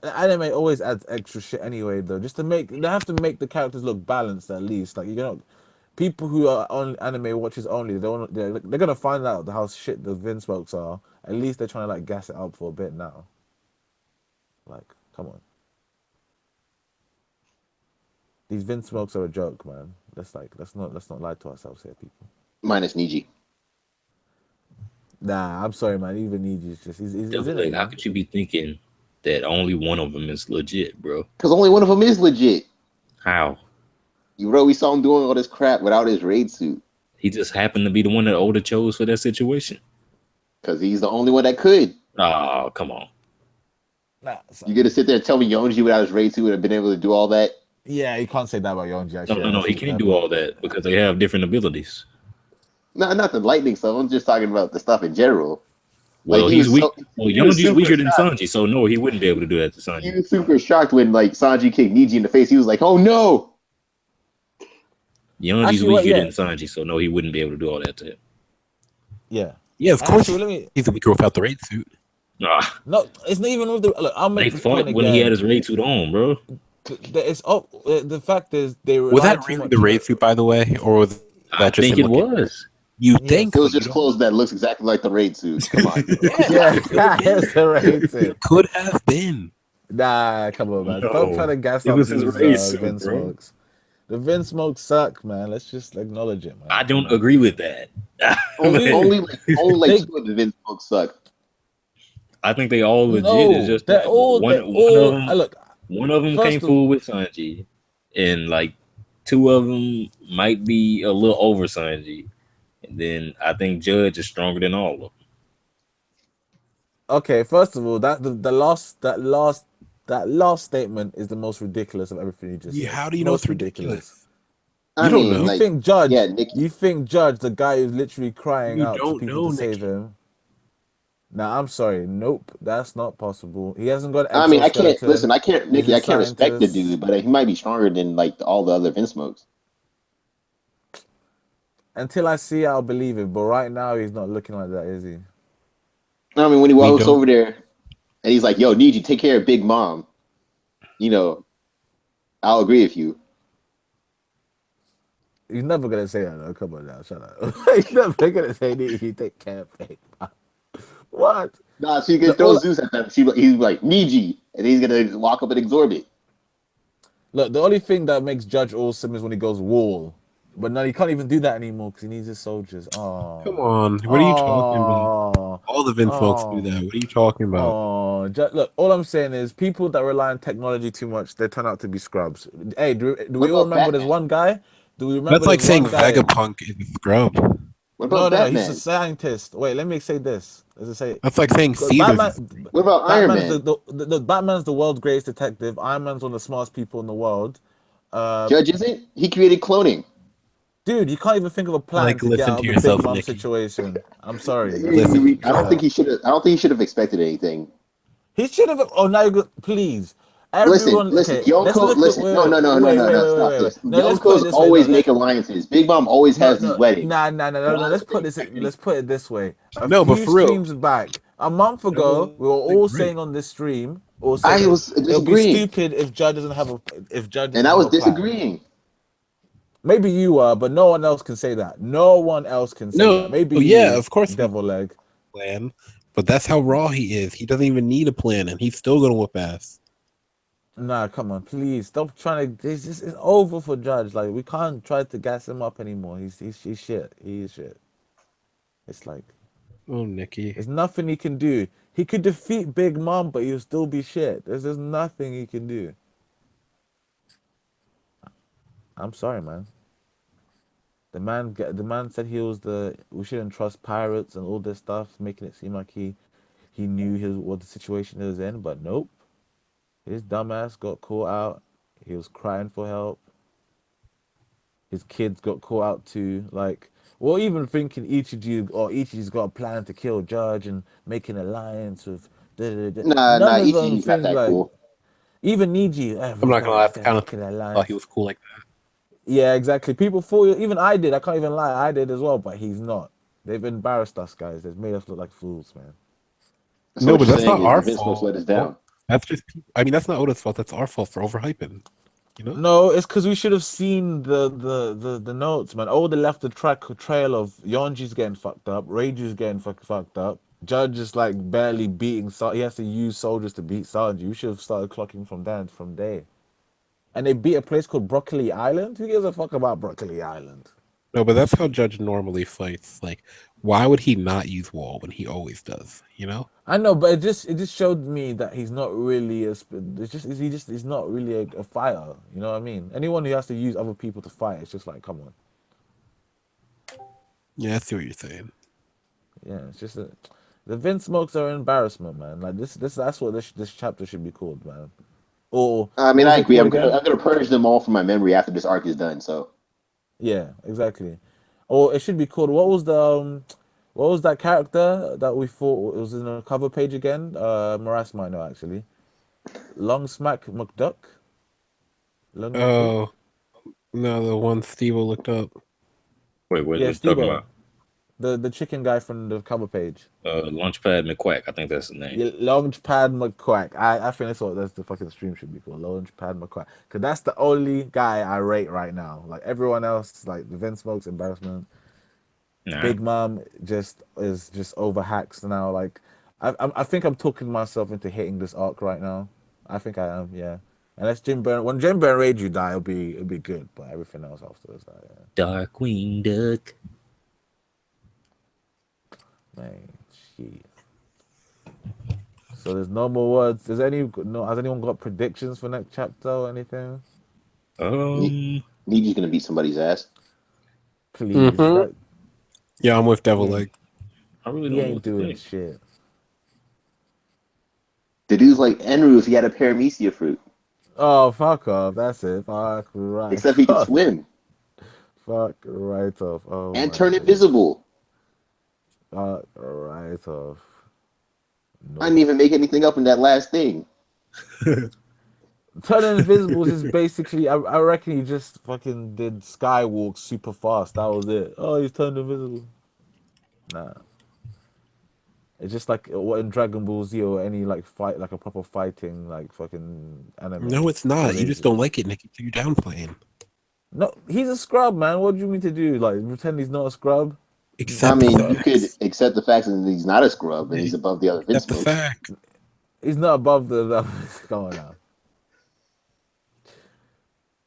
Anime always adds extra shit anyway, though. Just to make they have to make the characters look balanced at least. Like you know, people who are on anime watches only, they're gonna find out how shit the Vinsmokes are. At least they're trying to like gas it up for a bit now. Like, come on. These Vinsmokes are a joke, man. Let's not lie to ourselves here, people. Minus Niji. Nah, I'm sorry, man. Even Niji's just he's in it, How could you be thinking that only one of them is legit, bro? Because only one of them is legit. How? We saw him doing all this crap without his raid suit. He just happened to be the one that Oda chose for that situation. Because he's the only one that could. Oh, come on. Nah, you gonna sit there and tell me Yonji without his raid suit would have been able to do all that? Yeah, you can't say that about Yonji. Actually, No. He can't do all that because they have different abilities. No, not the lightning stuff. I'm just talking about the stuff in general. Well, like, he's weak. Yonji's weaker than Sanji, so no, he wouldn't be able to do that to Sanji. He was super shocked when like Sanji kicked Niji in the face. He was like, "Oh no!" Yonji's weaker than Sanji, so no, he wouldn't be able to do all that to him. Yeah, of course. He's weaker without the raid suit. No, it's not even with the. Look, I'll make they fought when he had his raid suit on, bro. It's the fact is they were. Was that really the raid suit, by the way, or was that just? I think it was. You think it was just clothes that looks exactly like the raid suit? Come on. It's the raid suit. It could have been. Nah, come on, man. No, Don't try to gas up his these raid suit, Vinsmokes. The Vinsmokes suck, man. Let's just acknowledge it, man. I don't agree with that. only two of the Vinsmokes suck. I think they all legit. No, it's just they're that all, one of them. Look, one of them came full with Sanji, and like two of them might be a little over Sanji. And then I think Judge is stronger than all of them. Okay, first of all, that last statement is the most ridiculous of everything you just said. How do you know it's ridiculous? You don't know. You think Judge? Yeah, Nikki. You think Judge, the guy who's literally crying out to people to save him? Nah, I'm sorry. Nope, that's not possible. He hasn't got. I mean, I can't listen. I can't, Nikki. I can't respect the dude, but he might be stronger than like all the other Vinsmokes. Until I see it, I'll believe it. But right now, he's not looking like that, is he? I mean, when he walks over there and he's like, "Yo, Niji, take care of Big Mom," you know, I'll agree with you. He's never gonna say that though. Come on now, shut up. He's never gonna say Niji, take care of Big Mom. What? Nah, so you can throw Zeus at them. He's like Niji, and he's gonna walk up and absorb it. Look, the only thing that makes Judge awesome is when he goes wall. But no, he can't even do that anymore because he needs his soldiers. Oh, come on! What are you talking about? All the Vinsmokes do that. What are you talking about? Look, all I'm saying is people that rely on technology too much, they turn out to be scrubs. Hey, do we all remember there's one guy? Do we remember? That's like saying Vegapunk is a scrub. What about Batman? He's a scientist. Wait, let me say this. That's like saying Batman. What about Iron Man? The Batman's the world's greatest detective. Iron Man's one of the smartest people in the world. Judge isn't? He created cloning. Dude, you can't even think of a plan to get out of the Big Mom situation. I'm sorry. I don't think he should have. I don't think he should have expected anything. He should have. Oh, now you're please. Everyone, listen. Yonko, listen. No. Yonkos always make alliances. Big Mom always has these weddings. Nah. Let's put it this way. But for real, streams back a month ago, we were all saying on this stream. I was disagreeing. It'll be stupid if Judge doesn't have a. And I was disagreeing. Maybe you are, but no one else can say that. No one else can say that. Maybe of course, devil leg plan. But that's how raw he is. He doesn't even need a plan, and he's still gonna whoop ass. Nah, come on, please stop trying to. It's over for Judge. Like we can't try to gas him up anymore. He's shit. He is shit. It's like Oh, Nikki. there's nothing he can do. He could defeat Big Mom, but he'll still be shit. There's nothing he can do. I'm sorry, man. The man said we shouldn't trust pirates and all this stuff, making it seem like he knew what the situation he was in, but nope. His dumbass got caught out. He was crying for help. His kids got caught out too. Like, or even thinking Ichiji's got a plan to kill Judge and make an alliance with. Nah, None of them Ichiji's not think that like. cool. Even Niji, I'm not gonna lie. I kind of fucking thought alliance. he was cool like that. Yeah, exactly. People thought, even I did. I can't even lie. I did as well, but he's not. They've embarrassed us, guys. They've made us look like fools, man. So No, what but you're that's saying not is our the Vinsmokes let us down. fault. That's just. I mean, that's not Oda's fault. That's our fault for overhyping. You know? No, it's because we should have seen the notes, man. Oda left the trail of Yonji's getting fucked up, Reiju's getting fucked up. Judge is like barely beating. He has to use soldiers to beat Sanji. We should have started clocking from there. And they beat a place called Broccoli Island. Who gives a fuck about Broccoli Island? No, but that's how Judge normally fights. Like, why would he not use wall when he always does? You know? I know, but it just showed me that he's not really he's not really a fighter. You know what I mean? Anyone who has to use other people to fight, it's just like, come on. Yeah, I see what you're saying. Yeah, it's just the Vinsmokes are an embarrassment, man. Like that's what this chapter should be called, man. Or I mean, what I was it agree. called I'm again? gonna purge them all from my memory after this arc is done. So Yeah, exactly. Or it should be called what was that character that we thought was in the cover page again? Morass might know actually. Long Smack McDuck. Long McDuck. Oh no, the one Steve looked up. Wait, what Yeah, you talking Steve-O. about? The chicken guy from the cover page. Launchpad McQuack, I think that's his name. Yeah, Launchpad McQuack. I think that's the fucking stream should be called. Launchpad McQuack. Because that's the only guy I rate right now. Like everyone else, like the Vinsmokes embarrassment. Nah. Big Mom is just over hacks now. Like I think I'm talking myself into hitting this arc right now. I think I am, yeah. Unless when Jim Burn Raid you die, it'll be good. But everything else afterwards, yeah. Darkwing Duck. Man, shit. So there's no more words. Has anyone got predictions for next chapter or anything? Niji's gonna beat somebody's ass. Please, Mm-hmm. Yeah, I'm with Devil Leg. I really he don't know ain't what to doing think. shit. The dude's like Enru if he had a paramecia fruit. Oh, fuck off. That's it. Fuck right. Except he can swim Fuck right off. Oh and my turn days. invisible. Fuck right off. I didn't even make anything up in that last thing. Turning invisible is basically, I reckon he just fucking did skywalk super fast. That was it. Oh, he's turned invisible. Nah. It's just like what in Dragon Ball Z or any like fight, like a proper fighting, like fucking anime. No, it's not. You just don't like it, Nikki. So you're downplaying. No, he's a scrub, man. What do you mean to do? Like pretend he's not a scrub? Accept I mean, the you could facts. accept the fact that he's not a scrub and he's above the other Accept the Vinsmokes. fact. He's not above the come on now.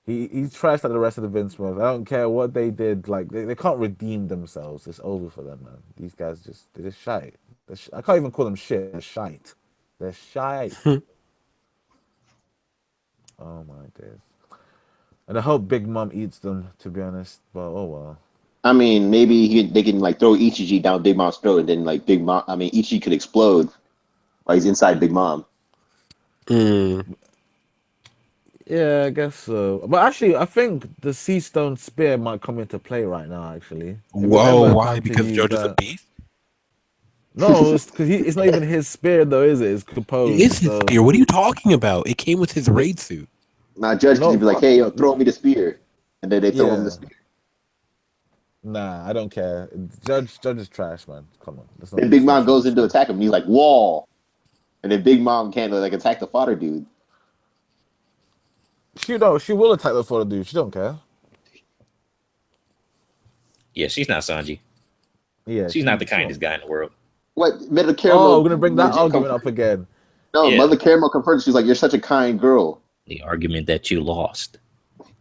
He's trashed like the rest of the Vinsmokes. I don't care what they did. Like they can't redeem themselves. It's over for them, man. These guys they're just shite. I can't even call them shit. They're shite. They're shite. Oh my days. And I hope Big Mom eats them, to be honest. But oh well. I mean, maybe they can like throw Ichiji down Big Mom's throat, and then like Ichiji could explode while he's inside Big Mom. Yeah, I guess so. But actually, I think the Sea Stone Spear might come into play right now. Actually, Whoa, why? Because Judge is a beast? No, it's because it's not even his spear though, is it? It's Capone. It is his spear. What are you talking about? It came with his raid suit. Now, Judge could be like, "Hey, yo, throw me the spear," and then they throw him the spear. Nah, I don't care. Judge is trash, man. Come on. And Big Mom goes in to attack him, and he's like, "Wall," and then Big Mom can't like attack the fodder dude. She will attack the fodder dude. She don't care. Yeah, she's not Sanji. Yeah, she's not the kindest guy in the world. What Mother Oh, Caramel we're gonna bring that legit argument up confirmed. again. No, Yeah. Mother Caramel confirmed. She's like, "You're such a kind girl." The argument that you lost.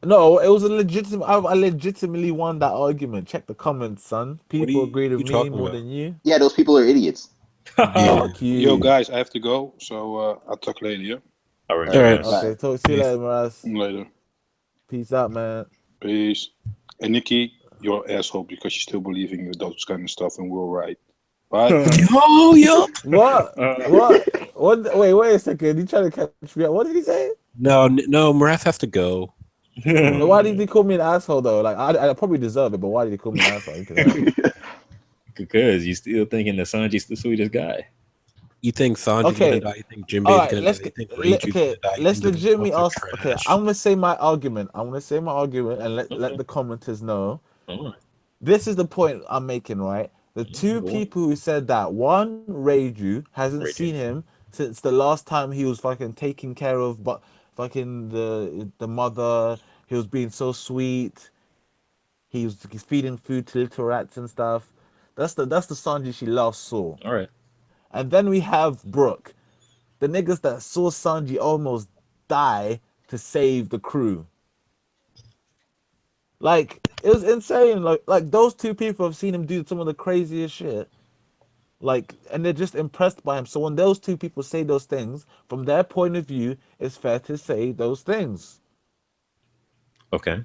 No, it was a legitimate. I legitimately won that argument. Check the comments, son. People agreed with me talking more about? than you. Yeah, those people are idiots. Yeah. Fuck you. Yo, guys, I have to go, so I'll talk later. Yeah, All right, All right. guys. Okay, talk to you Peace. later, Maras. later. Peace out, man. Peace. And Nikki, you're an asshole because you're still believing in those kind of stuff, and we're right. Bye. Oh, yup. What? What? Wait a second. You trying to catch me up? What did he say? No, Mraz has to go. No, why did he call me an asshole though? Like I probably deserve it, but why did he call me an asshole? I need to know. Because you still thinking that Sanji's the sweetest guy. You think Sanji's Okay. gonna die? You think Jinbei's All right, gonna let's die? You think let, Reichu's okay. gonna die? You Let's think the legitimately Vinsmokes are ask. Okay, trash? I'm gonna say my argument. I'm gonna say my argument and let Okay. the commenters know. All right. This is the point I'm making, right? The two Go on. people who said that, one, Reiju, hasn't Reiju. seen him since the last time he was fucking taking care of but fucking the mother. He was being so sweet. He's feeding food to little rats and stuff. That's the Sanji she last saw. All right. And then we have Brook, the niggas that saw Sanji almost die to save the crew. Like it was insane. Like those two people have seen him do some of the craziest shit. Like, and they're just impressed by him. So when those two people say those things, from their point of view, it's fair to say those things. Okay.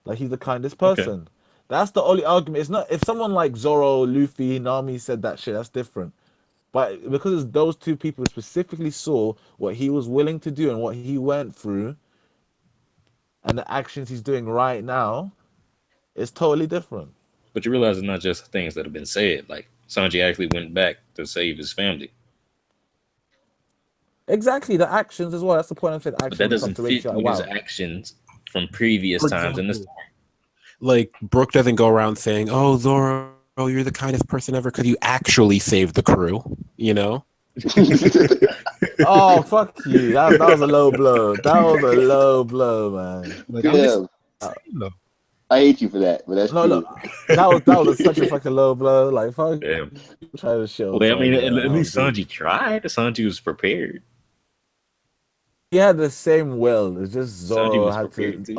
Like he's the kindest Okay. person. That's the only argument. It's not if someone like Zoro, Luffy, Nami said that shit, that's different. But because it's those two people specifically saw what he was willing to do and what he went through and the actions he's doing right now, it's totally different. But you realize it's not just things that have been said. Like Sanji actually went back to save his family. Exactly, the actions as well. That's the point I'm saying. But Action that when it comes doesn't to fit ratio. with his Wow. actions from previous For times in the example, like Brooke doesn't go around saying, "Oh, Zoro, you're the kindest person ever," because you actually saved the crew. You know. Oh fuck you! That was a low blow. That was a low blow, man. Like I'm just Yeah, saying, though. I hate you for that, but that's No, true. look, that was such a fucking low blow. Like fuck, Damn. try to show Well, I mean, Sanji, at man. That was least deep. Sanji tried. Sanji was prepared. He had the same will. It's just Sanji Zoro was had prepared to. too.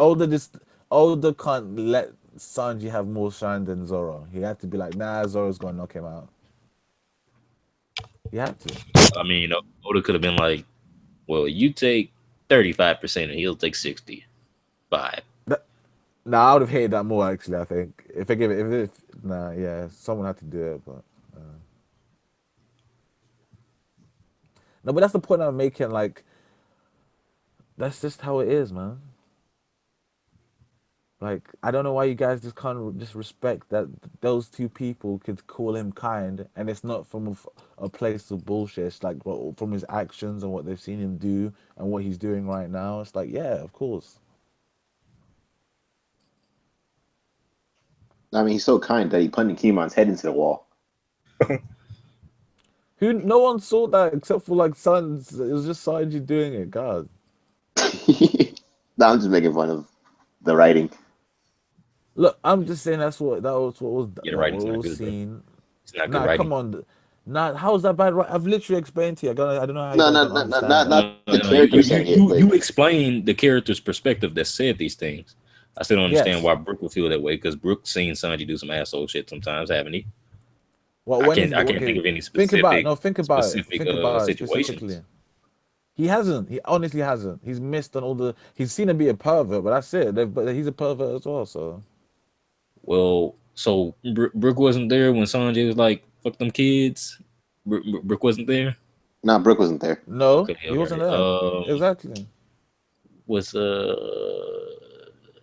Older can't let Sanji have more shine than Zoro. He had to be like, nah, Zoro's gonna knock him out. He had to. I mean, Oda could have been like, well, you take 35% and he'll take 65. Nah, I would have hated that more actually. I think if I give it, nah, yeah, someone had to do it, but no, but that's the point I'm making. Like, that's just how it is, man. Like, I don't know why you guys just can't just respect that those two people could call him kind, and it's not from a place of bullshit. It's like from his actions and what they've seen him do and what he's doing right now. It's like, yeah, of course. I mean, he's so kind that he punted Kimon's head into the wall. Who? No one saw that except for like Sons. It was just Sanji doing it. God. No, I'm just making fun of the writing. Look, I'm just saying that was what was Yeah, the like what writing's not was good, bro. seen. It's not good Nah, writing. come on. Nah, how's that bad? I've literally explained to you. I don't know how you No, guys no, don't no, no, understand not that. No, the no, you, character you, saying it, you, but you explain the character's perspective that said these things. I still don't understand Yes. why Brooke would feel that way because Brooke's seen Sanji do some asshole shit sometimes, haven't he? Well, I when can't is I can't think okay? of any Think about it. No, specific Think about it situations. specifically. He hasn't. He honestly hasn't. He's missed on all the. He's seen him be a pervert, but that's it. But he's a pervert as well. So Well, so Brooke wasn't there when Sanji was like, "Fuck them kids." Brooke wasn't there. no, Brooke wasn't there. no, Okay, he all wasn't right. there. Exactly. Was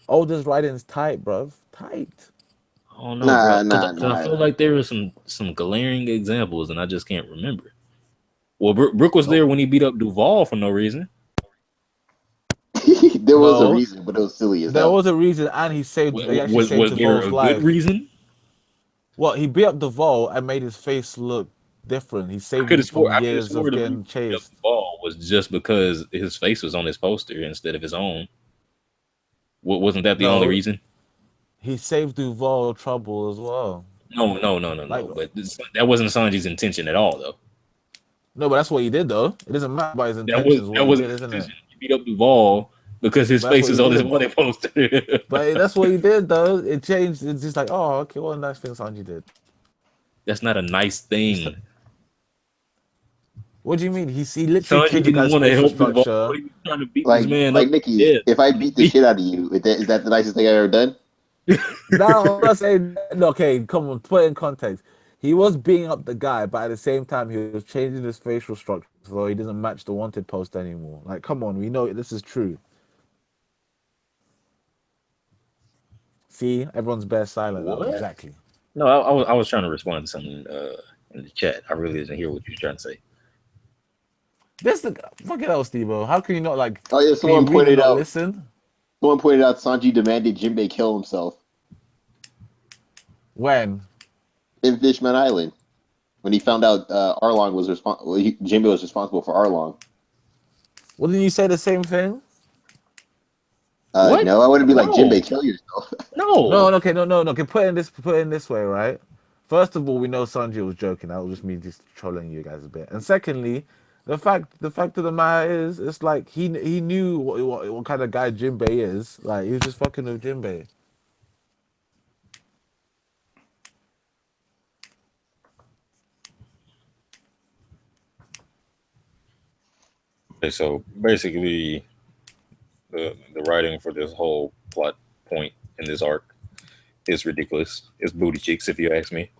Oldest writing's tight, bruv. Tight. I don't know, bro, Nah, because nah, I nah. feel like there were some glaring examples, and I just can't remember. Well, Brooke was there No, when he beat up Duval for no reason. There was a no. reason, but it was silly as There hell. was a reason, and he saved. He actually saved Was there Devol's a good life. reason? Well, he beat up Devol and made his face look different. He saved I him from could have years swore of the reason getting he beat up chased. Duval was just because his face was on his poster instead of his own. Wasn't that the only No, reason? he saved Duval trouble as well. Like, But that wasn't Sanji's intention at all, though. no, but that's what he did, though. It doesn't matter about his That was intentions. What that he wasn't did, his isn't it? intention. He beat up Duvall because his But that's face what is he on his did. wanted poster. But that's what he did, though. It changed. It's just like, oh, okay, what a nice thing Sanji did. That's not a nice thing. What do you mean? He literally Sanji changed the didn't guy's want to facial help Duvall. structure. He was trying to beat this man up Like to Nikki, death. if I beat the shit out of you, is that the nicest thing I ever done? No, I'm not saying. No, okay, come on, put it in context. He was beating up the guy, but at the same time, he was changing his facial structure so he doesn't match the wanted post anymore. Like, come on, we know this is true. See, everyone's bare silent now. What? Exactly. No, I was trying to respond to something in the chat. I really didn't hear what you were trying to say. This the fucking hell, Steve-O. How can you not like? Oh yeah, Can you read and not listen? Someone pointed out Sanji demanded Jinbei kill himself When? in Fishman Island when he found out Arlong was responsible. Jinbei was responsible for Arlong. Well, didn't you say the same thing? What? No, I wouldn't be like No. Jinbei, kill yourself. No, No. okay, no. Okay, put it in this way, right? First of all, we know Sanji was joking. That was just me just trolling you guys a bit. And secondly, the fact of the matter is, it's like he knew what kind of guy Jinbei is. Like he was just fucking with Jinbei. Okay, so basically, the writing for this whole plot point in this arc is ridiculous. It's booty cheeks, if you ask me.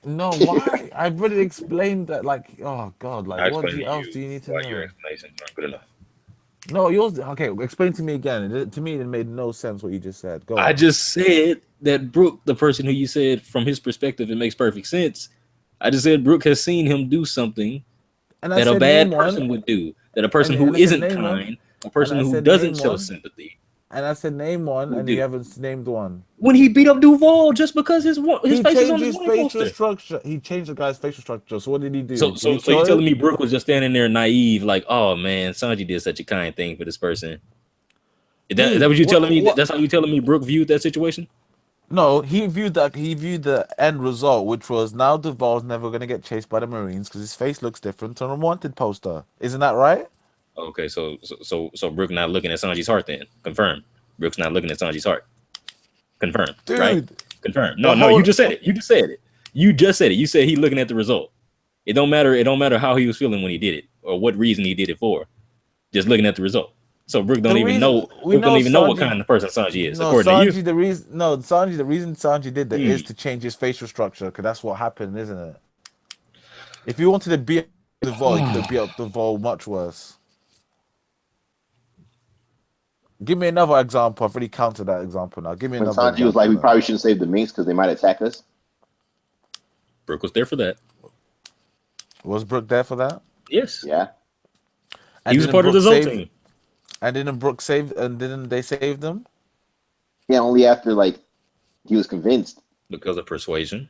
No, why? I've already explained that. Like, oh god, like I what explained to else you do you need to why your know? explanations aren't good enough. No, yours. Okay, explain to me again. To me, it made no sense what you just said. Go I on. just said that Brook, the person who you said from his perspective, it makes perfect sense. I just said Brook has seen him do something And I that a said name bad one, person would do, that a person who and I said isn't name one, kind, a and person I who said doesn't name show one, sympathy and I said name one, would and you do. haven't named one. When he beat up Duvall just because his He face is on changed his his wanted facial poster. structure. He changed the guy's facial structure. So what did he do? So Did so he so you kill telling him? me Brooke was just standing there naive, like, oh man, Sanji did such a kind thing for this person. Is that Dude, what you telling me? what? That's how you telling me Brooke viewed that situation? No, he viewed that. He viewed the end result, which was now Duvall's never gonna get chased by the Marines because his face looks different on a wanted poster. Isn't that right? Okay, so Brooke not looking at Sanji's heart then. Confirm. Brooke's not looking at Sanji's heart. Confirm, right? Dude, Confirm. the No, you whole just said it. You just said it. You just said it. You said he looking at the result. It don't matter how he was feeling when he did it or what reason he did it for. Just looking at the result. So Brooke the don't even reason know. we Brooke don't know even know what Sanji. kind of person Sanji is, No, according to you. Sanji. The reason Sanji did that is Hmm. to change his facial structure because that's what happened, isn't it? If you wanted to beat up Duvall, he could have beat up Duvall much worse. Give me another example. I've already counted that example now. Give me When another Sanji was like, example we then. probably shouldn't save the minks because they might attack us. Brooke was there for that. Was Brooke there for that? Yes, Yeah. And he was didn't part of the Brooke Zoe save? team And didn't Brooke save? And didn't they save them? Yeah, only after like he was convinced. because of persuasion.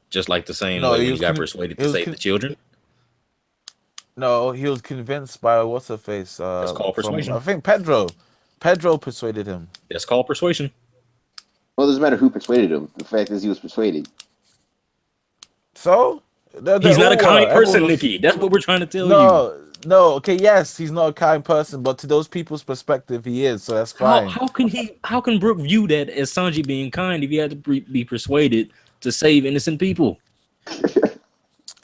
Just like the same No, way he when he was. got persuaded He to was. save the children. No, he was convinced by what's her face? That's called From I persuasion. think Pedro. Pedro persuaded him. That's called persuasion. Well, it doesn't matter who persuaded him. The fact is he was persuaded. So they He's not a all were. kind Everyone person, was. Nikki. That's what we're trying to tell you. No. Okay, yes, he's not a kind person, but to those people's perspective, he is. So that's fine. How can Brooke view that as Sanji being kind if he had to be persuaded to save innocent people?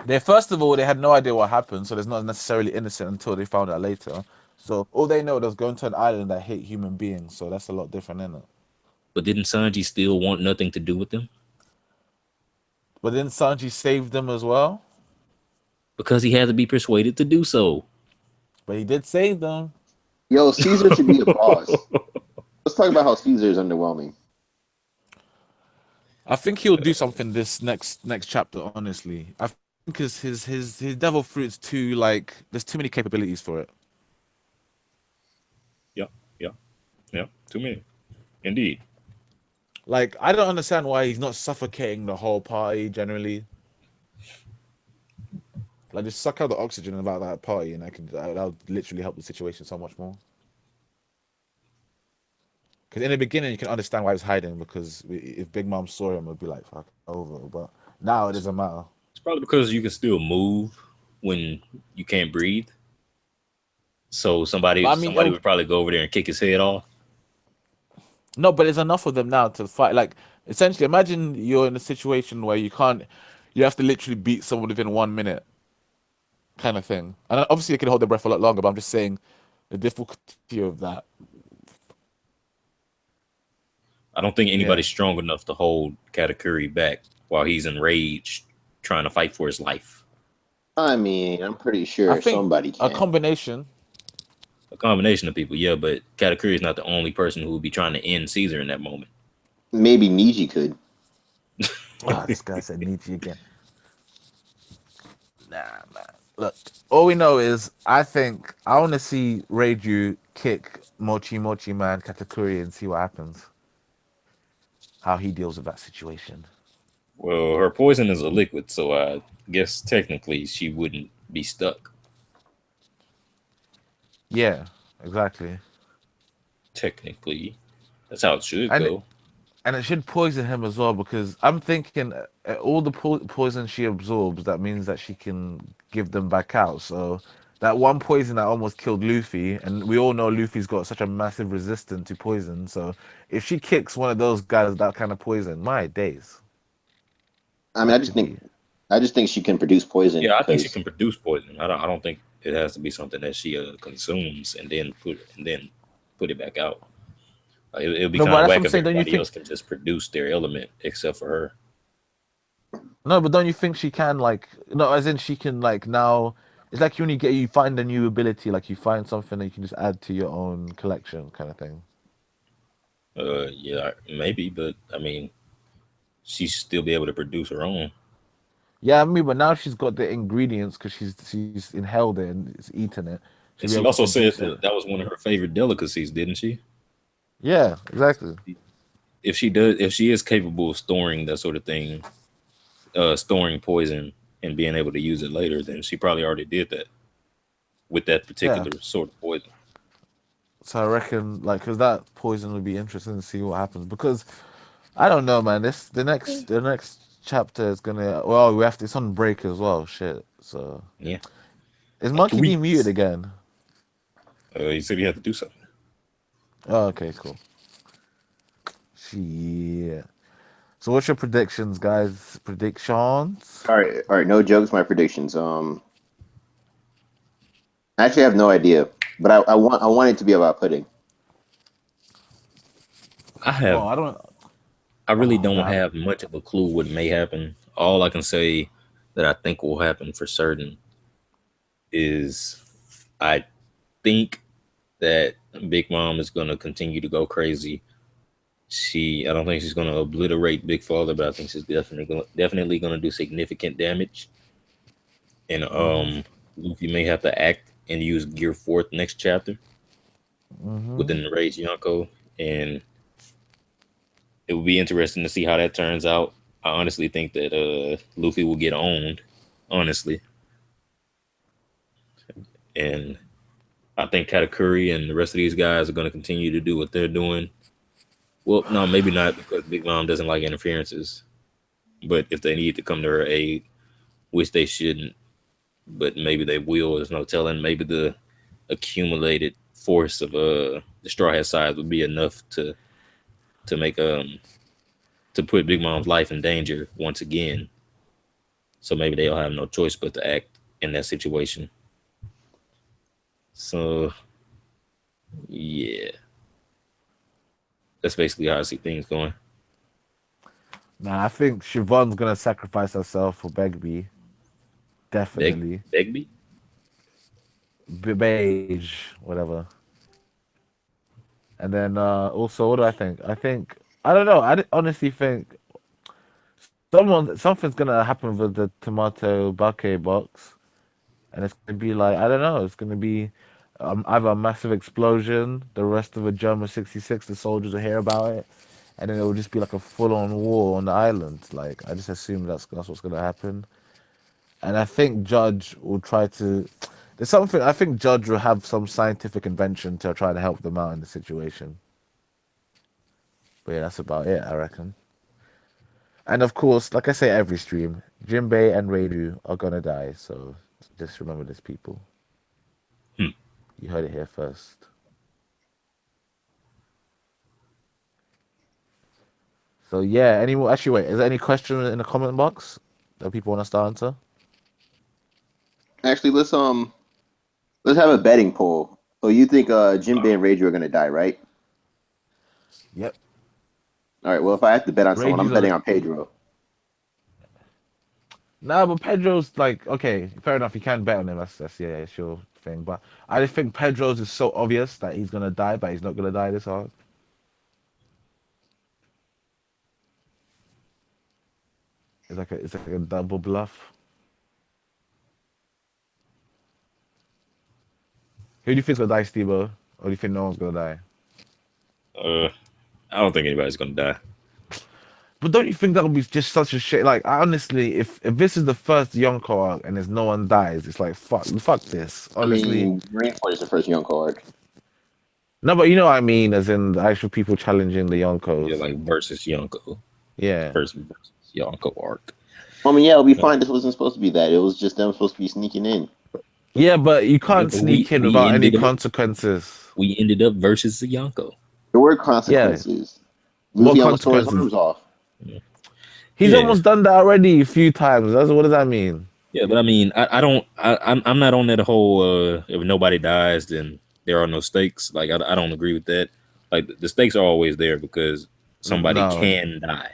They first of all, they had no idea what happened, so there's not necessarily innocent until they found out later. So all they know was going to an island that hate human beings. So that's a lot different, isn't it? But didn't Sanji still want nothing to do with them? But then Sanji saved them as well. Because he had to be persuaded to do so. But he did save them. Yo, Caesar should be a boss. Let's talk about how Caesar is underwhelming. I think he'll do something this next chapter. Honestly, I think because his devil fruit's too like there's too many capabilities for it. Yeah. Too many. Indeed. Like I don't understand why he's not suffocating the whole party generally. Like just suck out the oxygen about that party, and that would literally help the situation so much more. Because in the beginning, you can understand why he's hiding because if Big Mom saw him, it'd be like fuck over. But Now it doesn't matter. It's probably because you can still move when you can't breathe. So But somebody I mean, somebody would probably go over there and kick his head off. no, but there's enough of them now to fight. Like, essentially, imagine you're in a situation where you can't, you have to literally beat someone within 1 minute, kind of thing. And obviously, they can hold their breath a lot longer. But I'm just saying, the difficulty of that. I don't think Yeah, anybody's strong enough to hold Katakuri back while he's enraged, trying to fight for his life. I mean, I'm pretty I sure think somebody a can. combination. A combination of people, yeah, but Katakuri is not the only person who would be trying to end Caesar in that moment. Maybe Niji could. Ah, this guy said Nietzsche again. Nah, man. Look, all we know is I think I want to see Reiju kick Mochi Mochi Man Katakuri and see what happens. How he deals with that situation. Well, her poison is a liquid, so I guess technically she wouldn't be stuck. Yeah, exactly. Technically, that's how it should And go. and it should poison him as well because I'm thinking all the poison she absorbs, that means that she can give them back out. So that one poison that almost killed Luffy, and we all know Luffy's got such a massive resistance to poison. So if she kicks one of those guys that kind of poison, my days, I mean, that could be. I just think she can produce poison Yeah, I think she because can produce poison. I don't think it has to be something that she consumes and then put it back out. It'll be No, kind but of that's what whack I'm if saying. Don't you everybody think? else can just produce their element except for her. No, but don't you think she can like no, as in she can like now. It's like you find a new ability, like you find something that you can just add to your own collection, kind of thing. Yeah, maybe, but I mean, she should still be able to produce her own. Yeah, I mean, but now she's got the ingredients because she's inhaled it and it's eaten it. She'll And be she able to also said produce it. that that was one of her favorite delicacies, didn't she? Yeah, exactly. If she is capable of storing that sort of thing, storing poison and being able to use it later, then she probably already did that with that Yeah. particular sort of poison. So I reckon like because that poison would be interesting to see what happens because I don't know, man. This the next chapter is gonna well we have to it's on break as well. Shit. So Yeah, is like two Monkey D muted weeks. again? He said he had to do something. Oh, okay, cool. Shit. So what's your predictions, guys? Predictions? all right. No jokes. My predictions. I actually have no idea, but I want it to be about pudding. I Oh, have I don't. I really Oh, don't nah. have much of a clue what may happen. All I can say that I think will happen for certain is I think that Big Mom is going to continue to go crazy. I don't think she's going to obliterate Big Father, but I think she's definitely going to do significant damage. And Mm-hmm. Luffy may have to act and use Gear Fourth next chapter Mm-hmm. within the Rage Yonko, and it will be interesting to see how that turns out. I honestly think that Luffy will get owned, honestly, and I think Katakuri and the rest of these guys are going to continue to do what they're doing. Well, no, maybe not because Big Mom doesn't like interferences. But if they need to come to her aid, which they shouldn't, but maybe they will, there's no telling. Maybe the accumulated force of the Straw Hat side would be enough to make to put Big Mom's life in danger once again. So maybe they'll have no choice but to act in that situation. So yeah, that's basically how I see things going. Nah, I think Siobhan's gonna sacrifice herself for Begbie. Definitely. Begbie? Beige, whatever. And then also, what do I think? I don't know. Honestly think something's gonna happen with the tomato bake box, and it's gonna be like I don't know. It's gonna be either a massive explosion. The rest of the German 66, the soldiers will hear about it, and then it will just be like a full-on war on the island. Like I just assume that's what's gonna happen. And I think Judge will try to. There's something I think Judge will have some scientific invention to try to help them out in the situation. But yeah, that's about it, I reckon. And of course, like I say every stream, Jinbei and Reidu are gonna die. So just remember this, people. Hmm. You heard it here first. So yeah, any more? Actually, wait. Is there any question in the comment box that people want us to answer? Actually, let's have a betting poll. So you think Jinbei and Rage are gonna die, right? Yep. All right. Well, if I have to bet on someone, Reidu's I'm a betting on Pedro. nah, but Pedro's like okay, fair enough. You can bet on him. That's yeah, sure thing. But I just think Pedro's is so obvious that he's gonna die, but he's not gonna die this hard. It's like a double bluff. Who do you think's gonna die, Steve-O? Or do you think no one's gonna die? I don't think anybody's gonna die. But don't you think that would be just such a shit? Like, I honestly, if this is the first Yonko arc and there's no one dies, it's like fuck this. I Honestly, mean, Marineford is the first young card. no, but you know what I mean, as in the actual people challenging the Yeah, Yonkos. like versus Yonko. Yeah. First versus Yonko arc. I mean, yeah, it'll be fine. This wasn't supposed to be that. It was just them supposed to be sneaking in. Yeah, but you Yeah, can't but sneak in we without any ended up consequences. versus the Yonko. There were Yeah. consequences. What Luffy almost tore his consequences? arms off. He's Yeah, almost done that already a few times. What does that mean? yeah, but I mean, I'm not on that whole. If nobody dies, then there are no stakes. Like I don't agree with that. Like the stakes are always there because somebody No. can die.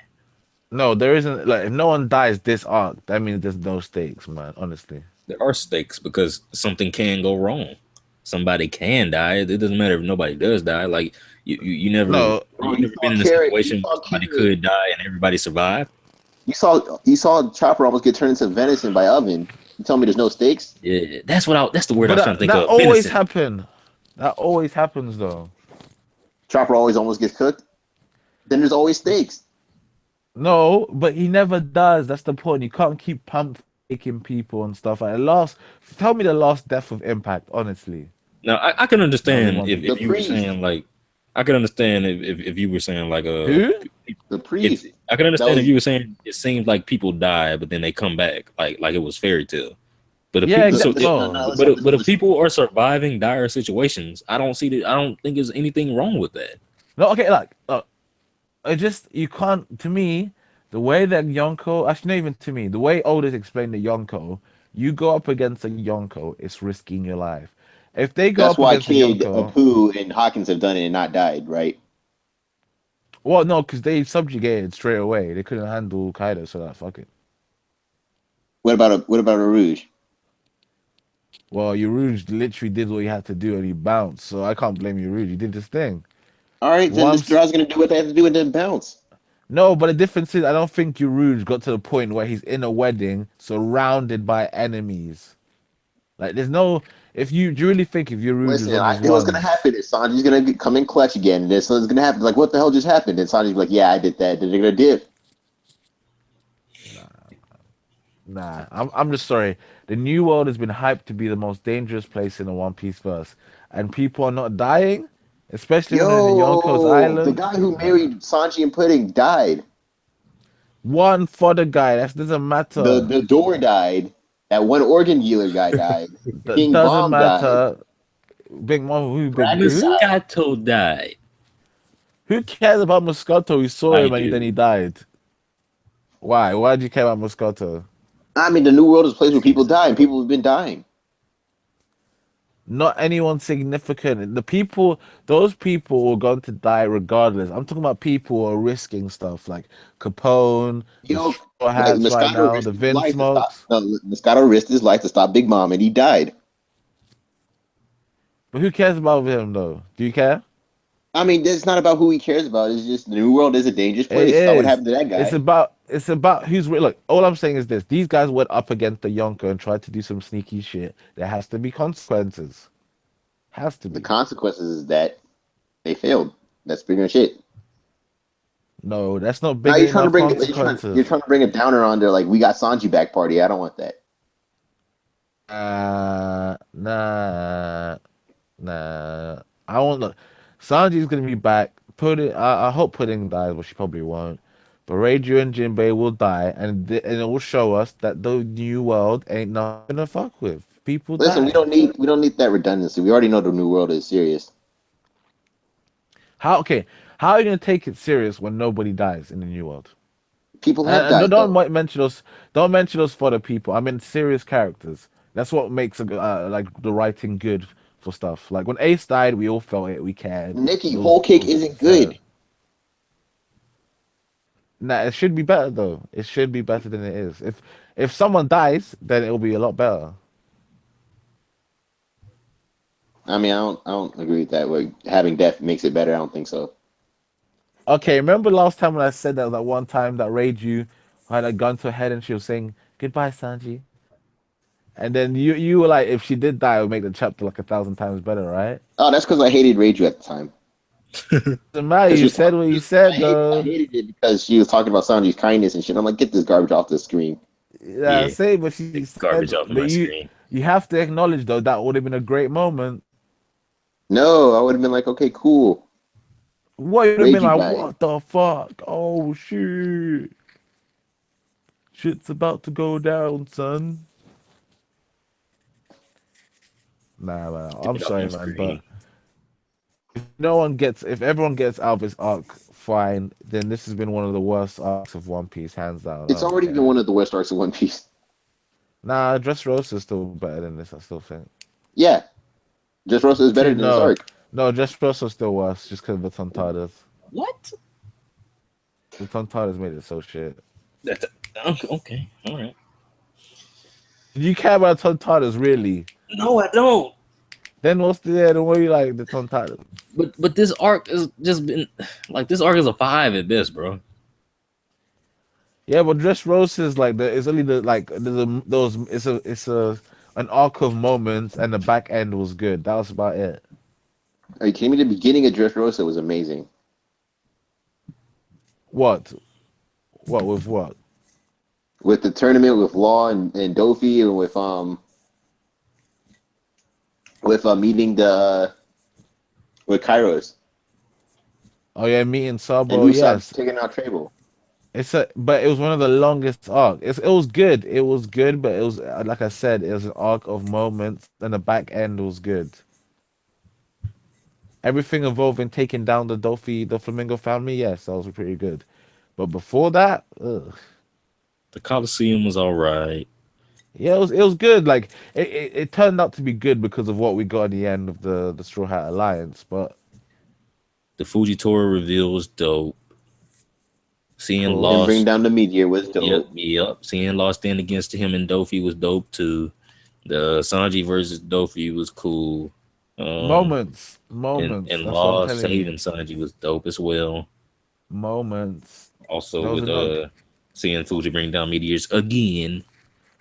No, there isn't. Like, if no one dies this arc, that means there's no stakes, man. Honestly. There are stakes because something can go wrong. Somebody can die. It doesn't matter if nobody does die. Like you never No, Bro, been in a You situation where saw somebody Carrot. could die and everybody survived. You saw Chopper almost get turned into venison by Oven. You tell me there's no stakes? Yeah, that's the word I but was trying to think that of. always Venison. happen. That always happens though. Chopper always almost gets cooked. Then there's always stakes. No, but he never does. That's the point. You can't keep pump faking people and stuff. Like last, tell me the last death of Impact, honestly. Now I can Only understand one The if you were priest. saying like I can understand if you were saying like Who? The it's priest. I can That understand if was you were saying it seems like people die but then they come back like it was fairy tale. But if Yeah, people so exactly. it, no. No, but if people are surviving dire situations, I don't see that. I don't think there's anything wrong with that. no. Okay, like, I just you can't. To me, the way that Yonko, actually, not even to me, the way Otis explained the Yonko, you go up against a Yonko, it's risking your life. If they go That's up why against a Kid, Yonko, Apu, and Hawkins have done it and not died, right? well, no, because they subjugated straight away. They couldn't handle Kaido, so that fuck it. What about a Rouge? Well, Yuruj literally did what he had to do and he bounced, so I can't blame Yuruj. He did his thing. All right, then the Once, Straw's gonna do what they have to do and then bounce. no, but the difference is I don't think Yuruj got to the point where he's in a wedding surrounded by enemies. Like, there's no. If you do you really think if Yuruj was Listen, on I his know what's gonna ones, happen is Sanji's gonna come in clutch again. This is gonna happen. Like, what the hell just happened? And Sanji's like, yeah, I did that. Then they're gonna dip. nah, I'm just sorry. The New World has been hyped to be the most dangerous place in the One Piece verse, and people are not dying, especially when they're in the Yonko's Yo, the island. guy who Nah. married Sanji and Pudding died. One for the guy. That doesn't The matter. the door died. That one organ dealer guy died. That King doesn't Bomb died. matter. Big Mom, Cracker who? died. Moscato died. Who cares about Moscato? We saw I him and then he do. died. Why? Why do you care about Moscato? I mean, the New World is a place where people die, and people have been dying. Not anyone significant. Those people were going to die regardless. I'm talking about people who are risking stuff like Capone, the Yo, Straw like Hats right Moscato now, the risked his life to stop. Vinsmokes. No, Moscato risked his life to stop Big Mom, and he died. But who cares about him though? Do you care? I mean, it's not about who he cares about. It's just the New World is a dangerous It place. Saw what is. happened to that guy. It's about who's look. All I'm saying is this: these guys went up against the Yonko and tried to do some sneaky shit. There has to be consequences. Has to The be. consequences is that they failed. That's bigger shit. No, that's not Now big enough you're consequences. trying to bring a downer on there. Like we got Sanji back party. I don't want that. Nah. Nah. I won't look. Sanji's gonna be back. I hope Pudding dies, but she probably won't. but Reiju and Jinbei will die, and it will show us that the new world ain't nothing to fuck with. People Listen, die. we don't need that redundancy. We already know the new world is serious. How okay? How are you gonna take it serious when nobody dies in the new world? People have And died though. mention those. Don't mention those for the people. I mean, serious characters. That's what makes like the writing good for stuff. Like when Ace died, we all felt it. We cared. Nikki, It whole it cake was isn't sad. good. Nah, it should be better though. It should be better than it is. If someone dies, then it'll be a lot better. I mean, I don't agree with that. Where having death makes it better. I don't think so. Okay, remember last time when I said that one time that Reiju had a gun to her head and she was saying goodbye, Sanji, and then you were like, if she did die, it would make the chapter like 1,000 times better, right? Oh, that's because I hated Reiju at the time. Doesn't matter. Because she You was said talking, what you said I though. hated it because she was talking about Sanji's kindness and shit. I'm like, get this garbage off the screen. Yeah, Yeah, say, but she take garbage said, off of but my screen. you have to acknowledge though that would have been a great moment. No, I would have been like, okay, cool. What would have been Reiju like, died. what the fuck? Oh shit, shit's about to go down, son. Nah, man, Take I'm it off my sorry, man, screen. but if everyone gets out of this arc fine, then this has been one of the worst arcs of One Piece, hands down. I It's don't already been care. one of the worst arcs of One Piece. Nah, Dressrosa is still better than this. I still think. Yeah, Dressrosa is better Actually, than this no, arc. no, Dressrosa is still worse, just because of the Tontadas. What? The Tontadas made it so shit. That's okay. All right. Did you care about Tontadas really? No, I don't. Then what's the way you like the Tontadas? But this arc has just been like this arc is a 5 at best, bro. Yeah, but Dressrosa is like it's only the like those it's a an arc of moments and the back end was good. That was about it. Are you kidding me? The beginning of Dressrosa was amazing. What? What with what? With the tournament with Law and Dofi and with meeting the with Kairos Oh yeah, meeting and Sabo. Usopp Yes, taking out Trable. but it was one of the longest arcs. It was good. It was good, but it was like I said, it was an arc of moments, and the back end was good. Everything involving taking down the Flamingo family. Yes, that was pretty good. But before that, ugh. The Coliseum was all right. Yeah, it was good. Like it turned out to be good because of what we got at the end of the Straw Hat Alliance. But The Fujitora reveal was dope. Seeing cool. Him bring Lost, down the meteor was yep, dope. yep. Seeing Lost stand against him and Dofi was dope too. The Sanji versus Dofi was cool. Um, Moments. and That's what I'm Lost telling you. saving Sanji was dope as well. Moments. Also Those are with not seeing Fuji bring down meteors again,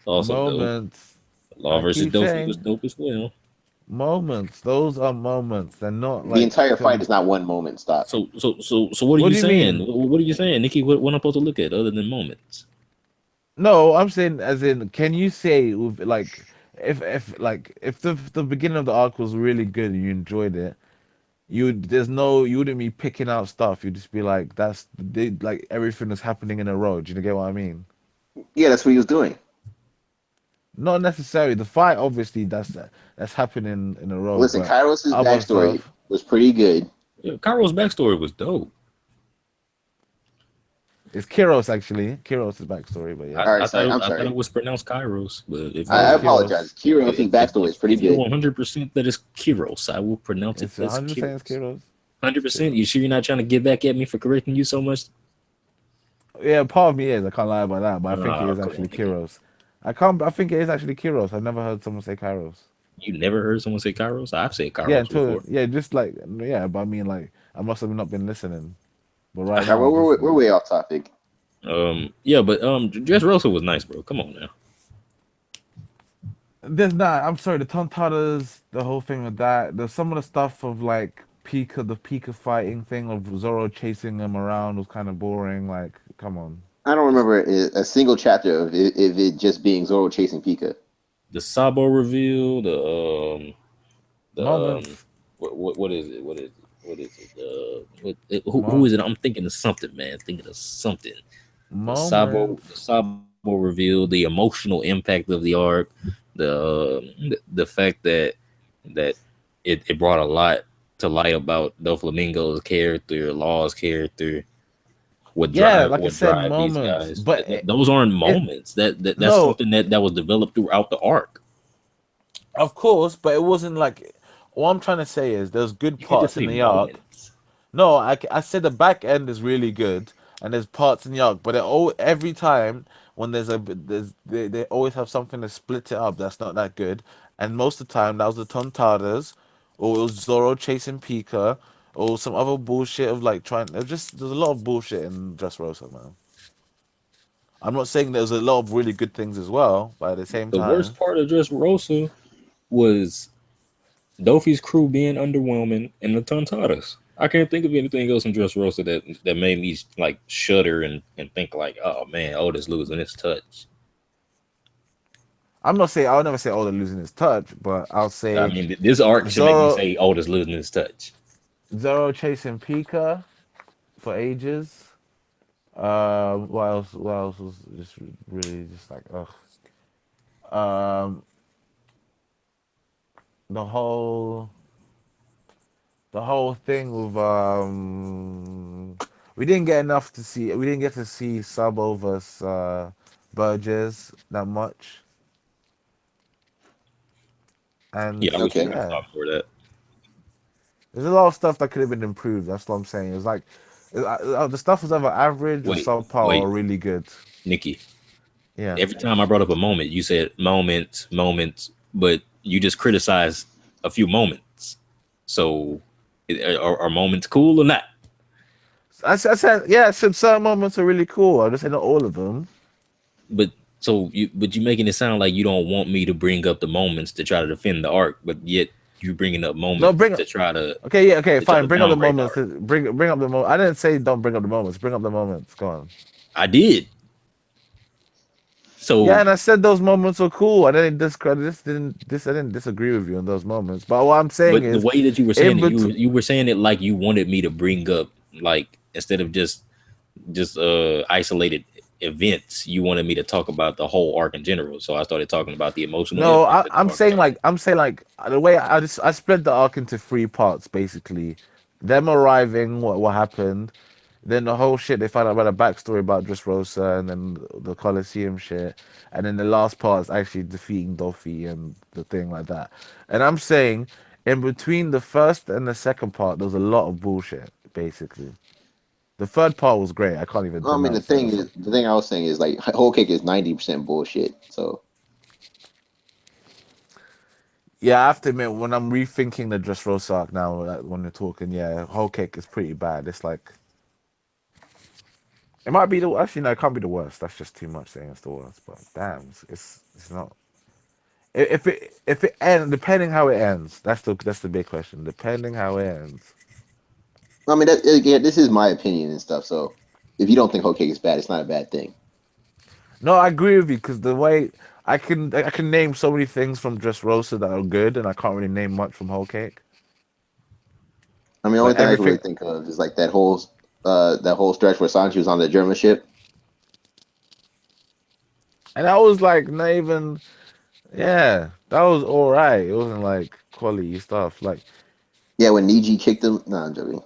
also dope. moments. Law I versus keep Dofi was saying dope as well. moments. Those are moments. They're not The like. entire fight is not one moment. Stop. So what are What you do you saying? mean? What are you saying, Nikki? What am I supposed to look at other than moments? No, I'm saying as in. Can you say with like if the beginning of the arc was really good and you enjoyed it, you wouldn't be picking out stuff. You'd just be like, like everything is happening in a row. Do you get what I mean? Yeah, that's what he was doing. Not necessarily the fight. Obviously, that's happening in a row. Listen, But Kairos' other backstory stuff, was pretty good. Yeah, Cairo's backstory was dope. it's Kiros actually. Kiros' backstory, but yeah, All right, sorry, I'm I thought it sorry. was pronounced Kairos, but if no, it's I you're apologize. Kiros. Kiros' backstory is pretty if you're good. 100% that it's Kiros, I will pronounce it It's as 100% it's Kiros. Kiros. It's 100%. You Kiros. sure you're not trying to get back at me for correcting you so much? Yeah, part of me is. I can't lie about that, but I think it Oh, is come actually on, Nikki. Kiros. I can't. I think it is actually Kiros. I've never heard someone say Kairos. You never heard someone say Kairos? I've said Yeah, Kairos until before. yeah, just like yeah, but I mean like I must have not been listening. But right All right, now, just we're way off topic. Yeah, but Dressrosa was nice, bro. Come on now. there's not. I'm sorry, the Tontadas, the whole thing with that. There's some of the stuff of like the Pika fighting thing of Zoro chasing him around was kind of boring. Like, come on. I don't remember a single chapter of it just being Zoro chasing Pika. The Sabo reveal, the Moments, what is it? What is it? Who is mom, it? I'm thinking of something, man. Thinking of something. Moments. Sabo reveal, the emotional impact of the arc, the fact that that it brought a lot to light about Doflamingo's character, Law's character, Yeah, like I what said, drive these moments. guys. But Those aren't it moments. That's no, something that was developed throughout the arc. of course, but it wasn't like. What I'm trying to say is there's good You can't just parts in say the arc. moments. No, I said the back end is really good, and there's parts in the arc, but every time when they always have something to split it up that's not that good, and most of the time that was the Tontadas, or it was Zoro chasing Pika, or some other bullshit of like trying. There's a lot of bullshit in Dressrosa, man. I'm not saying there's a lot of really good things as well, but at the same The worst time, part of just Rosa was Dofi's crew being underwhelming and the Tontadas. I can't think of anything else in Dressrosa that made me like shudder and think like, oh man, Otis losing his touch. I'll never say oh they're losing his touch, but I'll I say mean, this arc should make me Zoro say Otis losing his touch. Zoro chasing Pika for ages. What else? What else was just really just like ugh. Um, the whole the whole thing with we didn't get enough to see. We didn't get to see Sabo versus Burgess that much, and Yeah, I wish we Okay. could have yeah, stopped for that. there's a lot of stuff that could have been improved. That's what I'm saying. It's like the stuff was either average or subpar or Wait, really good. Nikki. Yeah. Every time I brought up a moment, you said moments, but you just criticized a few moments. So, are moments cool or not? I said, yeah, I said certain moments are really cool. I just said not all of them. But but you making it sound like you don't want me to bring up the moments to try to defend the arc, but yet you bringing up No, moments bring okay, yeah, okay, to try fine. to Bring up the downgrade the moments. arc. Bring up the moment. I didn't say don't bring up the moments. Bring up the moments. Go on. I did. Yeah, So, and I said those moments were cool. I didn't discredit this. I didn't disagree with you in those moments. But what I'm saying but the is, way that you were saying in it, between. you were saying it like you wanted me to bring up, like, instead of just isolated events, you wanted me to talk about the whole arc in general. So I started talking about the emotional No, impact that the arc had. I'm saying like the way I split the arc into three parts basically. Them arriving, what happened, then the whole shit they found out about a backstory about Dressrosa, and then the Colosseum shit, and then the last part is actually defeating Dolphy and the thing like that. And I'm saying in between the first and the second part, there's a lot of bullshit basically. The third part was great. I can't even Well, I mean, denounce that. The fu- the thing I was saying is like whole cake is 90% bullshit. So Yeah, I have to admit, when I'm rethinking the Dressrosa arc now, like, when you're talking, yeah, whole cake is pretty bad. It's like it might be the actually no, it can't be the worst. That's just too much saying it's the worst. But damn, it's not. If it ends, depending how it ends, that's the big question. Depending how it ends. I mean, that again, this is my opinion and stuff. So if you don't think whole cake is bad, it's not a bad thing. No, I agree with you because the way I can name so many things from Dressrosa that are good, and I can't really name much from whole cake. I mean, the only Like thing I can really everything, think of is like that whole stretch where Sanji was on the German ship. and I was like, not even. Yeah, that was all right. It wasn't like quality stuff. Like, Yeah, when Niji kicked him. No, I'm joking.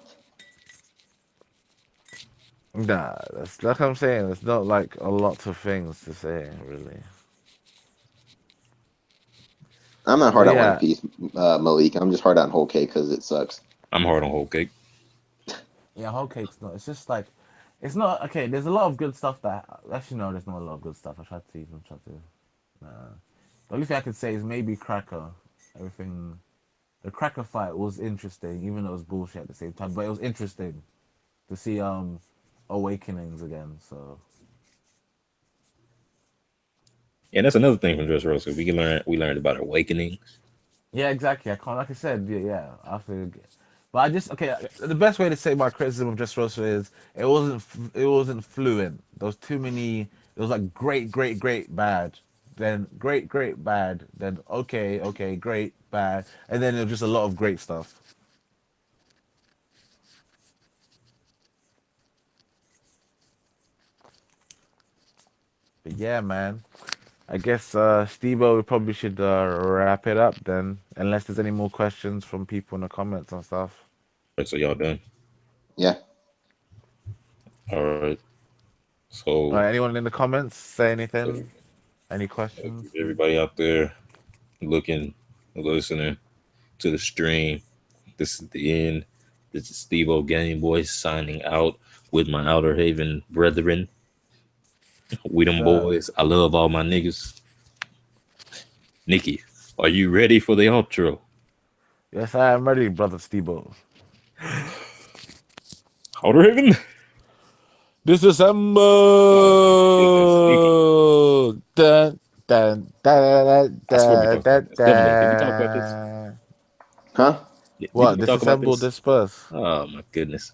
nah, that's like I'm saying. It's not like a lot of things to say, really. I'm not hard But on One yeah, Piece, Malik. I'm just hard on whole cake because it sucks. I'm hard on whole cake. yeah, whole cake's not. It's just like, it's not okay. There's a lot of good stuff that actually no, there's not a lot of good stuff. I tried to even try to. Nah. The only thing I could say is maybe Cracker. Everything, the Cracker fight was interesting, even though it was bullshit at the same time. But it was interesting to see awakenings again. So And that's another thing from Dressrosa. We learned about awakening. yeah, exactly. I can't, like I said, yeah. I feel, but I just okay. The best way to say my criticism of Dressrosa is it wasn't fluent. There was too many. It was like great, bad, then great, bad, then okay, great, bad, and then it was just a lot of great stuff. But yeah, man. I guess Steve-O, we probably should wrap it up then, unless there's any more questions from people in the comments and stuff. Right, so y'all done. Yeah. All right. So All right, anyone in the comments say anything? Any questions? everybody out there looking, listening to the stream, this is the end. This is Steve-O Game Boy signing out with my Outer Haven brethren. We them boys. I love all my niggas. Nikki, are you ready for the outro? Yes, I am ready, brother Steve-O. Outer Haven. Disassemble! Dun, dun, dun, I swear we dun, talked about dun, this. Devlin, did we talk about this? dun. Huh? Did we What? talk about Disassemble, this? disperse. Oh my goodness.